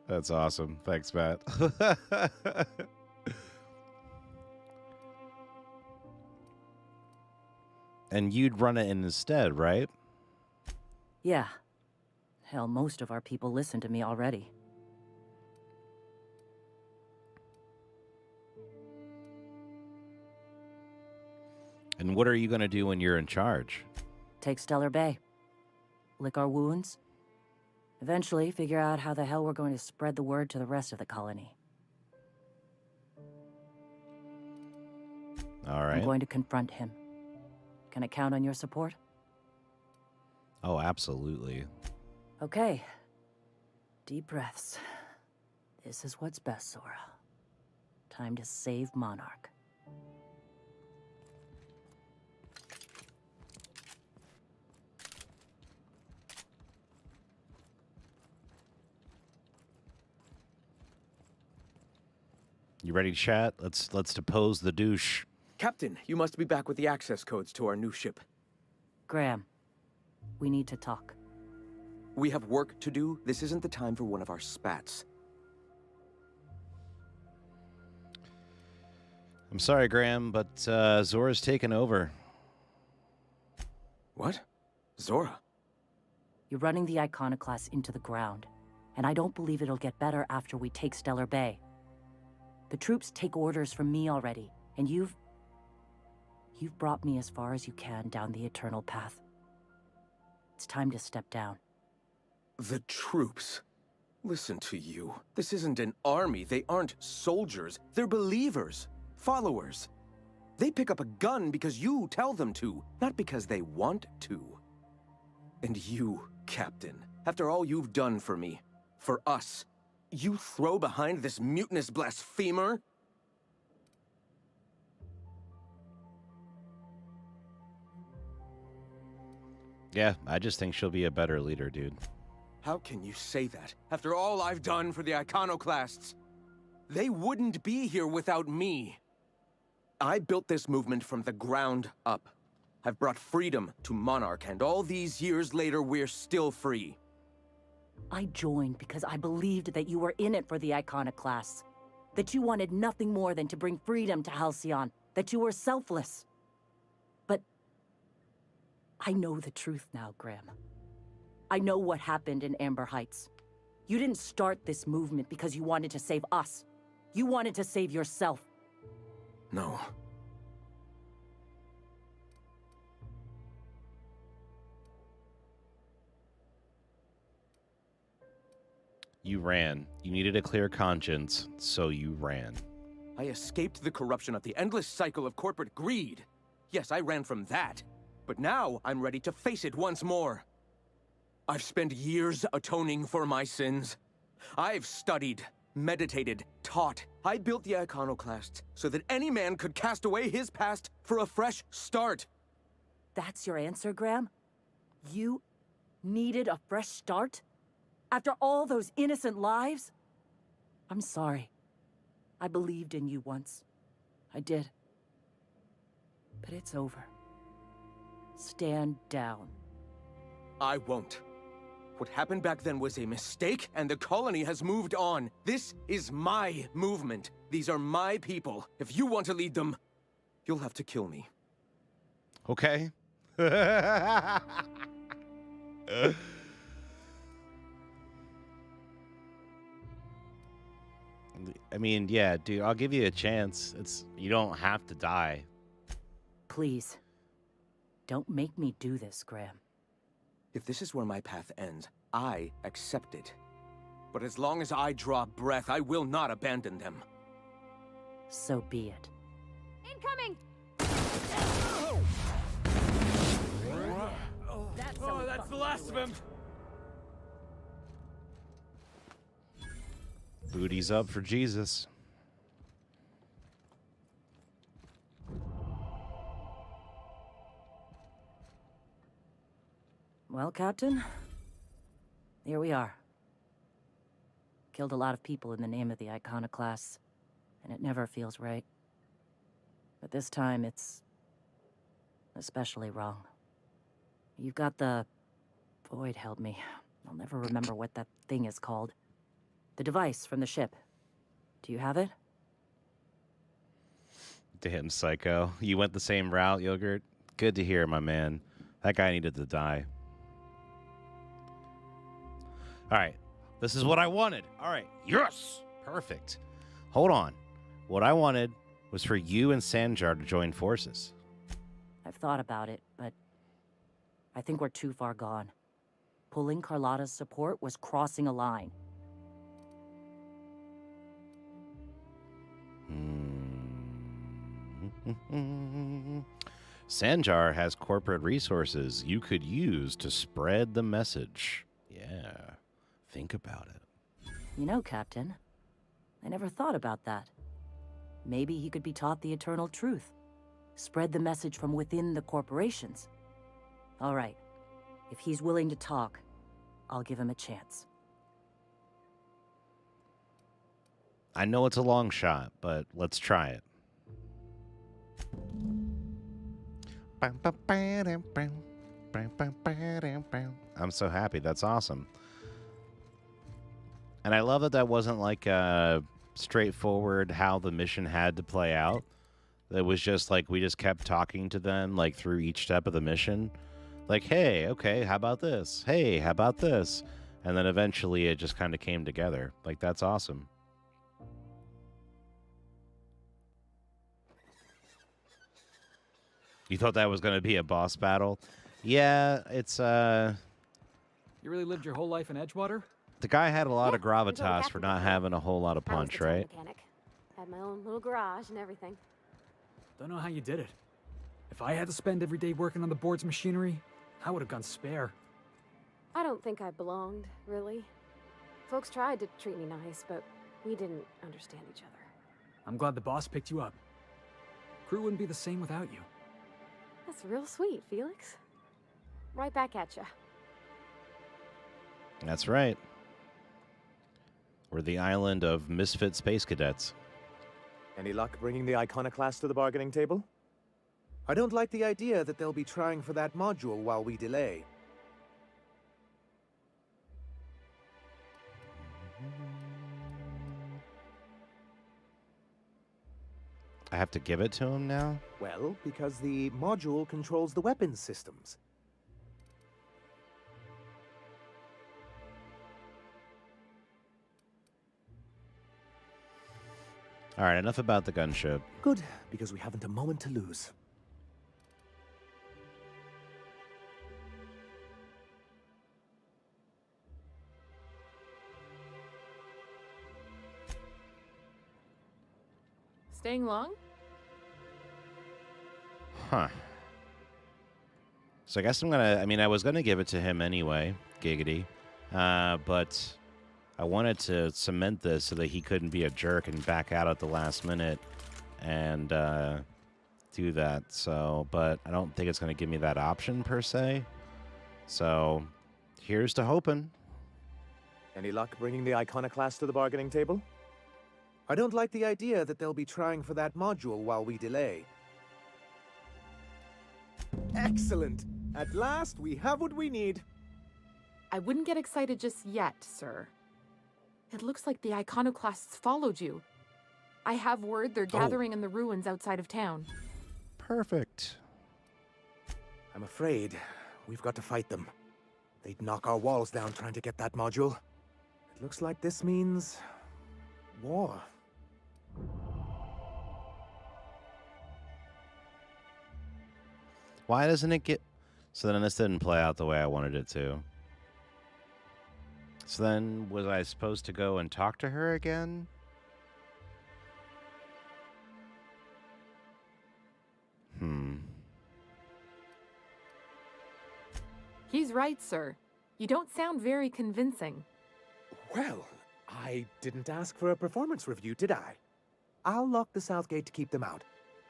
That's awesome. Thanks, Matt. And you'd run it instead, right? Yeah. Hell, most of our people listen to me already. And what are you going to do when you're in charge? Take Stellar Bay. Lick our wounds. Eventually, figure out how the hell we're going to spread the word to the rest of the colony. All right. I'm going to confront him. Can I count on your support? Oh, absolutely. Okay. Deep breaths. This is what's best, Zora. Time to save Monarch. You ready to chat? Let's depose the douche. Captain, you must be back with the access codes to our new ship. Graham, we need to talk. We have work to do. This isn't the time for one of our spats. I'm sorry, Graham, but Zora's taken over. What? Zora? You're running the Iconoclast into the ground, and I don't believe it'll get better after we take Stellar Bay. The troops take orders from me already, and you've brought me as far as you can down the eternal path. It's time to step down. The troops? Listen to you. This isn't an army. They aren't soldiers. They're believers. Followers. They pick up a gun because you tell them to, not because they want to. And you, Captain, after all you've done for me, for us, you throw behind this mutinous blasphemer? Yeah, I just think she'll be a better leader, dude. How can you say that, after all I've done for the Iconoclasts? They wouldn't be here without me. I built this movement from the ground up. I've brought freedom to Monarch, and all these years later, we're still free. I joined because I believed that you were in it for the Iconoclasts. That you wanted nothing more than to bring freedom to Halcyon. That you were selfless. But I know the truth now, Graham. I know what happened in Amber Heights. You didn't start this movement because you wanted to save us. You wanted to save yourself. No. You ran. You needed a clear conscience, so you ran. I escaped the corruption of the endless cycle of corporate greed. Yes, I ran from that. But now I'm ready to face it once more. I've spent years atoning for my sins. I've studied, meditated, taught. I built the Iconoclasts so that any man could cast away his past for a fresh start. That's your answer, Graham? You needed a fresh start? After all those innocent lives? I'm sorry. I believed in you once. I did. But it's over. Stand down. I won't. What happened back then was a mistake, and the colony has moved on. This is my movement. These are my people. If you want to lead them, you'll have to kill me. Okay. I mean, yeah, dude, I'll give you a chance. You don't have to die. Please. Don't make me do this, Graham. If this is where my path ends, I accept it. But as long as I draw breath, I will not abandon them. So be it. Incoming! That's the last of him! Booty's up for Jesus. Well, Captain, here we are. Killed a lot of people in the name of the Iconoclasts, and it never feels right. But this time, it's especially wrong. You've got the... Void held me. I'll never remember what that thing is called. The device from the ship. Do you have it? Damn, Psycho. You went the same route, Yogurt? Good to hear, my man. That guy needed to die. All right. This is what I wanted. All right. Yes! Perfect. Hold on. What I wanted was for you and Sanjar to join forces. I've thought about it, but I think we're too far gone. Pulling Carlotta's support was crossing a line. Sanjar has corporate resources you could use to spread the message. Yeah, think about it. You know, Captain, I never thought about that. Maybe he could be taught the eternal truth. Spread the message from within the corporations. All right, if he's willing to talk, I'll give him a chance. I know it's a long shot, but let's try it. I'm so happy. That's awesome. And I love that wasn't like straightforward how the mission had to play out. It was just like we just kept talking to them like through each step of the mission. Like, hey, okay, how about this? Hey, how about this? And then eventually it just kind of came together. Like, that's awesome. You thought that was going to be a boss battle? Yeah, it's, You really lived your whole life in Edgewater? the guy had a lot of gravitas for not having a whole lot of punch, right? Mechanic. Had my own little garage and everything. Don't know how you did it. If I had to spend every day working on the board's machinery, I would have gone spare. I don't think I belonged, really. Folks tried to treat me nice, but we didn't understand each other. I'm glad the boss picked you up. Crew wouldn't be the same without you. That's real sweet, Felix. Right back at ya. That's right. We're the island of misfit space cadets. Any luck bringing the Iconoclast to the bargaining table? I don't like the idea that they'll be trying for that module while we delay. I have to give it to him now? Well, because the module controls the weapons systems. All right, enough about the gunship. Good, because we haven't a moment to lose. Staying long? Huh. So I guess I'm gonna, I was gonna give it to him anyway, giggity. But I wanted to cement this so that he couldn't be a jerk and back out at the last minute and do that. So, but I don't think it's gonna give me that option per se. So here's to hoping. Any luck bringing the Iconoclast to the bargaining table? I don't like the idea that they'll be trying for that module while we delay. Excellent! At last, we have what we need. I wouldn't get excited just yet, sir. It looks like the iconoclasts followed you. I have word they're gathering in the ruins outside of town. Perfect. I'm afraid we've got to fight them. They'd knock our walls down trying to get that module. It looks like this means war. Why doesn't it get... So then this didn't play out the way I wanted it to. So then was I supposed to go and talk to her again? He's right, sir. You don't sound very convincing. Well, I didn't ask for a performance review, did I? I'll lock the south gate to keep them out.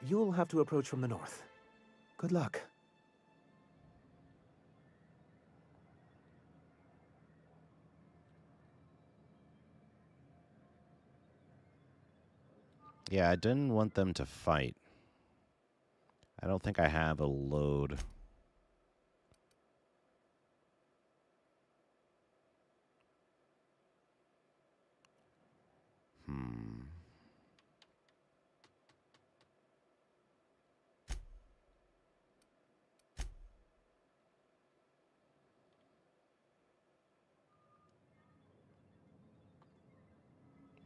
You'll have to approach from the north. Good luck. Yeah, I didn't want them to fight. I don't think I have a load.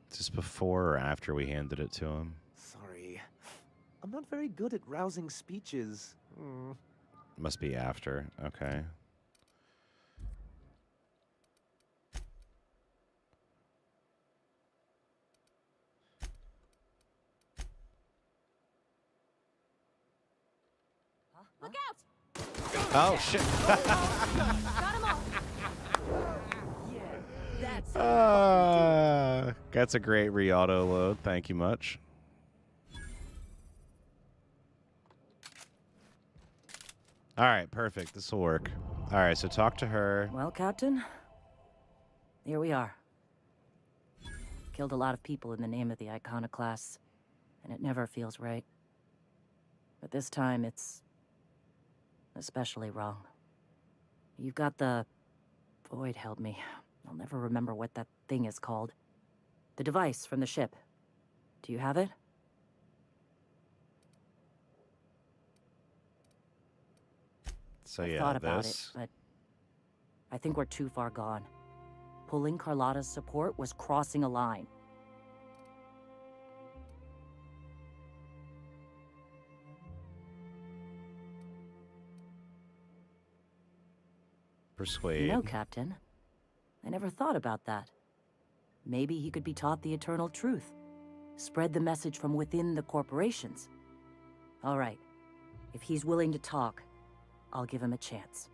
Is this before or after we handed it to him? Sorry. I'm not very good at rousing speeches. Must be after. Okay. Look out! Oh, shit. Got him all. That's a great re-auto load. Thank you much. All right, perfect. This will work. All right, so talk to her. Well, Captain, here we are. Killed a lot of people in the name of the iconoclasts, and it never feels right. But this time, it's especially wrong. You've got the... Void held me. I'll never remember what that thing is called. The device from the ship. Do you have it? So I yeah, thought about this. it, but I think we're too far gone. Pulling Carlotta's support was crossing a line. Persuade. No, Captain. I never thought about that. Maybe he could be taught the eternal truth. Spread the message from within the corporations. All right. If he's willing to talk, I'll give him a chance.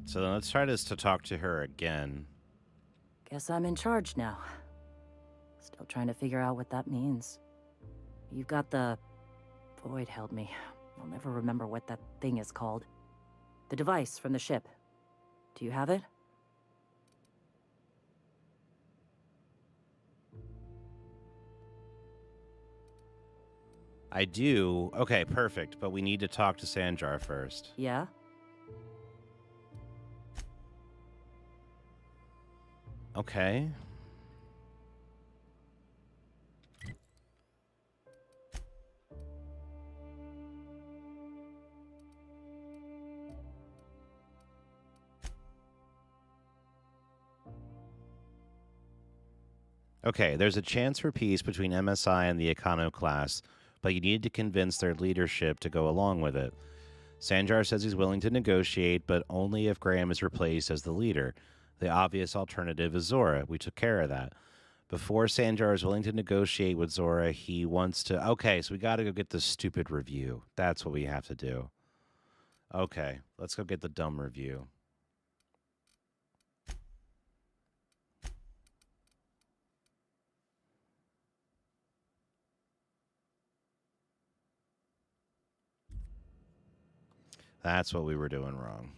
So then let's try this to talk to her again. Guess I'm in charge now. Still trying to figure out what that means. You've got the... Void held me. I'll never remember what that thing is called. The device from the ship. Do you have it? I do. Okay, perfect. But we need to talk to Sanjar first. Yeah? Okay. Okay, there's a chance for peace between MSI and the Iconoclasts, but you need to convince their leadership to go along with it. Sanjar says he's willing to negotiate, but only if Graham is replaced as the leader. The obvious alternative is Zora. We took care of that. Before Sanjar is willing to negotiate with Zora, he wants to... Okay, so we got to go get this stupid review. That's what we have to do. Okay, let's go get the dumb review. That's what we were doing wrong.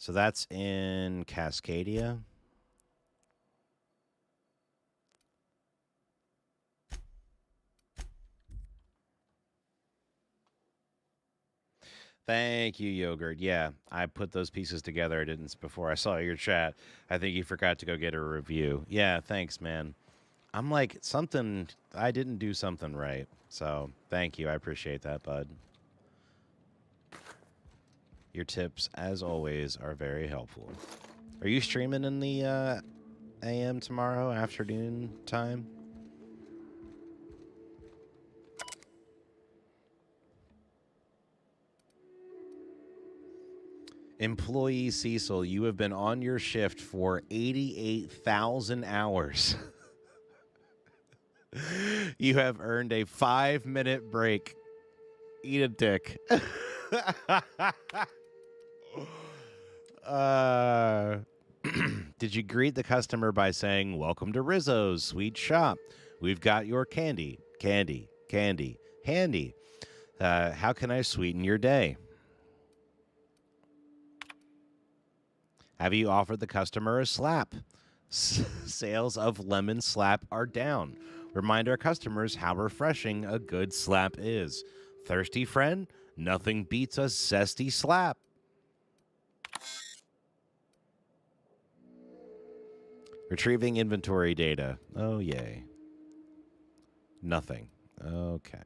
So that's in Cascadia. Thank you, Yogurt. Yeah, I put those pieces together. I didn't before I saw your chat. I think you forgot to go get a review. Yeah, thanks, man. I'm like, I didn't do something right. So thank you. I appreciate that, bud. Your tips, as always, are very helpful. Are you streaming in the AM tomorrow, afternoon time? Employee Cecil, you have been on your shift for 88,000 hours. You have earned a 5-minute break. Eat a dick. Did you greet the customer by saying, "Welcome to Rizzo's Sweet Shop. We've got your candy, handy. How can I sweeten your day?" Have you offered the customer a slap? Sales of lemon slap are down. Remind our customers how refreshing a good slap is. Thirsty friend? Nothing beats a zesty slap. Retrieving inventory data. Oh, yay. Nothing. Okay.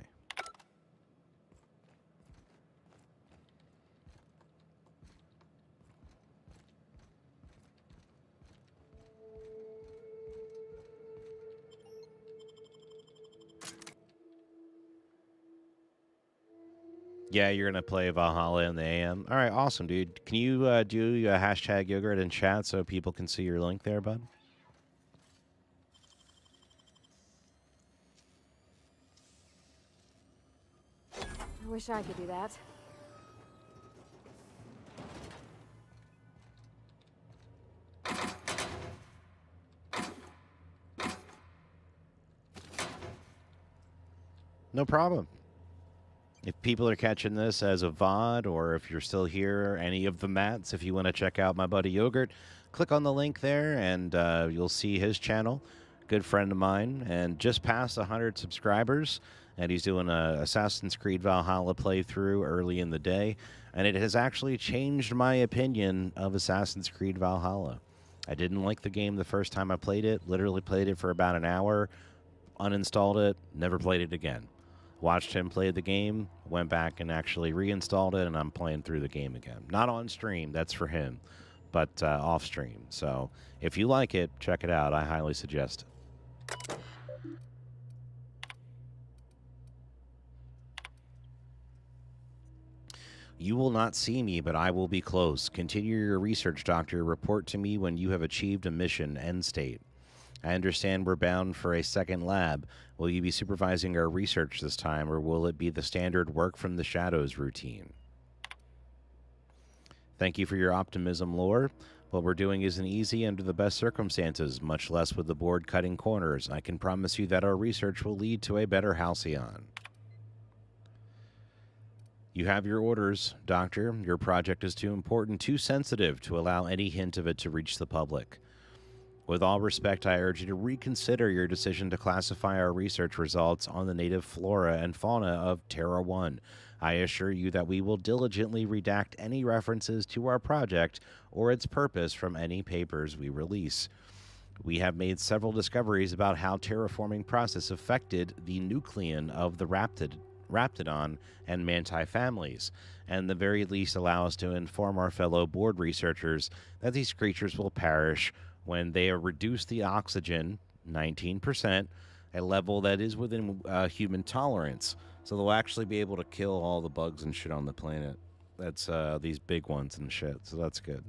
Yeah, you're going to play Valhalla in the AM. All right, awesome, dude. Can you do a hashtag yogurt in chat so people can see your link there, bud? I wish I could do that. No problem. If people are catching this as a VOD, or if you're still here, any of the mats, if you want to check out my buddy Yogurt, click on the link there and you'll see his channel. Good friend of mine, and just past 100 subscribers, and he's doing a Assassin's Creed Valhalla playthrough early in the day, and it has actually changed my opinion of Assassin's Creed Valhalla. I didn't like the game the first time I played it, literally played it for about an hour, uninstalled it, never played it again. Watched him play the game, went back and actually reinstalled it, and I'm playing through the game again. Not on stream, that's for him, but off stream. So if you like it, check it out. I highly suggest it. You will not see me, but I will be close. Continue your research, Doctor. Report to me when you have achieved a mission end state. I understand we're bound for a second lab. Will you be supervising our research this time, or will it be the standard work from the shadows routine? Thank you for your optimism, Lore. What we're doing isn't easy under the best circumstances, much less with the board cutting corners. I can promise you that our research will lead to a better Halcyon. You have your orders, Doctor. Your project is too important, too sensitive to allow any hint of it to reach the public. With all respect, I urge you to reconsider your decision to classify our research results on the native flora and fauna of Terra 1. I assure you that we will diligently redact any references to our project or its purpose from any papers we release. We have made several discoveries about how terraforming process affected the nucleon of the Raptidon and Manti families, and the very least allow us to inform our fellow board researchers that these creatures will perish when they reduce the oxygen 19%, a level that is within human tolerance. So they'll actually be able to kill all the bugs and shit on the planet. That's these big ones and shit. So that's good.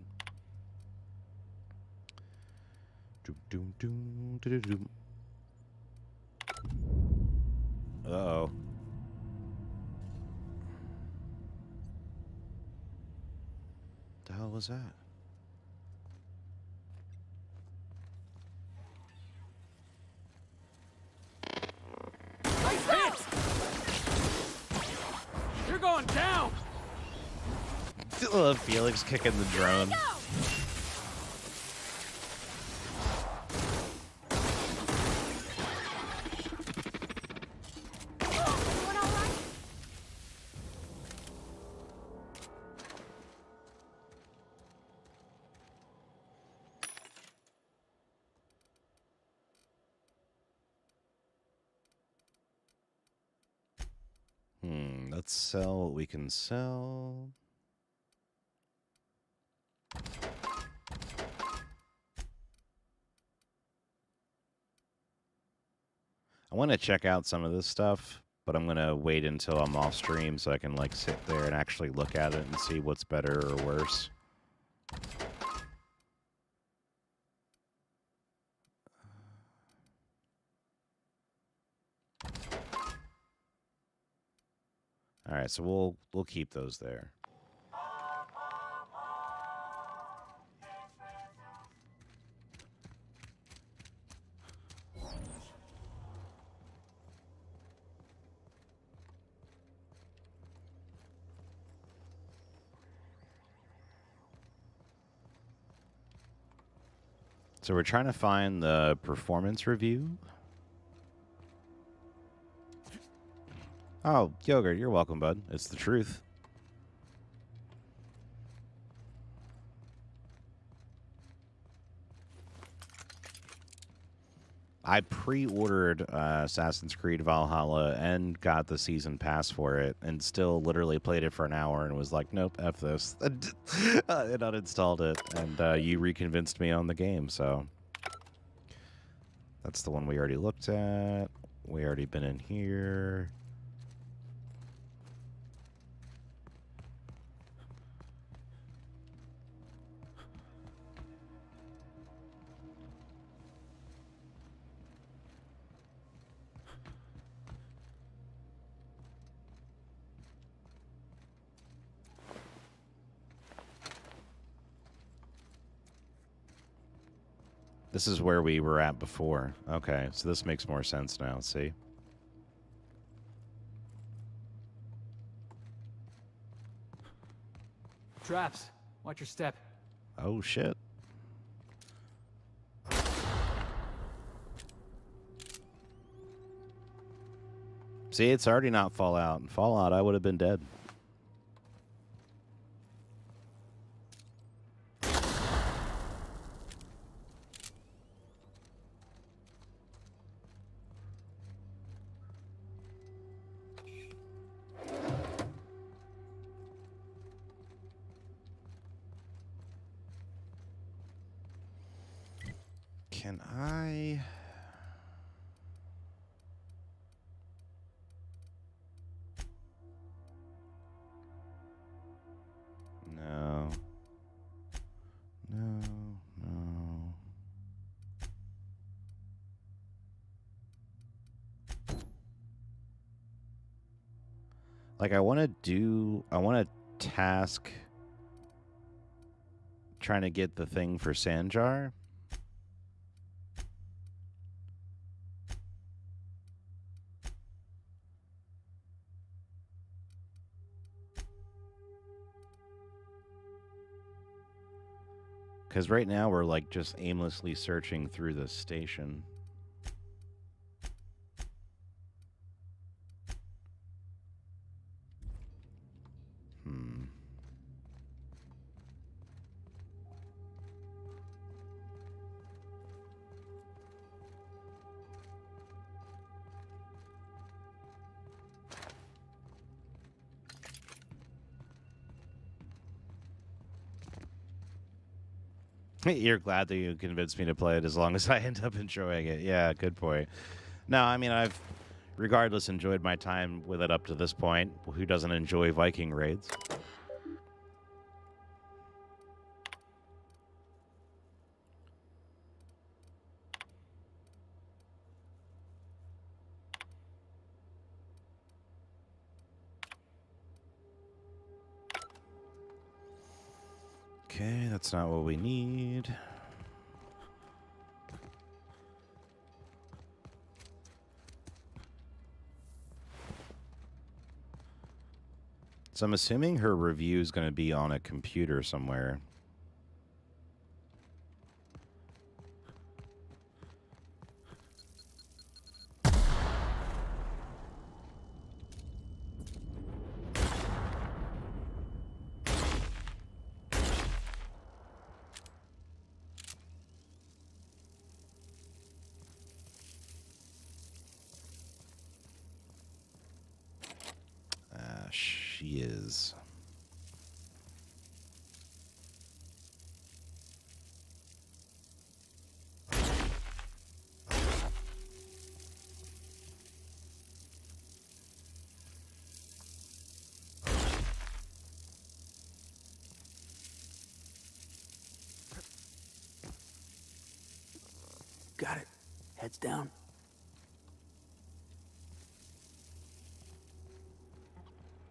Uh-oh. The hell was that? You're going down! I love Felix kicking the drone. Let's sell what we can sell. I want to check out some of this stuff, but I'm going to wait until I'm off stream so I can like sit there and actually look at it and see what's better or worse. All right, so we'll keep those there. So we're trying to find the performance review. Oh, Yogurt, you're welcome, bud. It's the truth. I pre-ordered Assassin's Creed Valhalla and got the season pass for it, and still literally played it for an hour and was like, nope, F this. And uninstalled it, and you reconvinced me on the game, so. That's the one we already looked at. We already been in here. This is where we were at before. Okay, so this makes more sense now, see? Traps. Watch your step. Oh, shit. See, it's already not Fallout. In Fallout, I would have been dead. Can I... No. No, no. Like, I want to task trying to get the thing for Sanjar. Because right now we're like just aimlessly searching through the station. You're glad that you convinced me to play it as long as I end up enjoying it. Yeah, good point. No, I mean, I've, regardless, enjoyed my time with it up to this point. Who doesn't enjoy Viking raids? Okay, that's not what we need. So I'm assuming her review is going to be on a computer somewhere. She is. Got it. Heads down.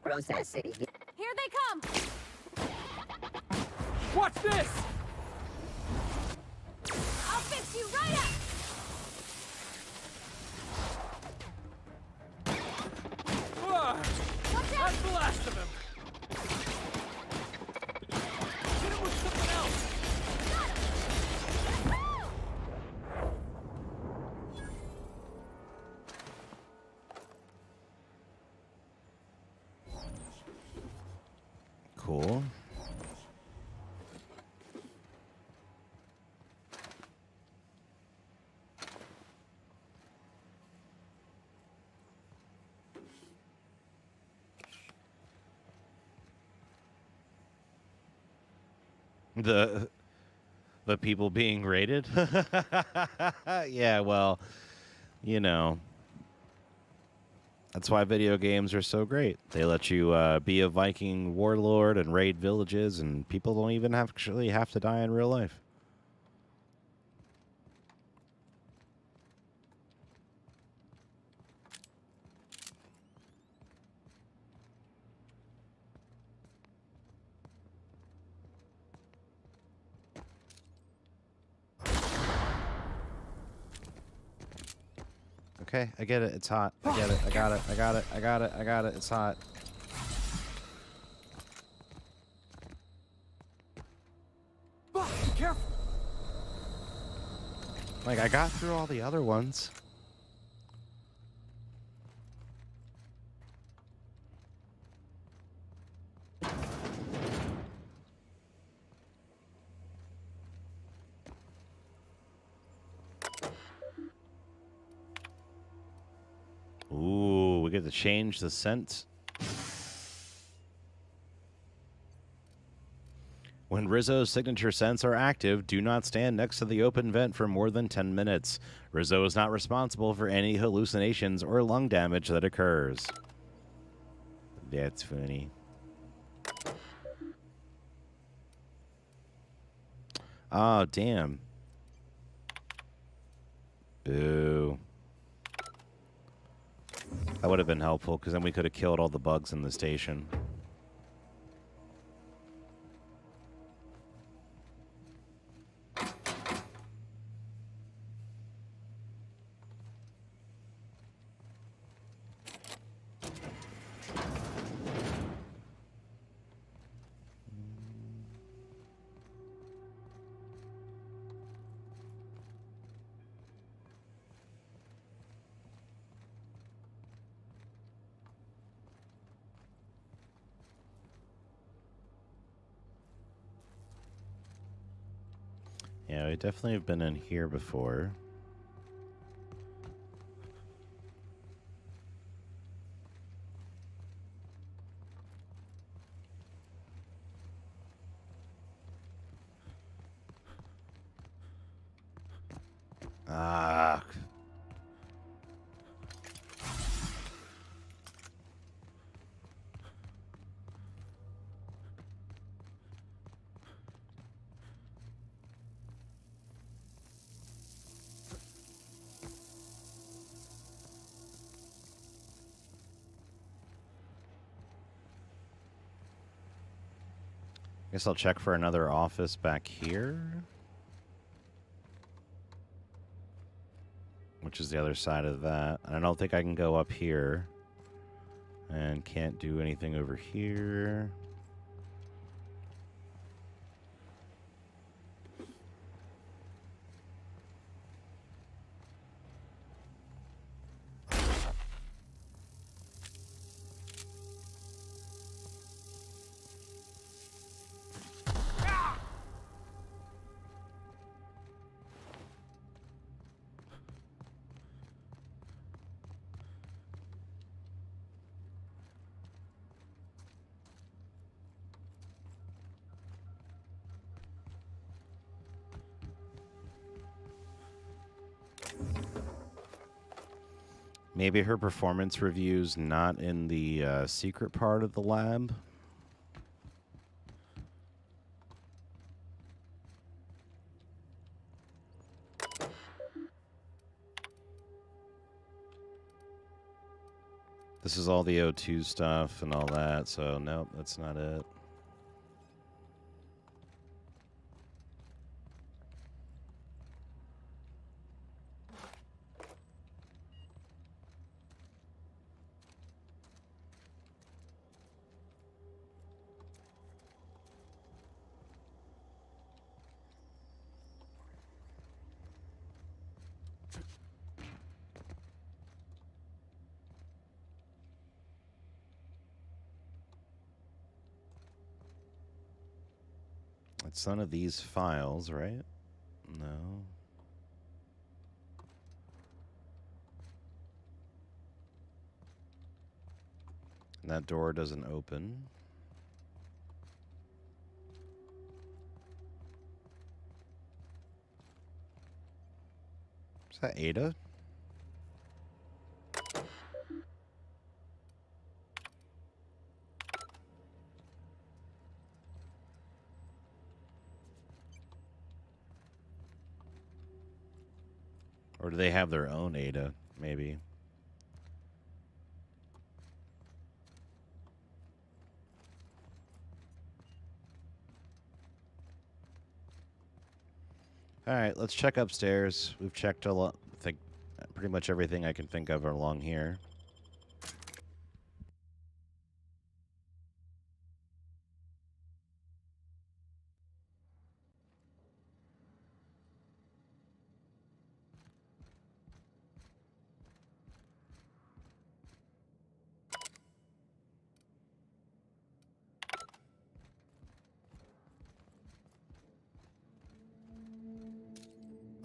Processing. Here they come! Watch this! I'll fix you right up! That's the last of him! Hit him with something else! Cool. The people being raided? Yeah, well, you know. That's why video games are so great. They let you be a Viking warlord and raid villages, and people don't even actually have to die in real life. Okay, I get it. It's hot. I get it. I got it. I got it. I got it. I got it. It's hot. Careful! Like, I got through all the other ones. Ooh, we get to change the scent. When Rizzo's signature scents are active, do not stand next to the open vent for more than 10 minutes. Rizzo is not responsible for any hallucinations or lung damage that occurs. That's funny. Oh, damn. Boo. That would have been helpful, because then we could have killed all the bugs in the station. Yeah, we definitely have been in here before. Ah. Guess I'll check for another office back here. Which is the other side of that. I don't think I can go up here. And can't do anything over here. Maybe her performance review's not in the secret part of the lab. This is all the O2 stuff and all that, so nope, that's not it. It's none of these files, right? No. And that door doesn't open. Is that Ada? Or do they have their own Ada, maybe? All right, let's check upstairs. We've checked a lot, pretty much everything I can think of along here.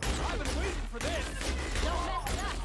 I've been waiting for this! Don't mess it up!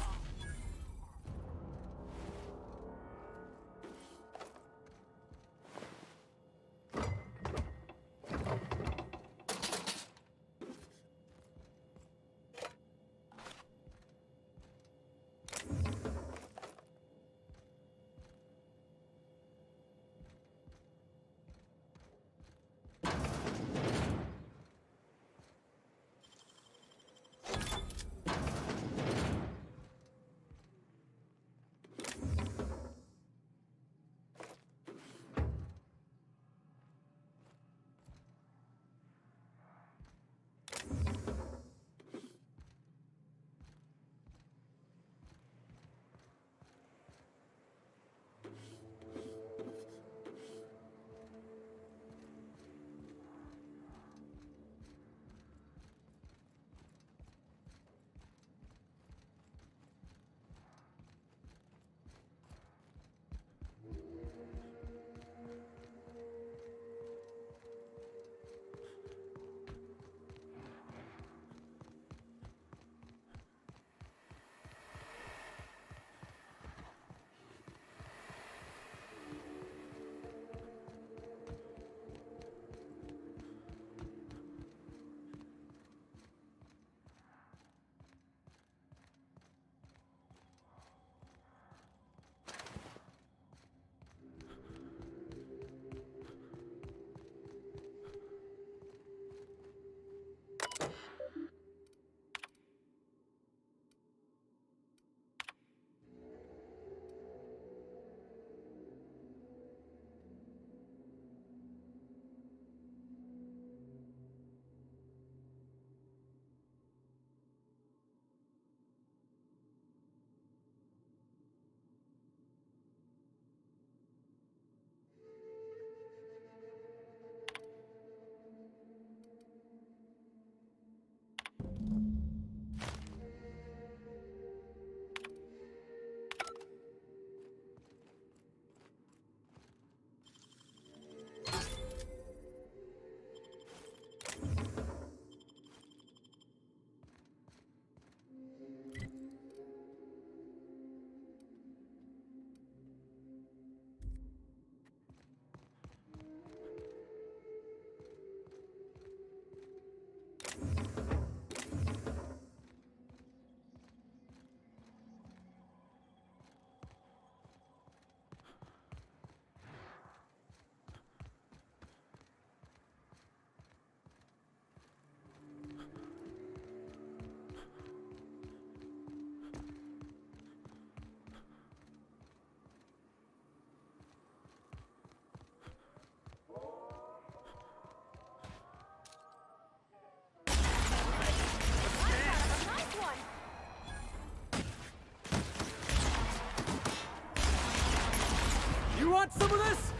some of this?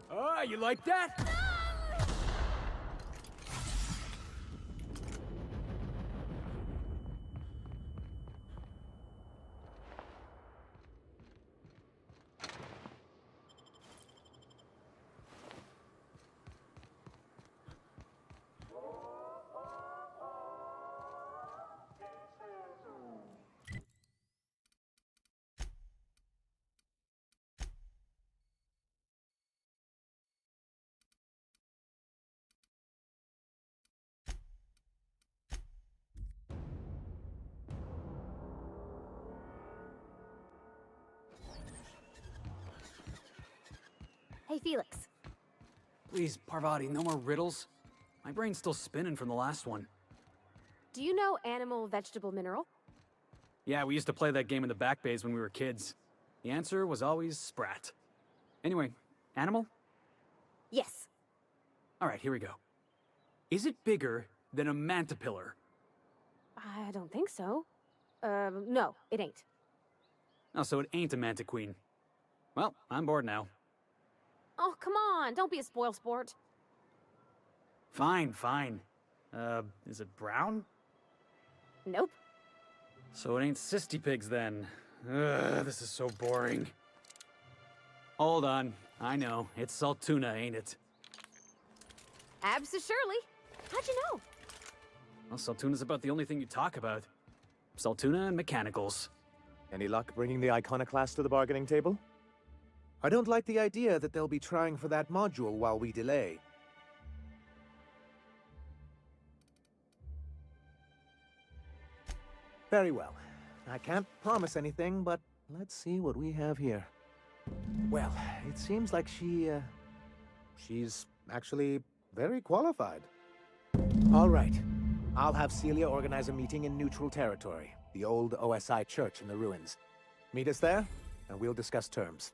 Ah, you like that? Hey, Felix. Please, Parvati, no more riddles. My brain's still spinning from the last one. Do you know animal, vegetable, mineral? Yeah, we used to play that game in the back bays when we were kids. The answer was always sprat. Anyway, animal? Yes. All right, here we go. Is it bigger than a mantipillar? I don't think so. No, it ain't. Oh, so it ain't a mantiqueen. Well, I'm bored now. Oh, come on, don't be a spoilsport. Fine, fine. Is it brown? Nope. So it ain't cysty pigs then. Ugh, this is so boring. Hold on. I know. It's salt tuna, ain't it? Abso-surely. How'd you know? Well, salt tuna's about the only thing you talk about. Salt tuna and mechanicals. Any luck bringing the iconoclast to the bargaining table? I don't like the idea that they'll be trying for that module while we delay. Very well. I can't promise anything, but let's see what we have here. Well, it seems like she's actually very qualified. All right. I'll have Celia organize a meeting in neutral territory, the old OSI church in the ruins. Meet us there, and we'll discuss terms.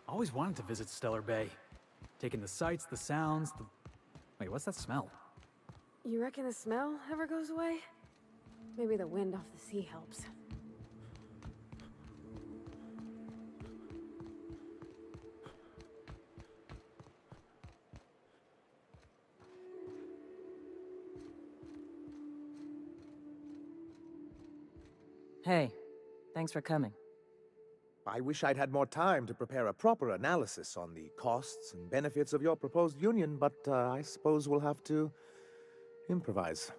Always wanted to visit Stellar Bay. Taking the sights, the sounds, the... Wait, what's that smell? You reckon the smell ever goes away? Maybe the wind off the sea helps. Hey, thanks for coming. I wish I'd had more time to prepare a proper analysis on the costs and benefits of your proposed union, but I suppose we'll have to improvise.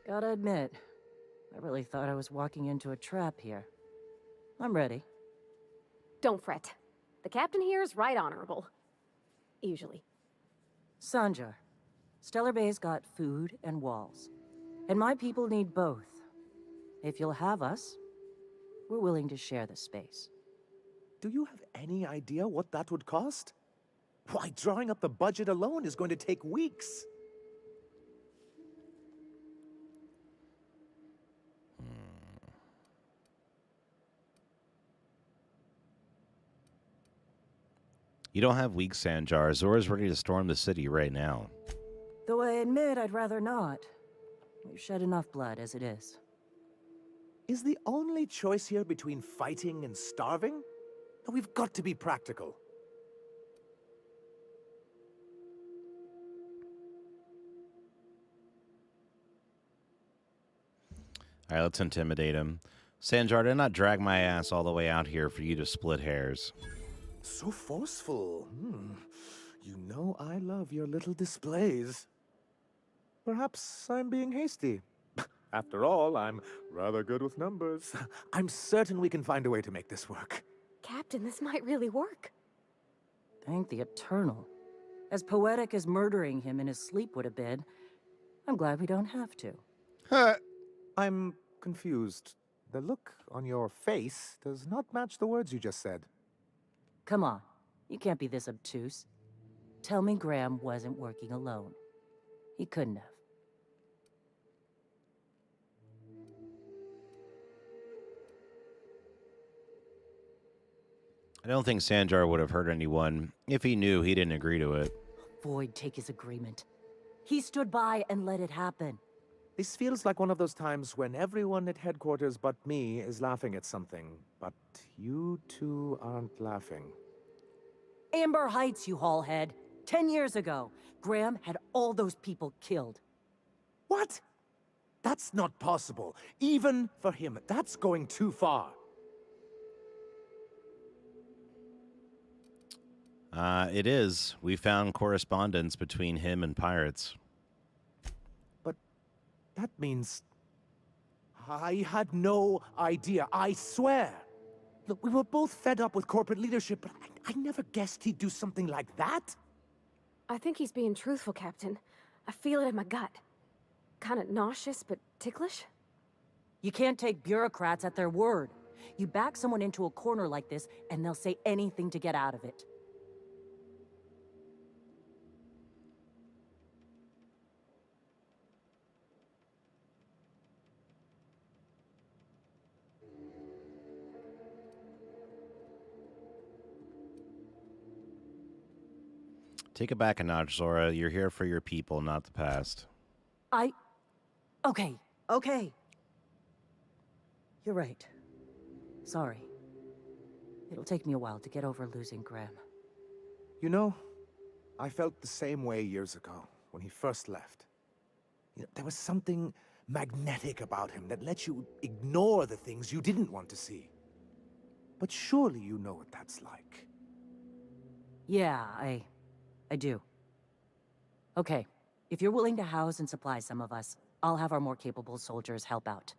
Gotta admit, I really thought I was walking into a trap here. I'm ready. Don't fret. The captain here is right honorable. Usually. Sanjar, Stellar Bay's got food and walls. And my people need both. If you'll have us, we're willing to share the space. Do you have any idea what that would cost? Why, drawing up the budget alone is going to take weeks. You don't have weak Sanjar. Zora's ready to storm the city right now. Though I admit I'd rather not. We've shed enough blood as it is. Is the only choice here between fighting and starving? We've got to be practical. All right, let's intimidate him. Sanjar, did not drag my ass all the way out here for you to split hairs. So forceful. You know I love your little displays. Perhaps I'm being hasty. After all, I'm rather good with numbers. I'm certain we can find a way to make this work. Captain, this might really work. Thank the Eternal. As poetic as murdering him in his sleep would have been, I'm glad we don't have to. I'm confused. The look on your face does not match the words you just said. Come on, you can't be this obtuse. Tell me Graham wasn't working alone. He couldn't have. I don't think Sanjar would have hurt anyone. If he knew, he didn't agree to it. Void take his agreement. He stood by and let it happen. This feels like one of those times when everyone at headquarters but me is laughing at something, but you two aren't laughing. Amber Heights, you haulhead. 10 years ago, Graham had all those people killed. What? That's not possible. Even for him, that's going too far. It is. We found correspondence between him and pirates. But that means... I had no idea, I swear. Look, we were both fed up with corporate leadership, but I never guessed he'd do something like that. I think he's being truthful, Captain. I feel it in my gut. Kind of nauseous, but ticklish. You can't take bureaucrats at their word. You back someone into a corner like this, and they'll say anything to get out of it. Take it back a notch, Zora. You're here for your people, not the past. Okay. You're right. Sorry. It'll take me a while to get over losing Graham. You know, I felt the same way years ago, when he first left. You know, there was something magnetic about him that let you ignore the things you didn't want to see. But surely you know what that's like. Yeah, I do. Okay, if you're willing to house and supply some of us, I'll have our more capable soldiers help out.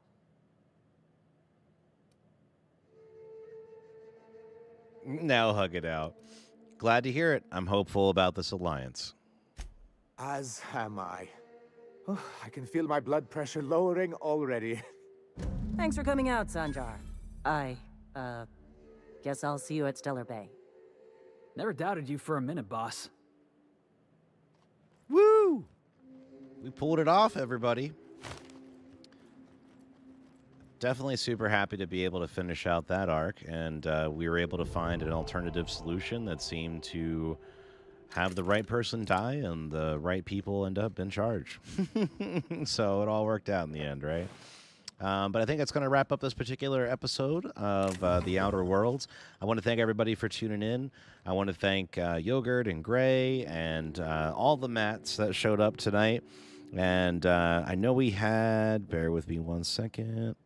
Now hug it out. Glad to hear it. I'm hopeful about this alliance. As am I. Oh, I can feel my blood pressure lowering already. Thanks for coming out, Sanjar. Guess I'll see you at Stellar Bay. Never doubted you for a minute, boss. Woo! We pulled it off, everybody. Definitely super happy to be able to finish out that arc, and we were able to find an alternative solution that seemed to have the right person die and the right people end up in charge. So it all worked out in the end, right? But I think that's going to wrap up this particular episode of The Outer Worlds. I want to thank everybody for tuning in. I want to thank Yogurt and Gray and all the Matts that showed up tonight. And I know we had, bear with me one second.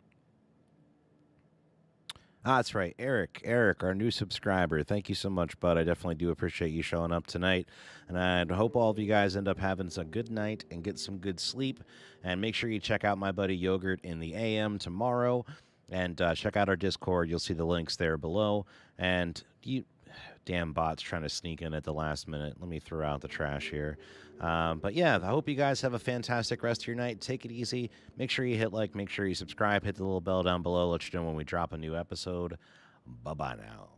That's right, Eric, our new subscriber. Thank you so much, bud. I definitely do appreciate you showing up tonight. And I hope all of you guys end up having a good night and get some good sleep. And make sure you check out my buddy Yogurt in the AM tomorrow. And check out our Discord. You'll see the links there below. And you damn bots trying to sneak in at the last minute. Let me throw out the trash here. But yeah, I hope you guys have a fantastic rest of your night. Take it easy. Make sure you hit like, make sure you subscribe, hit the little bell down below, let you know when we drop a new episode. Bye-bye now.